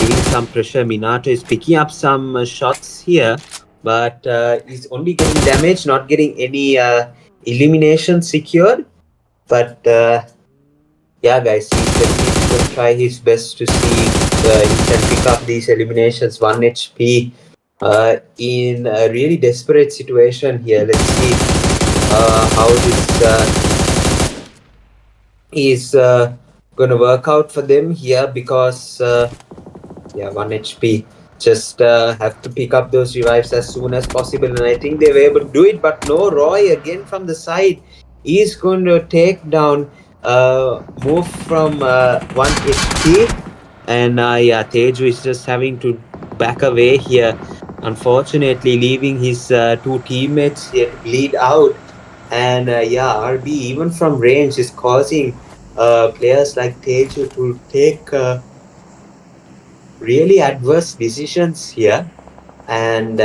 giving some pressure. Minato is picking up some shots here, but he's only getting damage, not getting any elimination secured. But yeah, guys, he's going to try his best to see if he can pick up these eliminations. 1 HP in a really desperate situation here. Let's see how this is going to work out for them here, because yeah, 1 HP. Just have to pick up those revives as soon as possible, and I think they were able to do it. But no, Roy again from the side is going to take down move from 1 HP, and yeah, Teju is just having to back away here. unfortunately leaving his two teammates here to bleed out. And yeah, RB even from range is causing players like Teju to take really adverse decisions here. And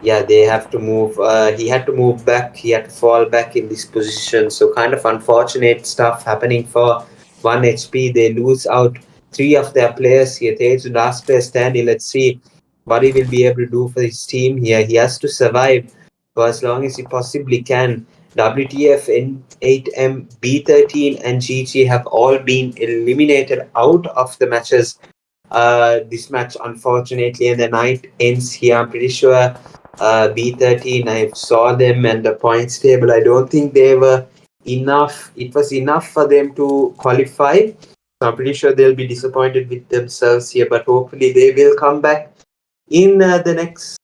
yeah, they have to move. He had to move back. He had to fall back in this position. So kind of unfortunate stuff happening for 1HP. They lose out three of their players here. Teju, last player standing. Let's see what he will be able to do for his team here. He has to survive for as long as he possibly can. WTF, N8M, B13, and GG have all been eliminated out of the matches. This match, unfortunately, and the night ends here. I'm pretty sure B13, I saw them and the points table. I don't think they were enough. It was enough for them to qualify. So I'm pretty sure they'll be disappointed with themselves here, but hopefully they will come back in the next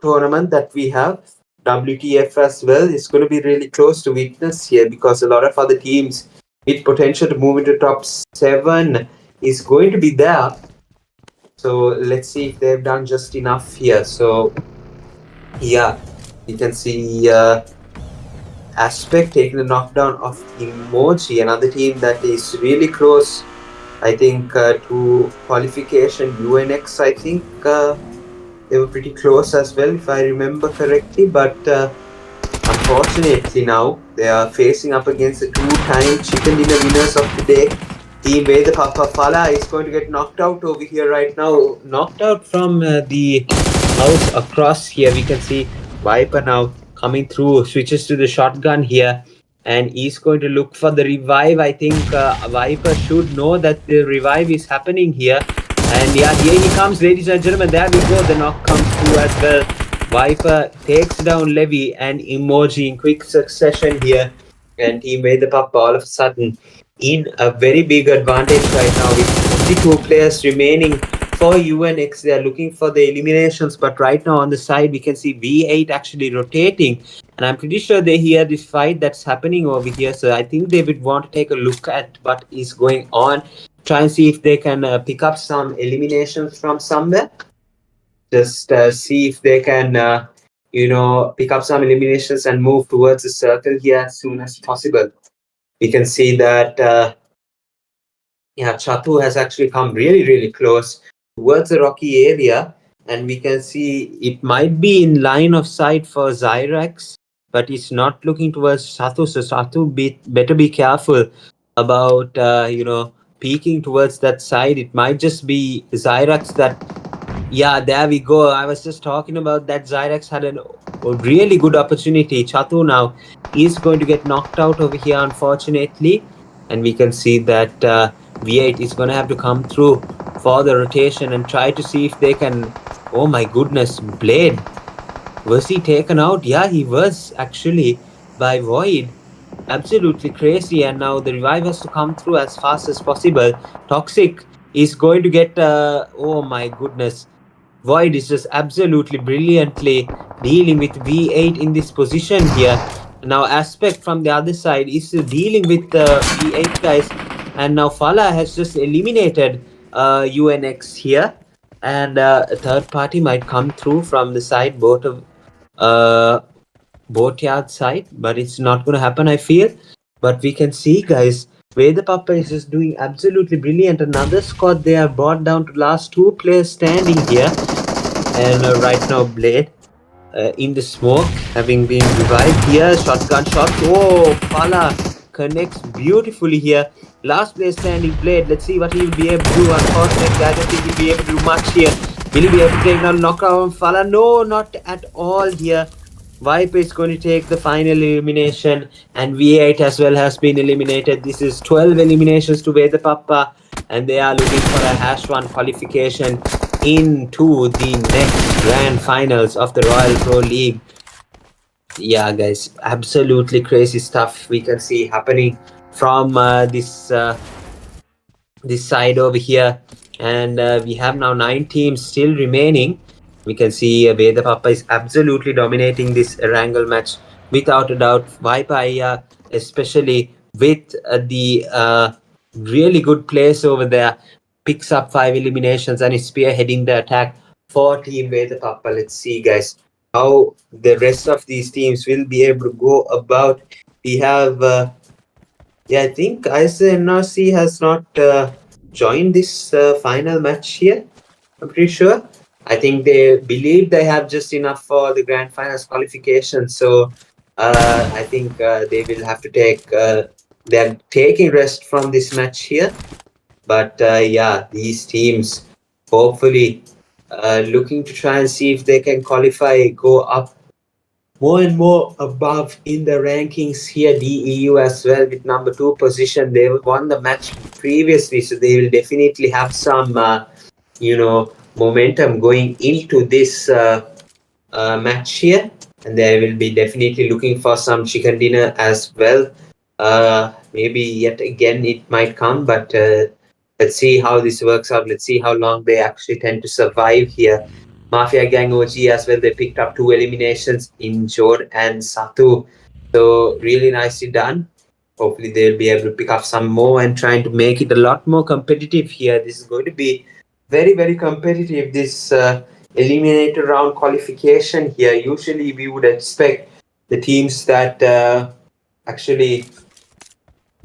tournament that we have. WTF as well is going to be really close to witness here, because a lot of other teams with potential to move into top 7 is going to be there. So let's see if they've done just enough here. So yeah, you can see Aspect taking the knockdown of Emoji, another team that is really close, I think, to qualification. UNX, I think they were pretty close as well, if I remember correctly. But unfortunately now they are facing up against the two-time chicken dinner winners of the day, Team WEDHA. PAPPA Fala is going to get knocked out over here right now. Knocked out from the house across here. We can see Viper now coming through, switches to the shotgun here, and he's going to look for the revive. I think Viper should know that the revive is happening here. And yeah, here he comes, ladies and gentlemen. There we go. The knock comes through as well. Viper takes down Levy and Emoji in quick succession here. And Team WEDHA PAPPA all of a sudden in a very big advantage right now with only 2 players remaining for UNX. They are looking for the eliminations, but right now on the side we can see V8 actually rotating, and I'm pretty sure they hear this fight that's happening over here. So I think they would want to take a look at what is going on, try and see if they can pick up some eliminations from somewhere. Just see if they can pick up some eliminations and move towards the circle here as soon as possible. We can see that Chatu has actually come really close towards the rocky area, and we can see it might be in line of sight for Zyrax, but it's not looking towards Chatu. So Chatu better be careful about peeking towards that side. It might just be Zyrax that. Yeah, there we go. I was just talking about that. Zyrax had a really good opportunity. Chatu now is going to get knocked out over here, unfortunately. And we can see that V8 is going to have to come through for the rotation and try to see if they can... Oh my goodness, Blade. Was he taken out? Yeah, he was actually by Void. Absolutely crazy. And now the revive has to come through as fast as possible. Toxic is going to get... oh my goodness. Void is just absolutely brilliantly dealing with V8 in this position here. Now Aspect from the other side is dealing with V8 guys, and now Fala has just eliminated UNX here, and a third party might come through from the side, boatyard side, but it's not going to happen, I feel. But we can see, guys, WEDHA PAPPA is just doing absolutely brilliant. Another squad, they are brought down to last 2 players standing here. And right now Blade in the smoke, having been revived here. Shotgun shot. Oh, Fala connects beautifully here. Last player standing, Blade. Let's see what he will be able to do. Unfortunately, I don't think he'll be able to do much here. Will he be able to take down knockout on Fala? No, not at all here. Viper is going to take the final elimination, and V8 as well has been eliminated. This is 12 eliminations to WEDHA PAPPA, and they are looking for a #1 qualification into the next grand finals of the Royal Pro League. Yeah, guys, absolutely crazy stuff we can see happening from this side over here. And we have now 9 teams still remaining. We can see WEDHA PAPPA is absolutely dominating this wrangle match without a doubt. Viper, especially with the really good players over there. picks up 5 eliminations and is spearheading the attack for Team WEDHA PAPPA. Let's see, guys, how the rest of these teams will be able to go about. We have, I think ISSLNRC has not joined this final match here. I'm pretty sure. I think they believe they have just enough for the grand finals qualification. So I think they will have to take. They're taking rest from this match here. But these teams hopefully looking to try and see if they can qualify, go up more and more above in the rankings here. DEU as well with number 2 position. They won the match previously, so they will definitely have some, momentum going into this match here, and they will be definitely looking for some chicken dinner as well. Maybe yet again it might come, but let's see how this works out. Let's see how long they actually tend to survive here. Mafia Gang OG as well, they picked up 2 eliminations in Jod and Satu. So really nicely done. Hopefully they'll be able to pick up some more and trying to make it a lot more competitive here. This is going to be very, very competitive, this eliminator round qualification here. Usually we would expect the teams that actually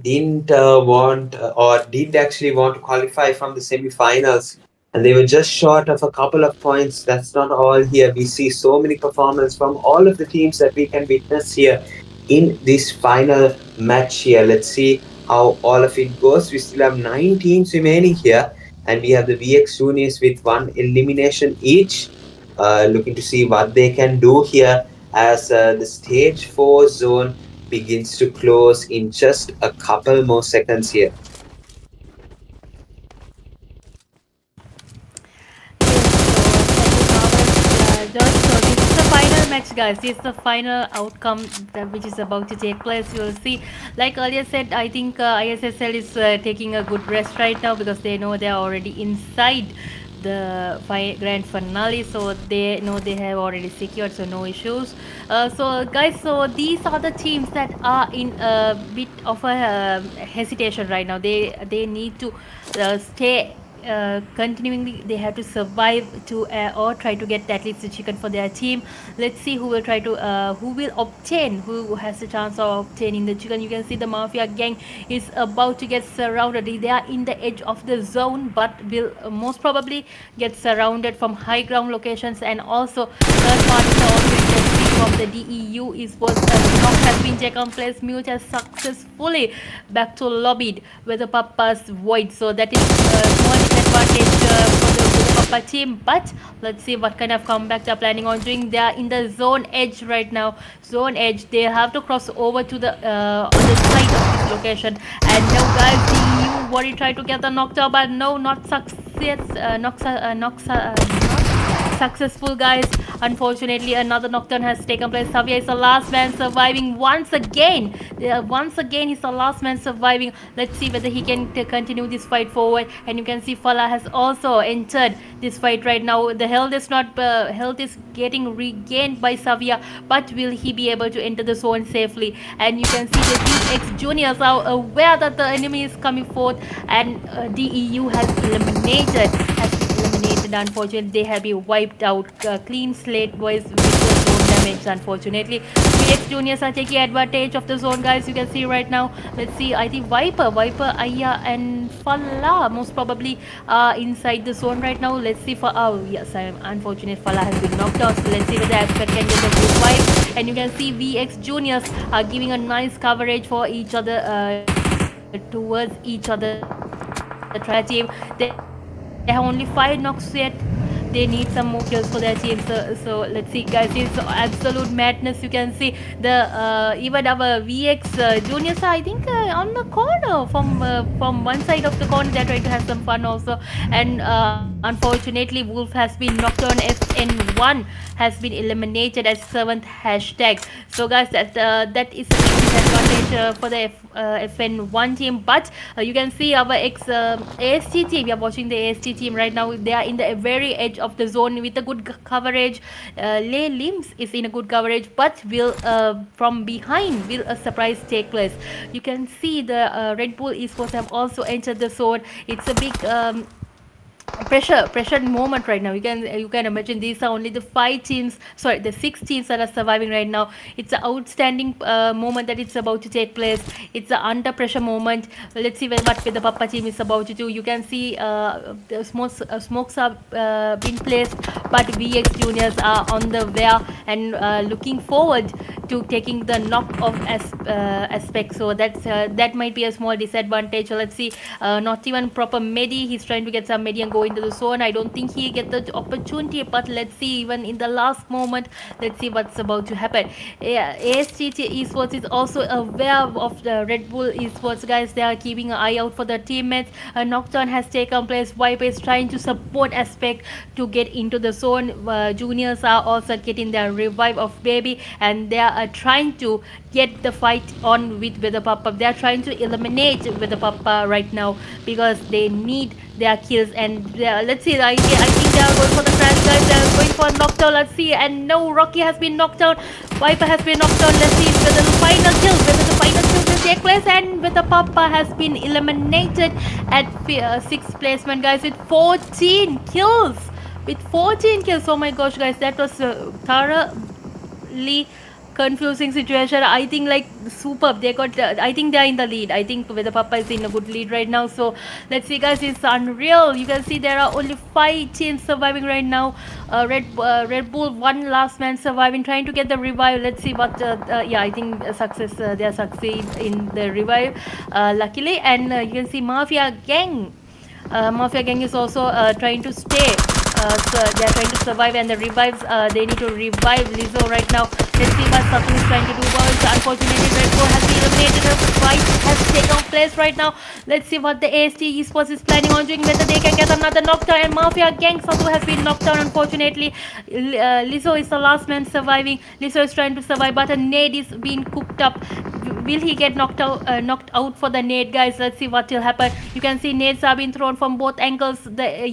didn't want or did actually want to qualify from the semi-finals, and they were just short of a couple of points. That's not all here. We see so many performances from all of the teams that we can witness here in this final match here. Let's see how all of it goes. We still have 9 teams remaining here, and we have the VX Juniors with 1 elimination each, looking to see what they can do here as the stage 4 zone begins to close in just a couple more seconds here. Yes, so this is the final match, guys. This is the final outcome which is about to take place. You will see, like earlier said, I think ISSL is taking a good rest right now because they know they are already inside the grand finale, so they know they have already secured, so no issues. So guys, so these are the teams that are in a bit of a hesitation right now. They need to stay continuingly. They have to survive to or try to get at least the chicken for their team. Let's see who will try to who has the chance of obtaining the chicken. You can see the Mafia gang is about to get surrounded. They are in the edge of the zone, but will most probably get surrounded from high ground locations, and also third party also you can see from the DEU is was knock has been taken place. Mute has successfully back to lobbied with the Pappa's void, so that is small disadvantage for the Pappa team. But let's see what kind of comeback they're planning on doing. They are in the zone edge right now. Zone edge, they have to cross over to the other side of this location. And now guys, DEU Worry tried to get the knockdown, but no, not success. Not successful, guys. Unfortunately, another knockdown has taken place. Xavier is the last man surviving once again. Once again, he's the last man surviving. Let's see whether he can continue this fight forward. And you can see Fala has also entered this fight right now. The health is not health is getting regained by Xavier, but will he be able to enter the zone safely? And you can see the DX juniors are aware that the enemy is coming forth, and DEU has eliminated. Unfortunately, they have been wiped out. Clean slate, boys, with the zone damage. Unfortunately, VX juniors are taking advantage of the zone, guys. You can see right now. Let's see. I think Viper, Aya, and Fala most probably inside the zone right now. Let's see. For yes, unfortunate Fala has been knocked out. So let's see whether Aspect can get the group wipe. And you can see VX juniors are giving a nice coverage for each other, towards each other. The try team. They have only 5 knocks yet. They need some more kills for their team. So let's see, guys. It's absolute madness. You can see the even our VX juniors are, I think, on the corner from one side of the corner. They're trying to have some fun also. And unfortunately, Wolf has been knocked on. FN1 has been eliminated as 7th hashtag. So guys, that is a big disadvantage for the FN1 team. But you can see our AST team. We are watching the AST team right now. They are in the very edge of the zone with a good coverage. Lay Limbs is in a good coverage, but will from behind will a surprise take place. You can see the Red Bull esports have also entered the zone. It's a big pressured moment right now. You can imagine these are only the the 6 teams that are surviving right now. It's an outstanding moment that it's about to take place. It's an under pressure moment. Let's see what the Papa team is about to do. You can see the smokes are being placed, but VX juniors are on the way and looking forward to taking the knock off aspect. So that might be a small disadvantage. So let's see, not even proper medi. He's trying to get some medi and go into the zone. I don't think he get the opportunity, but let's see, even in the last moment, let's see what's about to happen. Yeah, ASTT Esports is also aware of the Red Bull Esports, guys. They are keeping an eye out for their teammates. A knockdown has taken place. Viper is trying to support aspect to get into the zone. Juniors are also getting their revive of baby, and they are trying to get the fight on with the Papa. They are trying to eliminate with the Papa right now because they need their kills. And let's see, I think they are going for the crash, guys. They are going for a knockdown. Let's see, and no, Rocky has been knocked down. Viper has been knocked down. Let's see whether the final kill will take place, and with the Papa has been eliminated at 6th placement, guys, with 14 kills. With 14 kills, oh my gosh, guys, that was thoroughly confusing situation. I think like superb. They got. I think they are in the lead. I think the Papa is in a good lead right now. So let's see, guys. It's unreal. You can see there are only 5 teams surviving right now. Red Bull, one last man surviving, trying to get the revive. Let's see what. Yeah, I think success. They are succeed in the revive. Luckily, and you can see Mafia Gang. Mafia Gang is also trying to stay. So they are trying to survive, and the revives, they need to revive Lizzo right now. Let's see what Satu is trying to do. Well, so unfortunately, Red Bull has been eliminated. A fight has taken place right now. Let's see what the AST Esports is planning on doing, whether they can get another knockdown. And Mafia Gang, Satu has been knocked down, unfortunately. Lizzo is the last man surviving. Lizzo is trying to survive, but a nade is being cooked up. Will he get knocked out for the nade, guys? Let's see what will happen. You can see nades are being thrown from both angles. The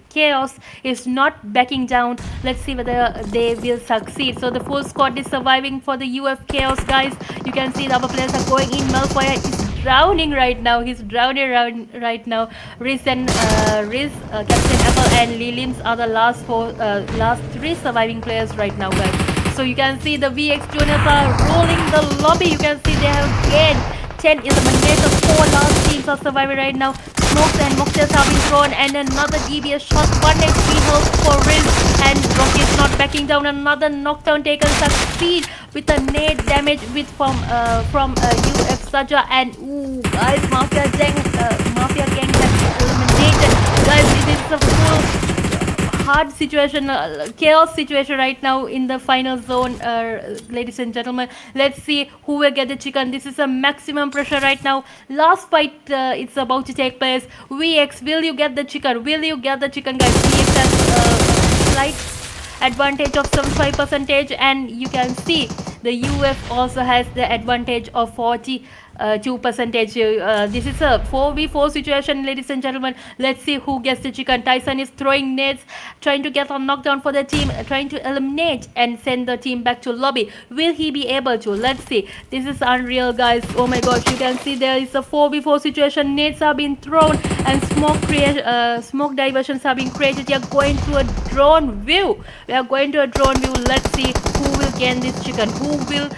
Chaos is not backing down. Let's see whether they will succeed. So the full squad is surviving for the UFxCHAOS, guys. You can see the other players are going in. Malfoy is drowning right now. He's drowning right now. Riz, Captain Apple and Lilims are the last 3 surviving players right now, guys. So you can see the VX juniors are rolling the lobby. You can see they have gained 10 eliminations. 4 last teams are surviving right now. Smokes and mocktails have been thrown, and another DBS shot. 1 HP health for Riz, and Rocky is not backing down. Another knockdown taken. Succeed with a nade damage from UFxCHAOS, and ooh, guys, Mafia Gang has been eliminated. Guys, it is a full hard situation, chaos situation right now in the final zone, ladies and gentlemen. Let's see who will get the chicken. This is a maximum pressure right now. Last fight, it's about to take place. VX, will you get the chicken? Will you get the chicken, guys? VX has slight advantage of 75%, and you can see the UF also has the advantage of 42%. This is a 4v4 situation, ladies and gentlemen. Let's see who gets the chicken. Tyson is throwing nades, trying to get a knockdown for the team, trying to eliminate and send the team back to lobby. Will he be able to? Let's see. This is unreal, guys. Oh my gosh, you can see there is a 4v4 situation. Nades are being thrown, and smoke diversions are being created. We are going to a drone view. Let's see who will gain this chicken. Who will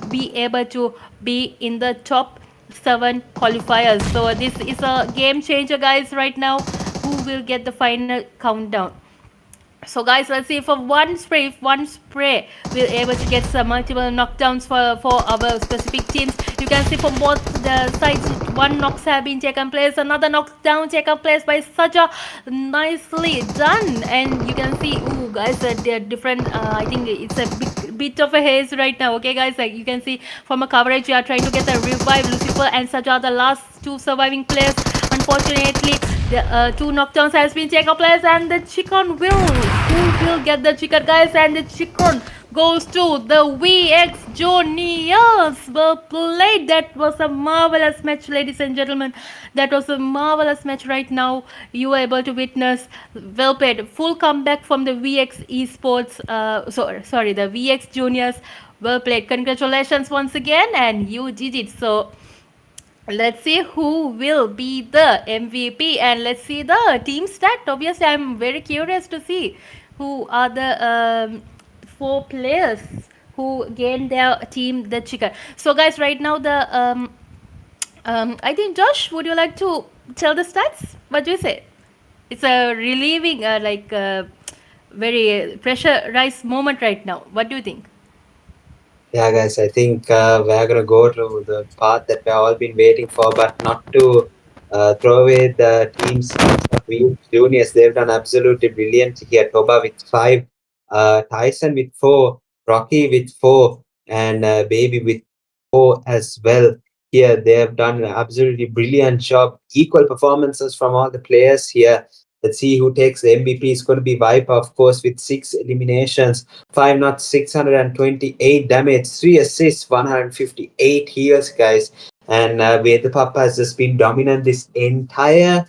be able to be in the top 7 qualifiers. So this is a game changer, guys, right now. Who will get the final countdown? So guys, let's see, for one spray we're able to get some multiple knockdowns for our specific teams. You can see from both the sides, 1 knocks have been taken place, another knockdown taken place by such a nicely done. And you can see, ooh, guys, they're different. I think it's a bit of a haze right now. Okay, guys, like you can see from a coverage, we are trying to get the revive. Lucifer and Saja are the last 2 surviving players. Unfortunately, the 2 knockdowns has been taken place, and the chicken who will get the chicken, guys? And the chicken goes to the VX Juniors. Well played. That was a marvelous match, ladies and gentlemen. That was a marvelous match right now. You were able to witness. Well played. Full comeback from the VX Esports. The VX Juniors. Well played. Congratulations once again, and you did it. So let's see who will be the MVP, and let's see the team stat. Obviously, I'm very curious to see who are the four players who gained their team the chicken. So, guys, right now I think Josh, would you like to tell the stats? What do you say? It's a relieving, very pressurized moment right now. What do you think? Yeah, guys, I think we're gonna go to the path that we've all been waiting for, but not to throw away the teams of VE Juniors. They've done absolutely brilliant here. Toba with 5, Tyson with 4, Rocky with 4, and Baby with 4 as well. Here, they have done an absolutely brilliant job. Equal performances from all the players here. Let's see who takes the MVP. It's going to be Viper, of course, with 6 eliminations. 5 knots, 628 damage, 3 assists, 158 heals, guys. And VEDHA has just been dominant this entire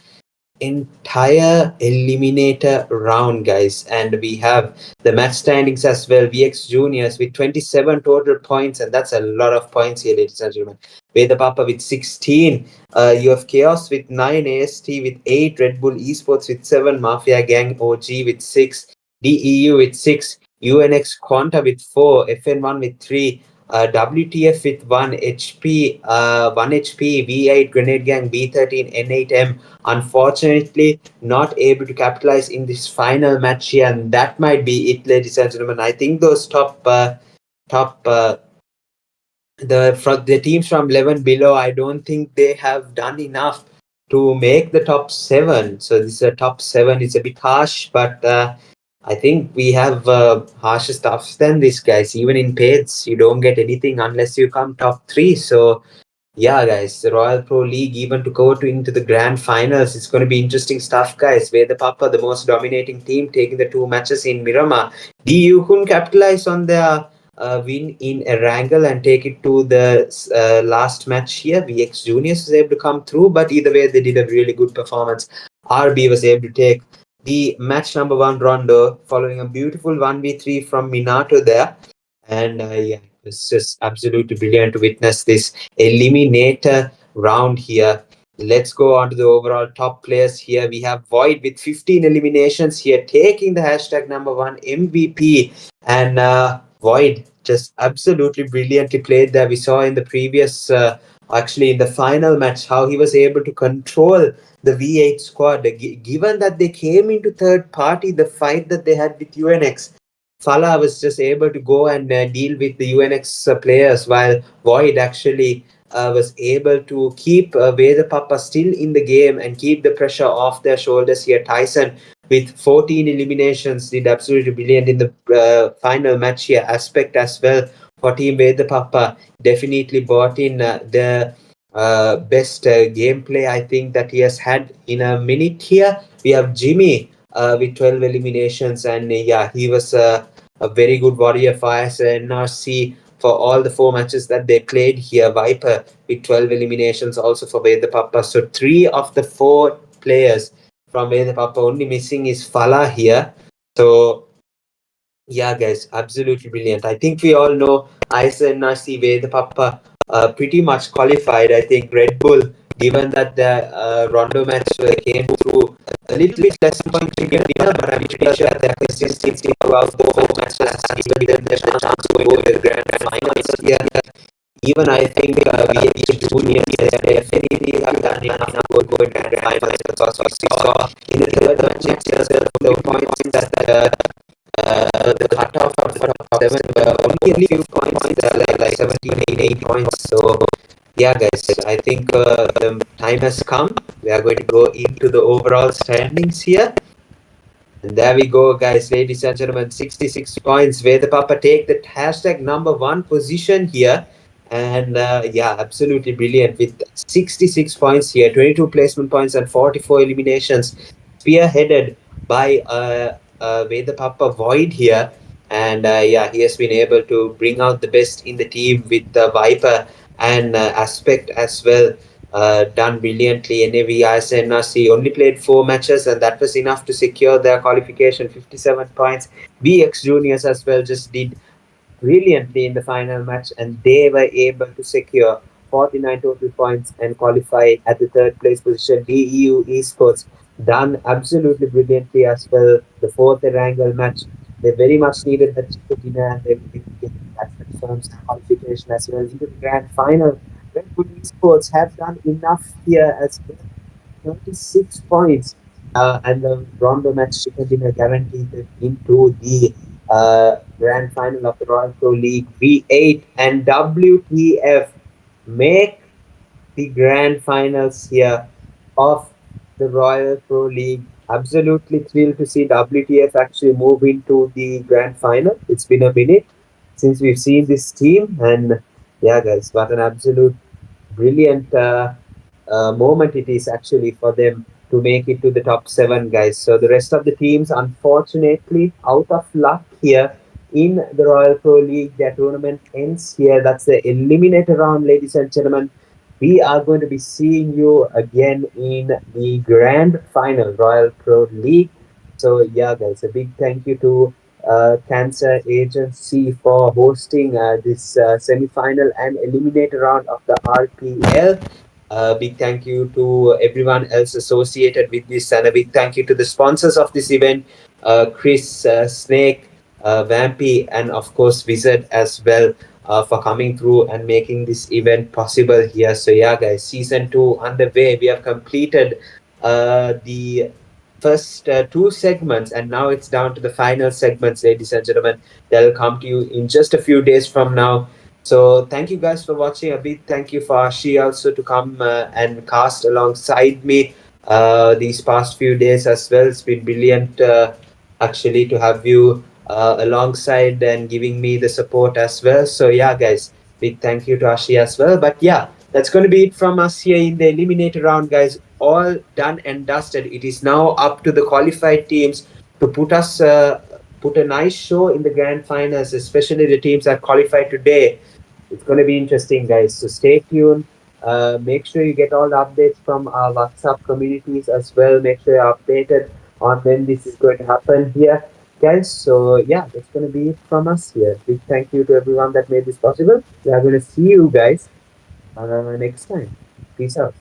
eliminator round, guys. And we have the match standings as well. VX Juniors with 27 total points, and that's a lot of points here, ladies and gentlemen. VEDHA with 16, UFxCHAOS with 9, AST with 8, Red Bull Esports with 7, Mafia Gang OG with 6, DEU with 6, UNX Quanta with 4, FN1 with 3, WTF with 1 HP, 1 HP, V8 Grenade Gang, B13, N8M. Unfortunately, not able to capitalize in this final match here, and that might be it, ladies and gentlemen. I think those the teams from 11 below, I don't think they have done enough to make the top 7. So this is a top 7. It's a bit harsh, but I think we have harsher stuff than this, guys. Even in pairs, you don't get anything unless you come top 3. So yeah, guys, the Royal Pro League, even to go into the grand finals, it's going to be interesting stuff, guys. VEDHA, the most dominating team, taking the 2 matches in Miramar. DU couldn't capitalize on their win in Erangel and take it to the last match here. VX Juniors was able to come through, but either way, they did a really good performance. RB was able to take the match number 1 rondo following a beautiful 1v3 from Minato there. And yeah, it was just absolutely brilliant to witness this eliminator round here. Let's go on to the overall top players here. We have Void with 15 eliminations here, taking the hashtag number 1 MVP. And Void just absolutely brilliantly played there. We saw in the previous, actually in the final match, how he was able to control the V8 squad. Given that they came into third party, the fight that they had with UNX, Fala was just able to go and deal with the UNX players, while Void actually was able to keep VEDHA still in the game and keep the pressure off their shoulders here. Tyson with 14 eliminations did absolutely brilliant in the final match here. Aspect as well for Team VEDHA definitely brought in the best gameplay I think that he has had in a minute here. We have Jimmy with 12 eliminations, and yeah, he was a very good warrior for ISSLNRC for all the 4 matches that they played here. Viper with 12 eliminations also for VEDHA. So 3 of the 4 players from VEDHA, only missing is Fala here. So yeah, guys, absolutely brilliant. I think we all know ISSLNRC VEDHA pretty much qualified. I think Red Bull, given that the Rondo match came through a little bit less significant dinner, but I'm pretty sure that consistency throughout the 4 matches has given them the chance to go to the grand finals here. Even I think VH Juniors definitely have done enough to go to the grand finals, because we saw in the third match itself the points that the cutoff for top 7 were only a few points, like 17, 18 points. So yeah, guys, I think the time has come. We are going to go into the overall standings here. And there we go, guys, ladies and gentlemen, 66 points. VEDHA take the hashtag number 1 position here. And yeah, absolutely brilliant with 66 points here, 22 placement points and 44 eliminations, spearheaded by VEDHA Void here. And yeah, he has been able to bring out the best in the team with Viper and Aspect as well. Done brilliantly. NAV ISSLNRC only played 4 matches, and that was enough to secure their qualification, 57 points. VX Juniors as well just did brilliantly in the final match, and they were able to secure 49 total points and qualify at the third place position. VE Esports done absolutely brilliantly as well. The fourth Erangel match, they very much needed that chicken dinner, and they will be getting that confirms qualification as well into the grand final. REDBULL Esports have done enough here as well. 36 points, and the Rondo match chicken dinner guaranteed them into the grand final of the Royal Pro League. V8 and WTF make the grand finals here of the Royal Pro League. Absolutely thrilled to see WTF actually move into the grand final. It's been a minute since we've seen this team, and yeah, guys, what an absolute brilliant moment it is actually for them to make it to the top 7, guys. So the rest of the teams, unfortunately, out of luck here in the Royal Pro League. Their tournament ends here. That's the eliminator round, ladies and gentlemen. We are going to be seeing you again in the grand final, Royal Pro League. So yeah, guys, a big thank you to Canzer Agency for hosting this semi-final and eliminator round of the RPL. Big thank you to everyone else associated with this, and a big thank you to the sponsors of this event, Chris, Snake, Vampy, and of course Wizard as well, for coming through and making this event possible here. So yeah, guys, season 2 underway. We have completed the first 2 segments, and now it's down to the final segments, ladies and gentlemen. They'll come to you in just a few days from now. So thank you guys for watching. A big thank you for Ashi also to come and cast alongside me these past few days as well. It's been brilliant actually to have you alongside and giving me the support as well. So yeah, guys, big thank you to Ashi as well. But yeah, that's going to be it from us here in the eliminator round, guys. All done and dusted. It is now up to the qualified teams to put a nice show in the grand finals, especially the teams that qualified today. It's going to be interesting, guys. So stay tuned. Make sure you get all the updates from our WhatsApp communities as well. Make sure you're updated on when this is going to happen here, guys. So yeah, that's going to be it from us here. Big thank you to everyone that made this possible. We are going to see you guys next time. Peace out.